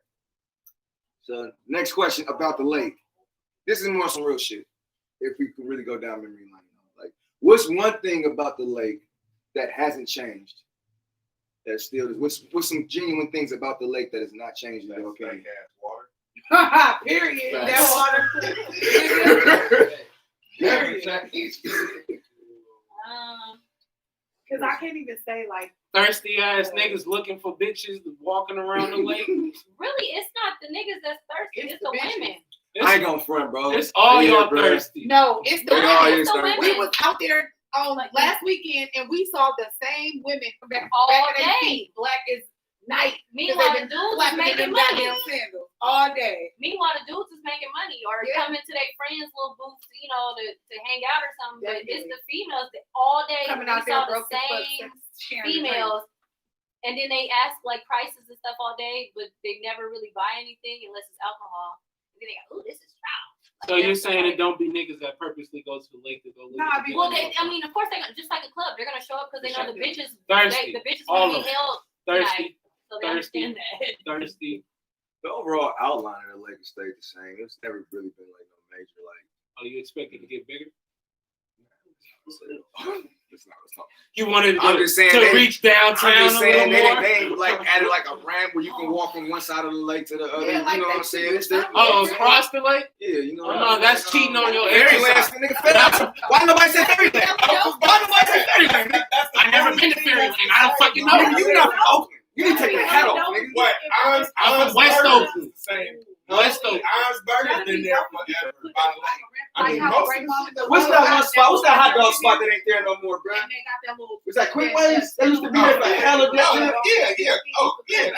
So next question about the lake. This is more some real shit. If we can really go down memory lane. Like, what's one thing about the lake that hasn't changed? That still is. What's some genuine things about the lake that has not changed in your opinion? Water. Period. Facts. That water. Period. Because I can't even say like. Thirsty ass niggas looking for bitches walking around the lake. Really, it's not the niggas that's thirsty. It's the bitches. women. I ain't gonna front, bro. It's all Yeah, y'all bro. thirsty. No, it's the They all women. is It's the thirsty. We women. was out there on last weekend and we saw the same women from back All back in their day. feet, black as night. Meanwhile, the Because dudes is flapping in making them money. goddamn sandals all day. Meanwhile, the dudes is making money or Yeah. coming to their friends' little booths, you know, to hang out or something. But it's Definitely. the females that all day Coming we out saw there the broke as fuck, same sharing the drink. females. And then they ask like prices and stuff all day, but they never really buy anything unless it's alcohol. And then they go, "Ooh, this is foul." So you're saying it don't be niggas that purposely go to the lake to go live? Nah, with the Well, bitches? I mean, of course, just like a club, they're gonna show up because they know the bitches. Thirsty. The bitches All want to of be them. held thirsty, tonight, so they thirsty. understand that. thirsty. The overall outline of the lake has stayed the same. It's never really been like no major like. Oh, you expect it to get bigger? It's not. You wanted I'm to, just saying to they- reach downtown I'm just a saying little more? they ain't like added like a ramp where you can walk from one side of the lake to the other. Yeah, like you know what that I'm saying? shit. It's the Oh, across the lake? yeah, you know. Oh, no, that's cheating on your Fairyland, exercise. nigga. Fairyland. Why nobody say Fairyland? Why nobody say Fairyland? Nigga? I never been to Fairyland. I don't fucking know. Nigga, you not from Oakland. You need to take your hat off, nigga. What? I'm from West Oakland. Same. West Oakland. Orangeburg's been there forever. By the lake. I mean, Like most how of the- What's that one spot? What's that hot dog spot that ain't there no more, bro? And they got that little. Was that Quick Ways? They used to be there for hella days. Yeah. Oh, yeah.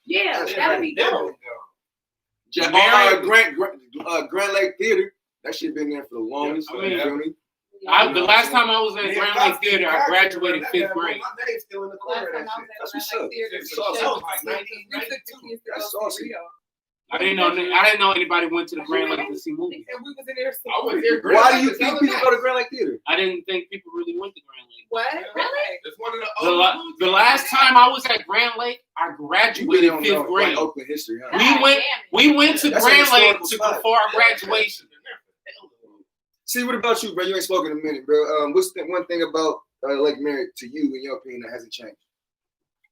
Yeah, that'd be dope. Grand Lake Theater. That shit been there for the longest. I mean, you feel me? The last time I was at Grand Lake Theater, I graduated 5th grade. My name's still in the corner of that shit. That's what's up. That's awesome. I didn't know anybody went to the Grand Lake to see movies. And we was in there. I was there. Why do you think people go to Grand Lake Theater? I didn't think people really went to Grand Lake. What? Really? It's one of the The last time I was at Grand Lake, I You really graduated don't 5th know grade. like Oakland history, huh? We went to That's a Grand Lake historical spot. for our graduation. See, what about you, bro? You ain't spoken in a minute, bro. What's the one thing about Lake Merritt to you, in your opinion, that hasn't changed?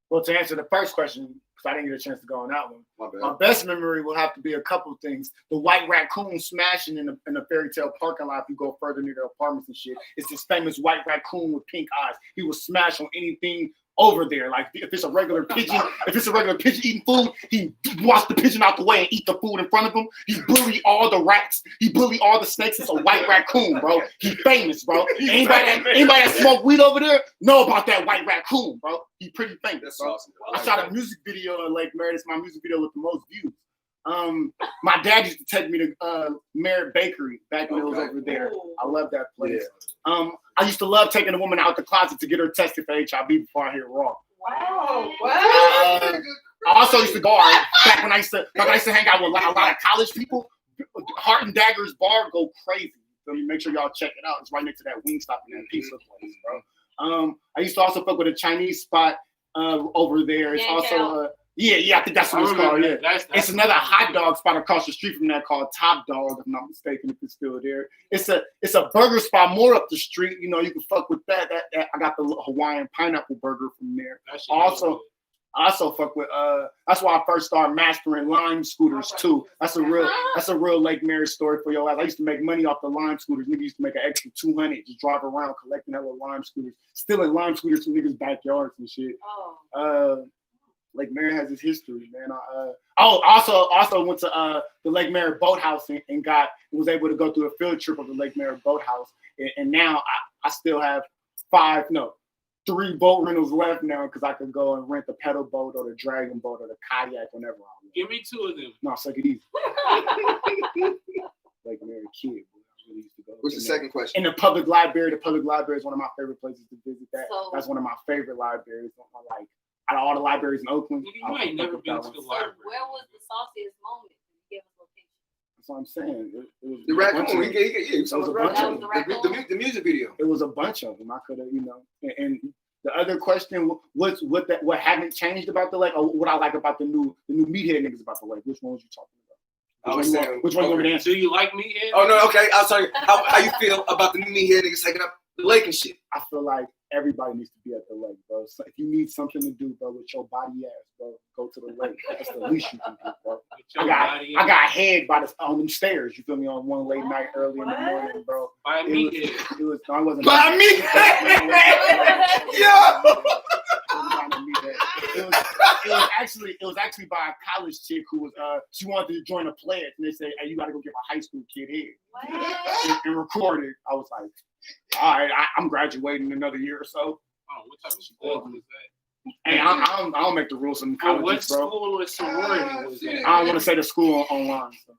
Well, to answer the first question, because I didn't get a chance to go on that one. My bad. My best memory will have to be a couple things. The white raccoon smashing in a fairy tale parking lot. If you go further near the apartments and shit, it's this famous white raccoon with pink eyes. He will smash on anything over there. Like if it's a regular pigeon eating food, he wants the pigeon out the way and eat the food in front of him. He bully all the rats. He bully all the snakes. It's a white raccoon, bro. He famous, bro. Anybody that smoke weed over there know about that white raccoon, bro. He pretty famous. That's bro. awesome. I shot a music video in Lake Merritt. It's my music video with the most views. My dad used to take me to Merritt Bakery back when it was over there. I love that place. Yeah. I used to love taking a woman out the closet to get her tested for HIV before I hit raw. Wow. I also used to go back when I used to hang out with a lot of college people. Heart and Daggers Bar go crazy. So make sure y'all check it out. It's right next to that Wingstop and that pizza place, bro. I used to also fuck with a Chinese spot over there. It's also I think that's what it's called. Yeah, it's another hot dog spot across the street from that called Top Dog, if I'm not mistaken, if it's still there. It's a burger spot more up the street. You know, you can fuck with that. I got the Hawaiian pineapple burger from there. I also fuck with that's why I first started mastering Lime scooters too. That's a real Lake Merritt story for your ass. I used to make money off the Lime scooters. Niggas used to make an extra $200 just drive around collecting hella Lime scooters, stealing Lime scooters from niggas' backyards and shit. Lake Merritt has its history, man. Also went to the Lake Merritt Boathouse and was able to go through a field trip of the Lake Merritt Boathouse. And now I still have 3 boat rentals left now because I could go and rent the pedal boat or the dragon boat or the kayak whenever I want. Give me 2 of them. No, suck it easy. Lake Merritt kid. Really used to go. What's the second question? In the public library. The public library is one of my favorite places to visit. That's one of my favorite libraries. Like out of all the libraries in Oakland. You ain't never been to the library. Where was the sauciest moment? Give us location. That's what I'm saying. It was The raccoon. The music video. It was a bunch of them. I could have, And the other question was what haven't changed about the lake, or what I like about the new meathead niggas about the lake. Which one was you talking about? Which one you want me to answer? Do you like meathead? Oh no, okay. I was sorry. How you feel about the new meathead niggas taking up the lake and shit? I feel like everybody needs to be at the lake, bro. So if you need something to do, bro, with your body ass, bro, go to the lake. That's the least you can do, bro. I got head on them stairs. You feel me? On one late night, early in the morning, bro. By me, I wasn't. By me, yeah. It was actually by a college chick who was she wanted to join a pledge, and they said, "Hey, you got to go give a high school kid head," and record it. I was like, all right, I'm graduating in another year or so. Oh, what type of school was that? Hey, I don't make the rules in colleges, what bro. school or sorority was that? I don't want to say the school online. So.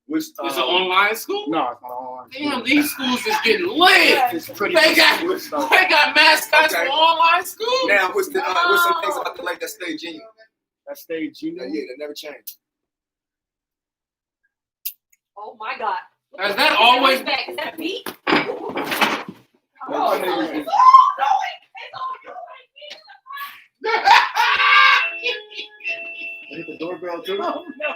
It's an online school? No, it's not online. Damn, these schools is getting lit. It's pretty They got mascots for online school. Now, what's some things about the lake that stayed genuine? That stayed genuine? Yeah, that never changed. Oh my God. Has that always been? Is that me? Hit the doorbell too? Oh no.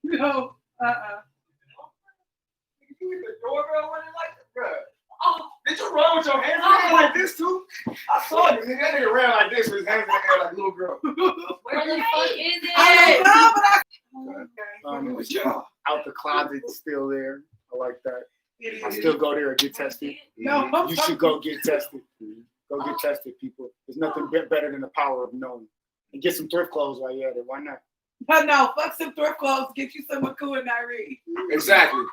No. You hit the doorbell with it like that, bro. Did you run with your hands like this too? I saw you. That nigga ran like this with his hands in the air like a little girl. Where the fuck is it? I don't know, but Out the closet, still there. I like that. I still go there and get tested. No, You should go get tested. Go get tested, people. There's nothing better than the power of knowing. And get some thrift clothes while you're at it. Why not? no, fuck some thrift clothes. Get you some Makua Nairi. Exactly.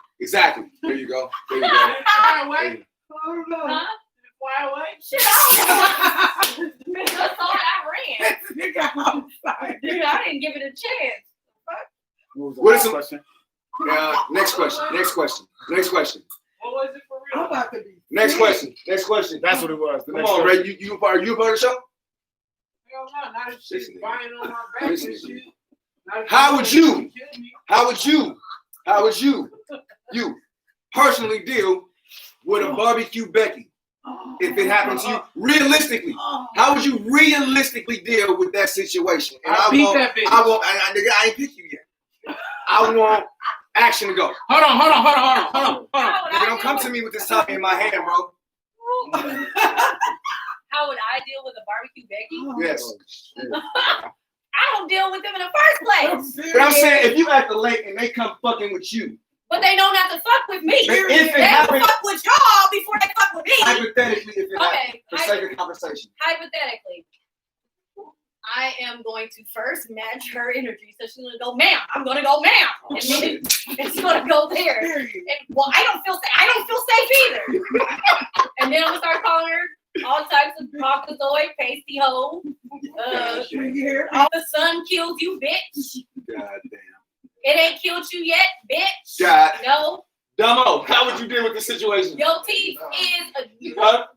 There you go. Far away. Oh no. Huh? Far away. Shit, I that's all I ran. Nigga outside. Dude, I didn't give it a chance. What was the What is last some- question? Next question. What was it for real? I'm about to be. Next question. That's what it was. The Come next on, question. Ray. You part of the show? Hell no, not if she's buying on my back and shit. How would you personally deal with a barbecue Becky if it happened to you? Realistically, how would you realistically deal with that situation? And I beat that bitch. I ain't pick you yet. I want action to go. Hold on. Nigga, don't come to me with this topic in my hand, bro. you, Becky. Yes. I don't deal with them in the first place. But I'm saying if you at the lake and they come fucking with you. But they don't have to fuck with me. But if They it will happens, fuck with y'all before they fuck with me. hypothetically, if it happens, Okay. for sake of conversation. Hypothetically, I am going to first match her energy. So she's gonna go, ma'am. I'm gonna go, ma'am, and then it's gonna go there. And, well, I don't feel safe either. And then I'm gonna start calling her all types of procazoid, pasty hoe. All the sun kills you, bitch. God damn. It ain't killed you yet, bitch. God. No. Dumbo, how would you deal with the situation? Your teeth is a. Huh?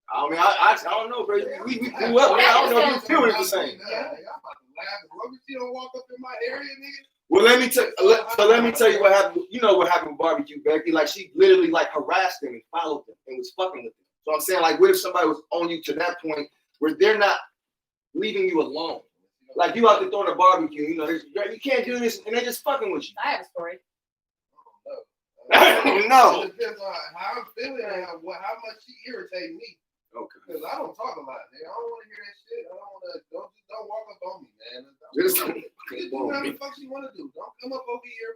I mean, I don't know, bro. We grew up. I don't know if you feel it the same. Don't walk up in my area, nigga. Well, let me tell you what happened. You know what happened with Barbecue Becky? Like she literally like harassed them and followed them and was fucking with them. So I'm saying, like, what if somebody was on you to that point where they're not leaving you alone? Like you out there throwing a barbecue, you know, you can't do this, and they're just fucking with you. I have a story. No. It depends on how I'm feeling and how much she irritates me. Okay. Because I don't talk a lot, nigga. I don't want to hear that shit. I don't want to. Don't walk up on me, man. Just do whatever the fuck you want to do. Don't come up over here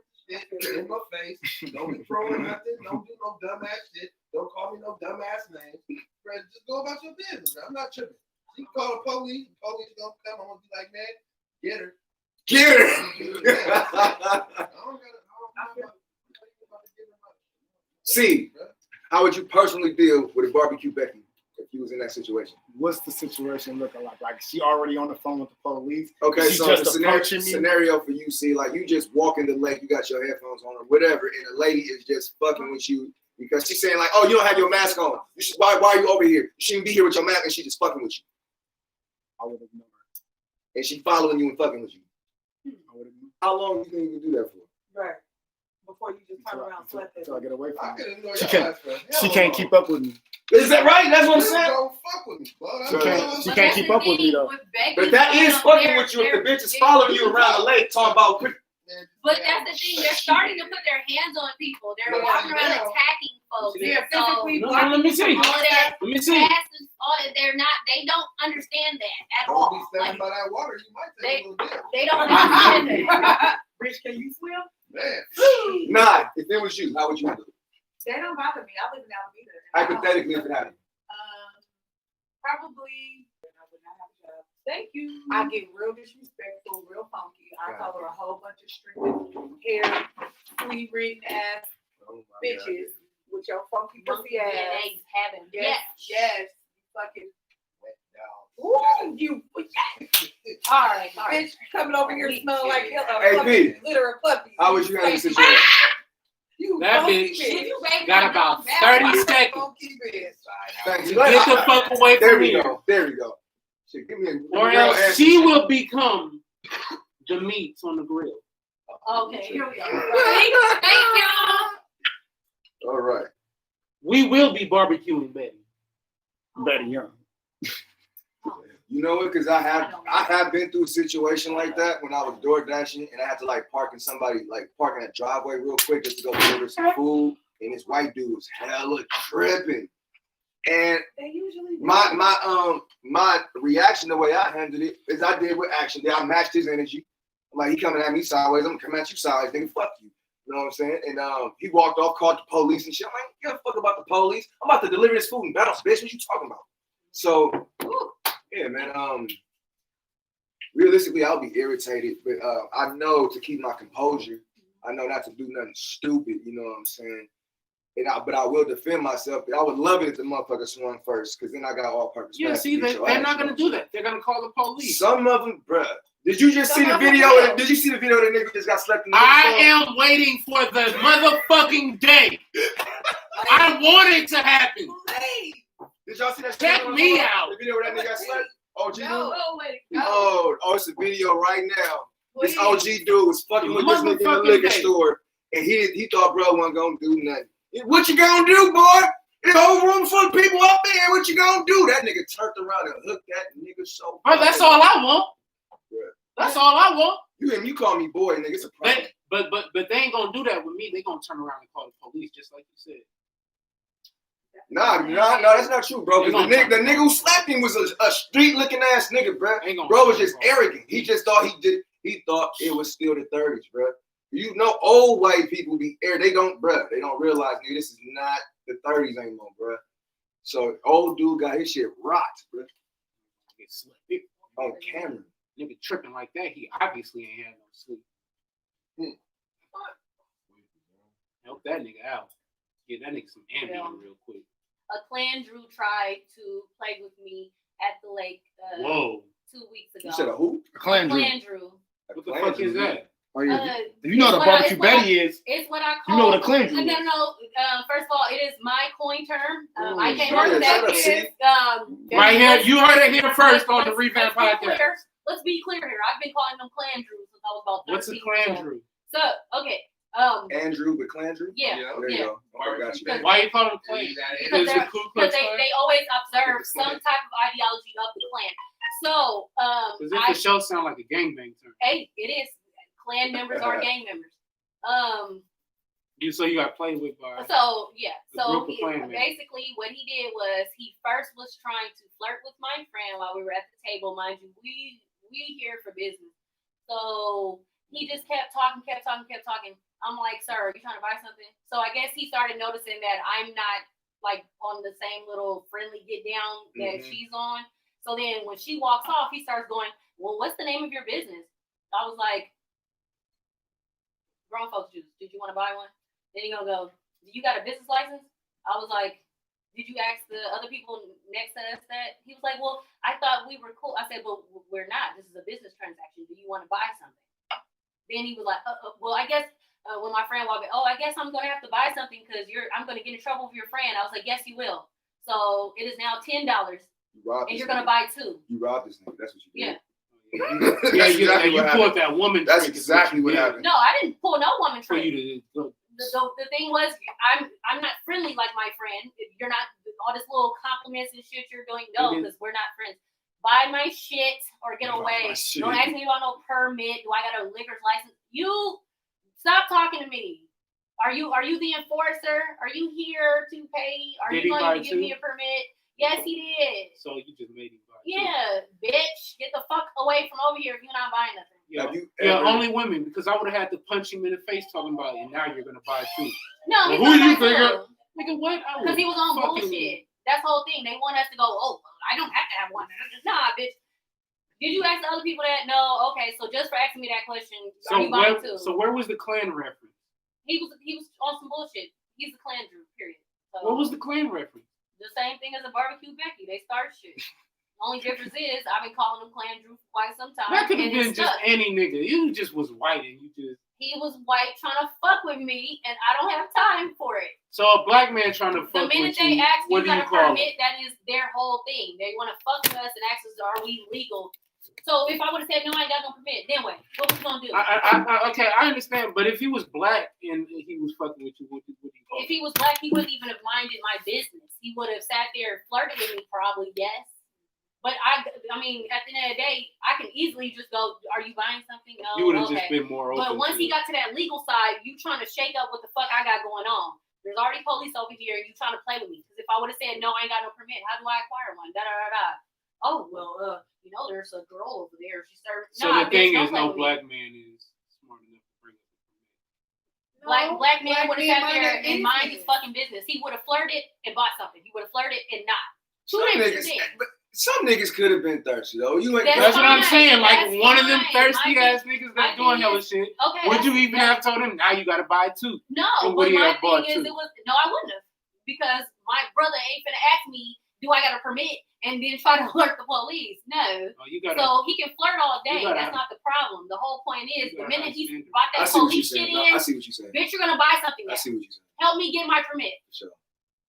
in my face. Don't be throwing nothing. Don't do no dumbass shit. Don't call me no dumbass name. Just go about your business. I'm not tripping. You can call the police. The police gonna come. I'm gonna be like, man, get her. get her. See, how would you personally deal with a Barbecue Becky if you was in that situation? What's the situation looking like? Like she already on the phone with the police? Okay, She so just the approaching me? scenario for you, see, like you just walk in the lake, you got your headphones on or whatever, and a lady is just fucking with you because she's saying like, oh, you don't have your mask on. You should, why are you over here? You shouldn't be here with your mask, and she just fucking with you. I would ignore her. And she following you and fucking with you. I would ignore How long do you think you can do that for? Right. Before you just turn around, sweat until I get away I from her. could ignore She your can't- ass for hell She can't no. keep up with me. Is that right? That's what I'm Bitches saying. don't fuck with me, bro. She can't- she can't keep up with me, though. But that is fucking with you if the bitch is following you around the lake talking about. But that's the thing. They're starting to put their hands on people. They're walking around attacking folks. Yeah, So physically No, let me see. all of that Let me see. passes, all that they're not. They don't understand that at Don't all. be standing Like, by that water. You might take a little dip. they don't understand that. Rich, can you swim? Man. Nah, if it was you, how would you do it? They don't bother me. I live in Alameda. Hypothetically, if it happened. Probably. I would not have a job. Thank you. I get real disrespectful, real funky. I call her a whole bunch of stringed hair, flea ridden ass Oh my bitches with your funky pussy Yeah, ass. they having. Yes, Yes. yes, fucking. Ooh, you. All right, bitch, coming over here smelling like Hey, B. glitter and puppies. How would you handle the situation? You That funky bitch You baby got don't about know 30 that. seconds. Funky bitch. Thanks. Get the fuck away There from we here. go. There we go. Shit, give me a Or real else answer. she will become the meat on the grill. Okay, here we go. Thank you. All right. We will be barbecuing, Betty. Betty Young. You know what? Because I have been through a situation like that when I was door dashing and I had to like park in a driveway real quick just to go deliver some food. And this white dude was hella tripping. And They usually do. my reaction, the way I handled it, is I did with action. I matched his energy. I'm like, he coming at me sideways, I'm gonna come at you sideways, nigga, fuck you. You know what I'm saying? And he walked off, called the police and shit. I'm like, give a fuck about the police. I'm about to deliver this food and bounce, bitch. What you talking about? So, yeah, man. Realistically, I'll be irritated, but I know to keep my composure. I know not to do nothing stupid. You know what I'm saying? But I will defend myself. I would love it if the motherfucker swung first, because then I got all-purpose. Yeah, mask see, to beat your they're ass, not you going to know? do that. They're going to call the police. Some of them, bruh. Did you just see the video? Did you see the video of the nigga just got slept in the I am waiting for the motherfucking day. I want it to happen. Did y'all see that? Check me out. The video where that nigga got slept? OG dude? Oh, wait. Oh, it's a video right now. This Wait. OG dude was fucking with this nigga in the Motherfucking liquor day. store, and he thought bro wasn't gonna do nothing. What you gonna do, boy? There's a whole room full of people up there. What you gonna do? That nigga turned around and hooked that nigga so. Bro, that's all I want. Yeah. That's all I want. You call me boy, nigga. It's a problem. But they ain't gonna do that with me. They gonna turn around and call the police, just like you said. Nah, that's not true, bro. Because the nigga who slapped him was a street looking ass nigga, bro. Bro was just arrogant. He just thought he thought it was still the 30s, bro. You know, old white people be they don't realize, nigga, this is not the 30s anymore, bro. So old dude got his shit rocked, bro. On camera. Nigga tripping like that, he obviously ain't had no sleep. Help that nigga out. Get that nigga some Ambien real quick. A clan Drew tried to play with me at the lake 2 weeks ago. You said a who? A clan Drew. What the fuck is that? Oh, yeah. You know what a barbecue Betty is. It's what I call. You know what a clan Drew is. No. First of all, it is my coin term. I came Right, up with that. Right here, you heard it here first on the Revamp Podcast. Let's be clear here. I've been calling them clan Drew since I was about 13. What's a clan Drew? So, okay. Andrew, but Clan Drew? Yeah. There you go. I got you. Why you call them clan? Because they always observe some type of ideology of the clan. So, because it for sure sound like a gangbang term. Hey, it is. Clan members are gang members. So you got played with by. So yeah. So basically, what he did was he first was trying to flirt with my friend while we were at the table. Mind you, we here for business. So he just kept talking. I'm like, sir, are you trying to buy something? So I guess he started noticing that I'm not like on the same little friendly get down that she's on. So then when she walks off, he starts going, well, what's the name of your business? I was like, grown folks juice. Did you want to buy one? Then he gonna go, do you got a business license? I was like, did you ask the other people next to us that? He was like, well, I thought we were cool. I said, well, we're not. This is a business transaction. Do you want to buy something? Then he was like, well, I guess when my friend walked in, I guess I'm going to have to buy something because I'm going to get in trouble with your friend. I was like, yes, you will. So it is now $10 and you're going to buy 2. You robbed this nigga. That's what you did. Yeah. You pulled that woman. That's exactly what happened. No, I didn't pull no woman For trick. you to The thing was, I'm not friendly like my friend. You're not all this little compliments and shit you're doing. No, because we're not friends. Buy my shit or get away. Don't ask me about no permit. Do I got a liquor's license? You stop talking to me. Are you the enforcer? Are you here to pay? Are you going to give me a permit? Yes, he did. So you just made him buy. Yeah, bitch. Get the fuck away from over here if you're not buying nothing. Yeah, only women, because I would have had to punch him in the face talking about it, and now you're gonna buy 2. No, well, who you figure? Nigga, what? Because he was on bullshit. That's the whole thing. They want us to go, I don't have to have one. Nah, bitch. Did you ask the other people that? No. Okay, so just for asking me that question, are you buying 2? So where was the clan reference? He was on some bullshit. He's a clan Drew, period. So, what was the clan reference? The same thing as a barbecue Becky. They start shit. Only difference is I've been calling him Clan Drew for quite some time. That could have been just any nigga. You just was white and you just. He was white trying to fuck with me, and I don't have time for it. So a black man trying to fuck with you. The minute they ask me what do you got a call permit, that is their whole thing. They want to fuck with us and ask us, are we legal? So if I would have said no, I ain't got no permit, then what? What was we gonna do? Okay, I understand, but if he was black and he was fucking with you, what do you call If he was black, he wouldn't even have minded my business. He would have sat there and flirted with me, probably, yes. But I mean, at the end of the day, I can easily just go, are you buying something? No. You would have just been more open. But once he got to that legal side, you trying to shake up what the fuck I got going on. There's already police over here, and you trying to play with me. Because if I would have said, no, I ain't got no permit, how do I acquire one? Da-da-da-da. Oh, well, there's a girl over there. She serves. So the thing is, no black man is smart enough to bring up a permit. Black man would have sat there and mind his fucking business. He would have flirted and bought something. He would have flirted and not. Some niggas could have been thirsty though. That's what I'm saying. Like one of them thirsty ass niggas that's doing hella shit. Okay. Would you even have told him now you gotta buy 2? No, but my thing is I wouldn't have. Because my brother ain't finna ask me, do I got a permit? And then try to alert the police. No. So he can flirt all day. That's not the problem. The whole point is the minute he brought that police shit in, I see what you're saying. Bitch, you're gonna buy something now. I see what you're saying. Help me get my permit. For sure.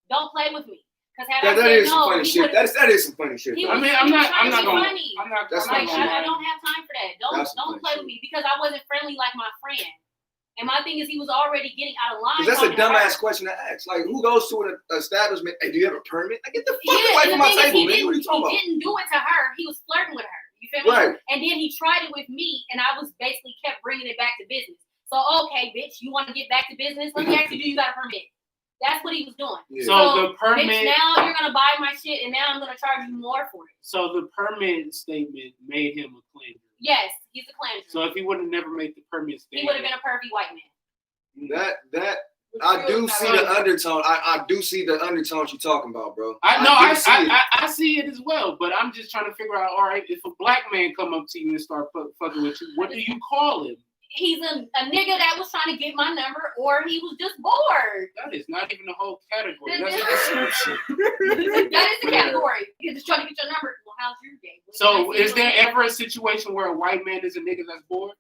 Don't play with me. That is some funny shit. That is some funny shit. I mean, I'm not gonna. I don't have time for that. Don't play with me because I wasn't friendly like my friend. And my thing is, he was already getting out of line. That's a dumbass question to ask. Like, who goes to an establishment? Hey, do you have a permit? Like, get the fuck away from my table, man. What are you talking about? He didn't do it to her. He was flirting with her. You feel me? Right. And then he tried it with me, and I was basically kept bringing it back to business. So, okay, bitch, you want to get back to business? Let me ask you, do you got a permit? That's what he was doing. Yeah. So the Bitch, permit. now you're gonna buy my shit, and now I'm gonna charge you more for it. So the permit statement made him a clanger. Yes, he's a cleanser. So if he would have never made the permit He would have statement, been a pervy white man. That I do see the undertone. I do see the undertones you're talking about, bro. I see it as well. But I'm just trying to figure out. All right, if a black man come up to you and start fucking with you, what do you call him? He's a nigga that was trying to get my number, or he was just bored. That is not even the whole category. That's a description. That is the category. You're just trying to get your number. Well, how's your day? So is there ever a situation where a white man is a nigga that's bored?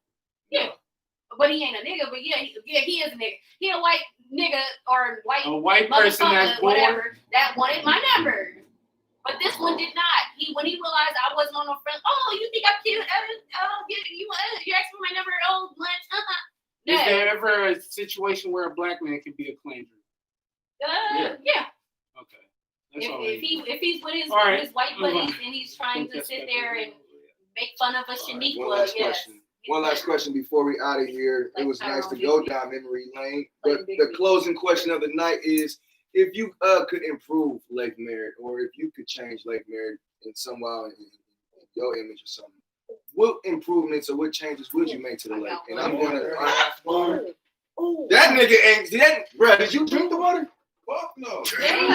Yeah. But he ain't a nigga, but yeah, he is a nigga. He a white nigga or A white person that's bored. whatever, that wanted my number. But this one did not. When he realized I wasn't on no friend, oh, you think I'm cute? You asked me my number, oh, lunch, Is there ever a situation where a black man can be a clanger? Yeah. Okay. That's all I need. If he's with his white move buddies on. and he's trying to sit there and make fun of a Shaniqua, One last question. One last question before we out of here. It was nice to go down memory lane. But the closing question of the night is, if you could improve Lake Merritt, or if you could change Lake Merritt in some way in your image or something, what improvements or what changes would you make to the lake? And I'm gonna that nigga ain't bro. Did you drink the water? Fuck no. Damn.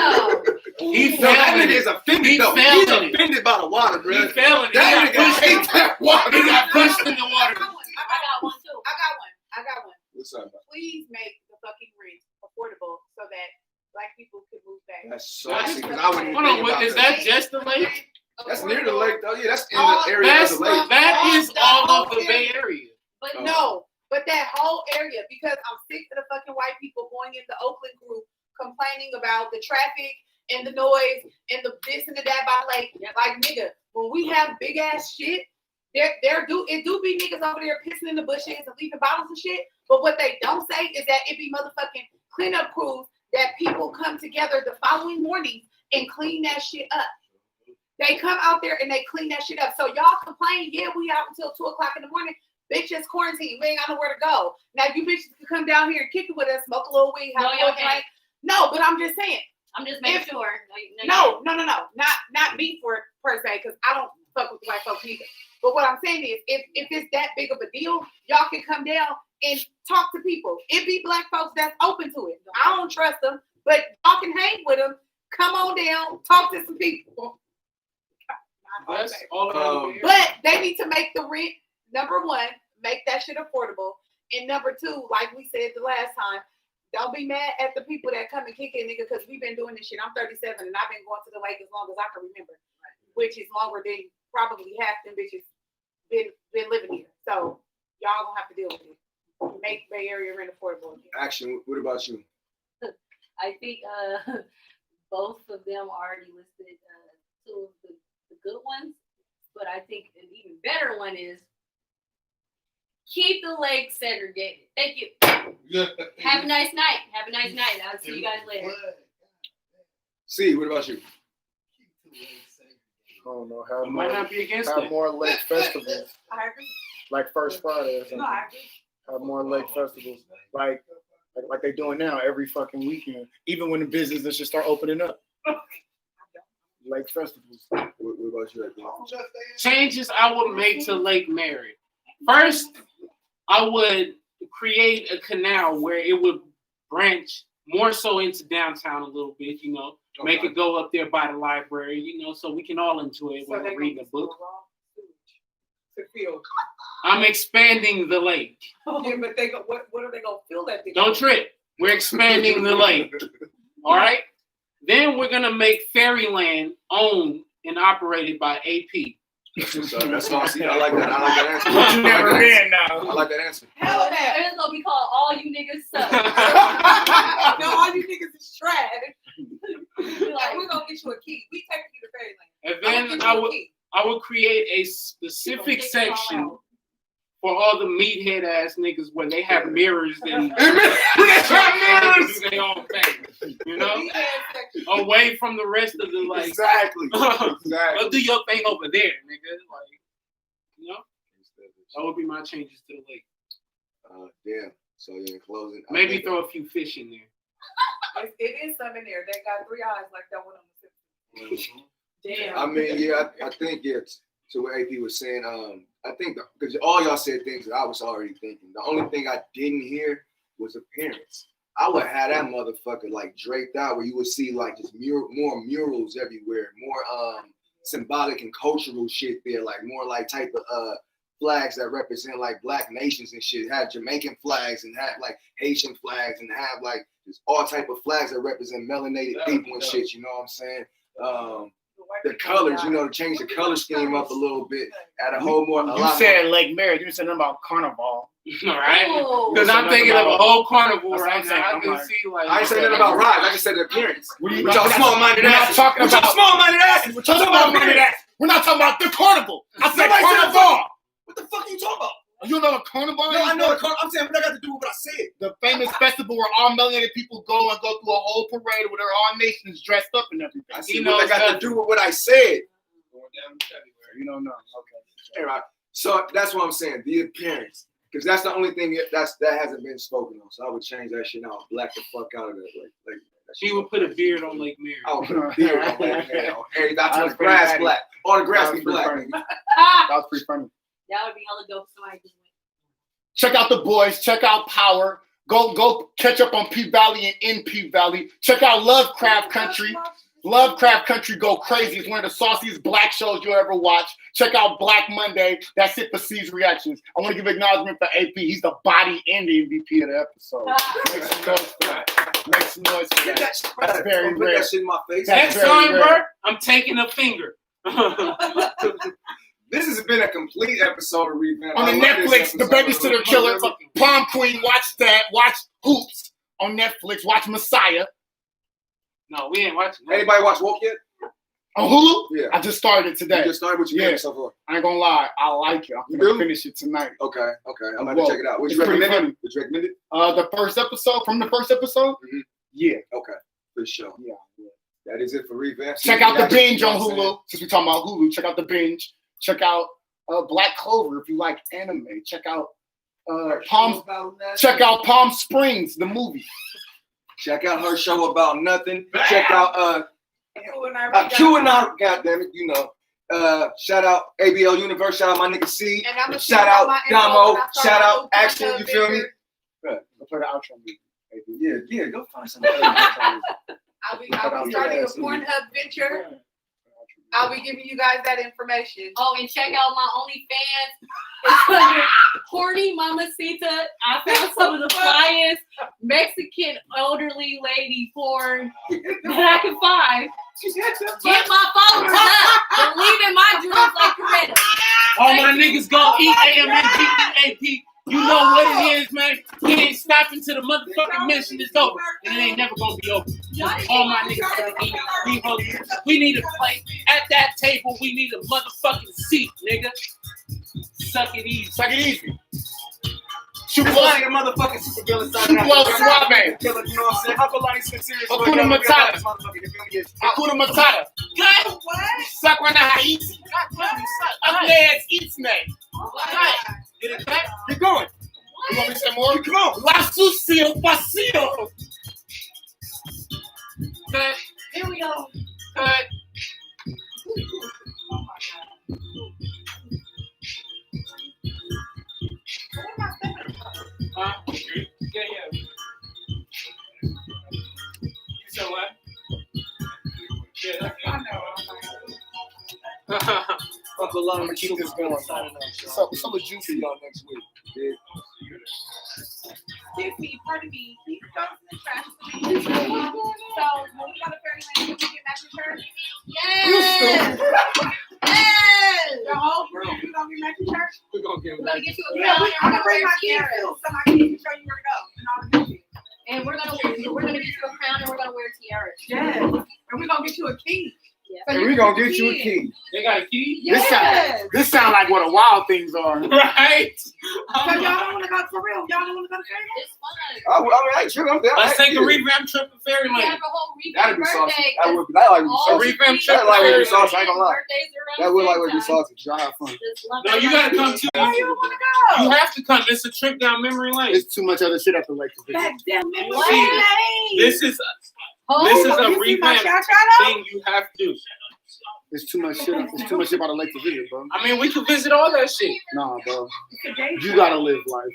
That nigga is offended though. He's offended by the water, bro. He failing. That nigga hates that water. He got pushed in the water. I got one too. I got one. What's up? Please make the fucking rent affordable so that Black people could move back. That's so sick. I wouldn't Hold think on, about is that just the lake? That's near the lake though. Yeah, that's in the area of the lake. That is all of the Bay Area. But no, but that whole area, because I'm sick of the fucking white people going in the Oakland group complaining about the traffic and the noise and the this and the that by lake. Like nigga, when we have big ass shit, it do be niggas over there pissing in the bushes and leaving bottles and shit. But what they don't say is that it be motherfucking cleanup crews that people come together the following morning and clean that shit up. They come out there and they clean that shit up. So y'all complain, yeah, we out until 2 o'clock in the morning. Bitch, it's quarantine. We ain't got nowhere to go. Now you bitches can come down here and kick it with us, smoke a little weed, have a little drink. No, but I'm just saying. I'm just making sure. No. Not me per se, because I don't fuck with the white folks either. But what I'm saying is, if it's that big of a deal, y'all can come down and talk to people. It be Black folks that's open to it. I don't trust them, but y'all can hang with them. Come on down, talk to some people. That's all but they need to make the rent, number one, make that shit affordable. And number two, like we said the last time, don't be mad at the people that come and kick it, nigga, because we've been doing this shit. I'm 37 and I've been going to the lake as long as I can remember, which is longer than probably half them bitches been living here. So y'all gonna have to deal with it. Make Bay Area rent affordable again. Action. What about you? I think both of them already listed two of the good ones, but I think an even better one is keep the lake segregated. Thank you. Have a nice night. Have a nice night. I'll see you guys later. See, what about you? I don't know. I might not be against have it. more lake festivals, I agree. like First Friday or something. No, I agree. Have more lake festivals, like they're doing now every fucking weekend. Even when the businesses should start opening up. Lake festivals. What about you? Changes I would make to Lake Merritt. First, I would create a canal where it would branch more so into downtown a little bit, you know, make it go up there by the library, you know, so we can all enjoy it when we're reading a book. I'm expanding the lake. Yeah, but what are they gonna fill that thing? Don't trip. We're expanding the lake. All right. Then we're gonna make Fairyland owned and operated by AP. That's awesome. I like that. I like that answer. What you never been now? I like that answer. Hell of that. It's gonna be called All You Niggas Suck. No, all you niggas is trash. Like, We're gonna get you a key. We taking you to Fairyland. And then I would create a specific section for all the meathead ass niggas where they have mirrors and do their own thing, you know, away from the rest of the like. Exactly. Go do your thing over there, nigga. Like, you know, that would be my changes to the lake. Damn. So in closing, Maybe throw a few fish in there. It is some in there. They got 3 eyes like that one on the Simpsons. Damn. I mean, yeah, I think it's to what AP was saying. I think because all y'all said things that I was already thinking. The only thing I didn't hear was appearance. I would have that motherfucker like draped out where you would see like just more murals everywhere, more symbolic and cultural shit there, like more like type of flags that represent like black nations and shit. Have Jamaican flags and have like Haitian flags and have like just all type of flags that represent melanated people and shit. You know what I'm saying? The colors, you know, to change the color scheme up a little bit, add a whole more. You said Lake Mary. You said nothing about Carnival. All right? Oh. Because I'm thinking of a whole carnival That's what right I'm saying. now. I I'm can like- see like. I ain't saying nothing about rides. I just said the appearance. What With y'all small-minded We're not asses. talking With y'all about small-minded asses. We're talking about We're not talking about the carnival. I said Nobody said Carnival. What the fuck are you talking about? You know what carnival No, is? I know the car. I'm saying what that got to do with what I said. The famous festival where all melanated people go through a whole parade where they're all nations dressed up and everything. I see what that got to do with what I said. Going down to February. You don't know. Okay. All right. So that's what I'm saying. The appearance, because that's the only thing that hasn't been spoken on. So I would change that shit out, black the fuck out of that. Like that She shit. would put a beard on Lake Mary. I would put a beard on that man. Hey, that's That's the grass pretty black. All the grass That be was pretty black. funny. Ah, That was pretty funny. that would be hella dope. Somebody just went. Check out the boys. Check out Power. Go catch up on P Valley and in P Valley. Check out Lovecraft Country. Lovecraft Country go crazy. It's one of the sauciest black shows you'll ever watch. Check out Black Monday. That's it for C's reactions. I want to give acknowledgement for AP. He's the body and the MVP of the episode. Make some noise for that. Make some noise for Get that. that shit, That's very Don't put rare. that shit in my face. That's Next very time, rare. bro, I'm taking a finger. This has been a complete episode of Revamp. On the I love this Netflix, The episode. Babysitter Killer, Prom Queen, watch that. Watch Hoops on Netflix. Watch Messiah. No, we ain't watching that. Anybody watch Woke yet? On Hulu? Yeah. I just started it You today. just started with your Yeah. game so far. I ain't gonna lie. I like it. I'm You gonna do? finish it tonight. Okay. I'm about Whoa. to check it out. Would you It's pretty recommend it? funny. Would you recommend it? The first episode, Mhm. Yeah. Okay. For sure. Yeah. That is it for Revamp. Check out the Reactions, binge you know on what I'm saying? Hulu. Since we're talking about Hulu, check out the binge. Check out Black Clover if you like anime. Check out Check out Palm Springs, the movie. Check out her show about nothing. Check out QAnon. QAnon, goddammit, you know. Shout out ABL Universe, shout out my nigga C. And I'm Shout out Damo, shout out Action, you feel me? Good. Go play the outro music. Yeah, go find somebody. I'll be starting a Pornhub venture. I'll be giving you guys that information. Oh, and check out my OnlyFans. It's under Horny Mamacita. I found some of the flyest Mexican elderly lady porn that I can find. Get my followers up. Believe in my dreams like Coretta. All my niggas go EAMNGEAP. You know what it is, man. We ain't stopping till the motherfucking mission is over. And it ain't never gonna be over. All my niggas gotta eat. We hungry. We need a plate. At that table, we need a motherfucking seat, nigga. Suck it easy. Suck it easy. Super Lonnie, the motherfucking super villain. Super Suave. Killer, you know what I'm saying? Uncle Lonnie, serious. Hakuna Matata. Hakuna Matata. What? Suck on the Haiti. Up there, it's Eats Name. Get it back? Keep going. You want me to say more? Come on. La Sucio Pasio. Cut. Here we go. Cut. Huh? Yeah. You said what? Yeah, that's Uncle Lonnie, Keep this going. What's up with Juicy? See y'all next week. Yeah. Tiffany, pardon me. Please go to the trash. So when we go to Fairyland, can we get back to church? Yes. Yes. The whole group, we gonna get back to church? We're gonna get We're back. gonna get you a Yeah, crown. I'm And gonna bring my kids tiaras. too, so my kids can show you where to go and all the good shit. And we're gonna get you a crown and we're gonna wear tiaras. Yes. And we're gonna get you a key. Yeah. And we gonna get you a key. They got a key? Yes. This sound like what a wild things are. Right? So y'all don't want to go for real? Y'all don't want to go to Fairy It's fun. I mean, I ain't tripping. I'm down. Let's take a revamp trip to We Fairyland. have a whole That'd revamp be saucy. birthday. That would be. That like would be all A saucy. revamp three trip That like would be to saucy. I ain't gonna lie. birthdays are around That would the like same would be time. saucy. Y'all have fun. Just lump No, it you all gotta together. come to. Where you want to You go? have to come. It's a trip down memory lane. There's too much other shit at the lake to visit. Back down memory See, lane. This is Oh, This is a You see my revamp cha-cha thing you have to do. There's too much shit. There's too much shit about the lake to visit, bro. I mean, we can visit all that shit. Nah, bro. though? You gotta live life.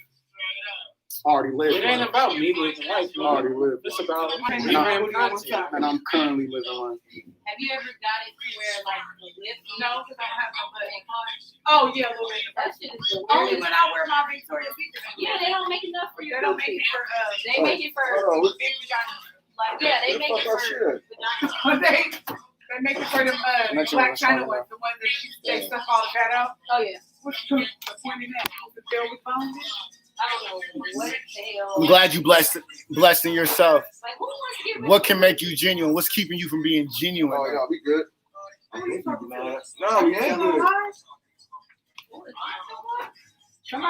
Already lived It ain't life. about me living life. Already lived. It's about And I'm- revamp content. And I'm currently living life. Have you ever got it to where like the lift? No, because I don't have no money. money. Oh yeah, a little bit. That shit is the Only weirdest. when I wear my Victoria's Secret. Yeah, they don't make enough for They your don't coochie. make it for They make it for Hold on. big vagina. like yeah, they make it for Shit. vagina. But they make it for them Next Black one, China let's ones, the ones that they stuff all that out. Oh yeah. What's the point in that? The velvet phone? I don't know what the hell. I'm glad you blessed in yourself. Like who wants to get rid What of can make you genuine? What's keeping you from being genuine? Oh yeah, we good. Who you talking to? No, we ain't good. Lies?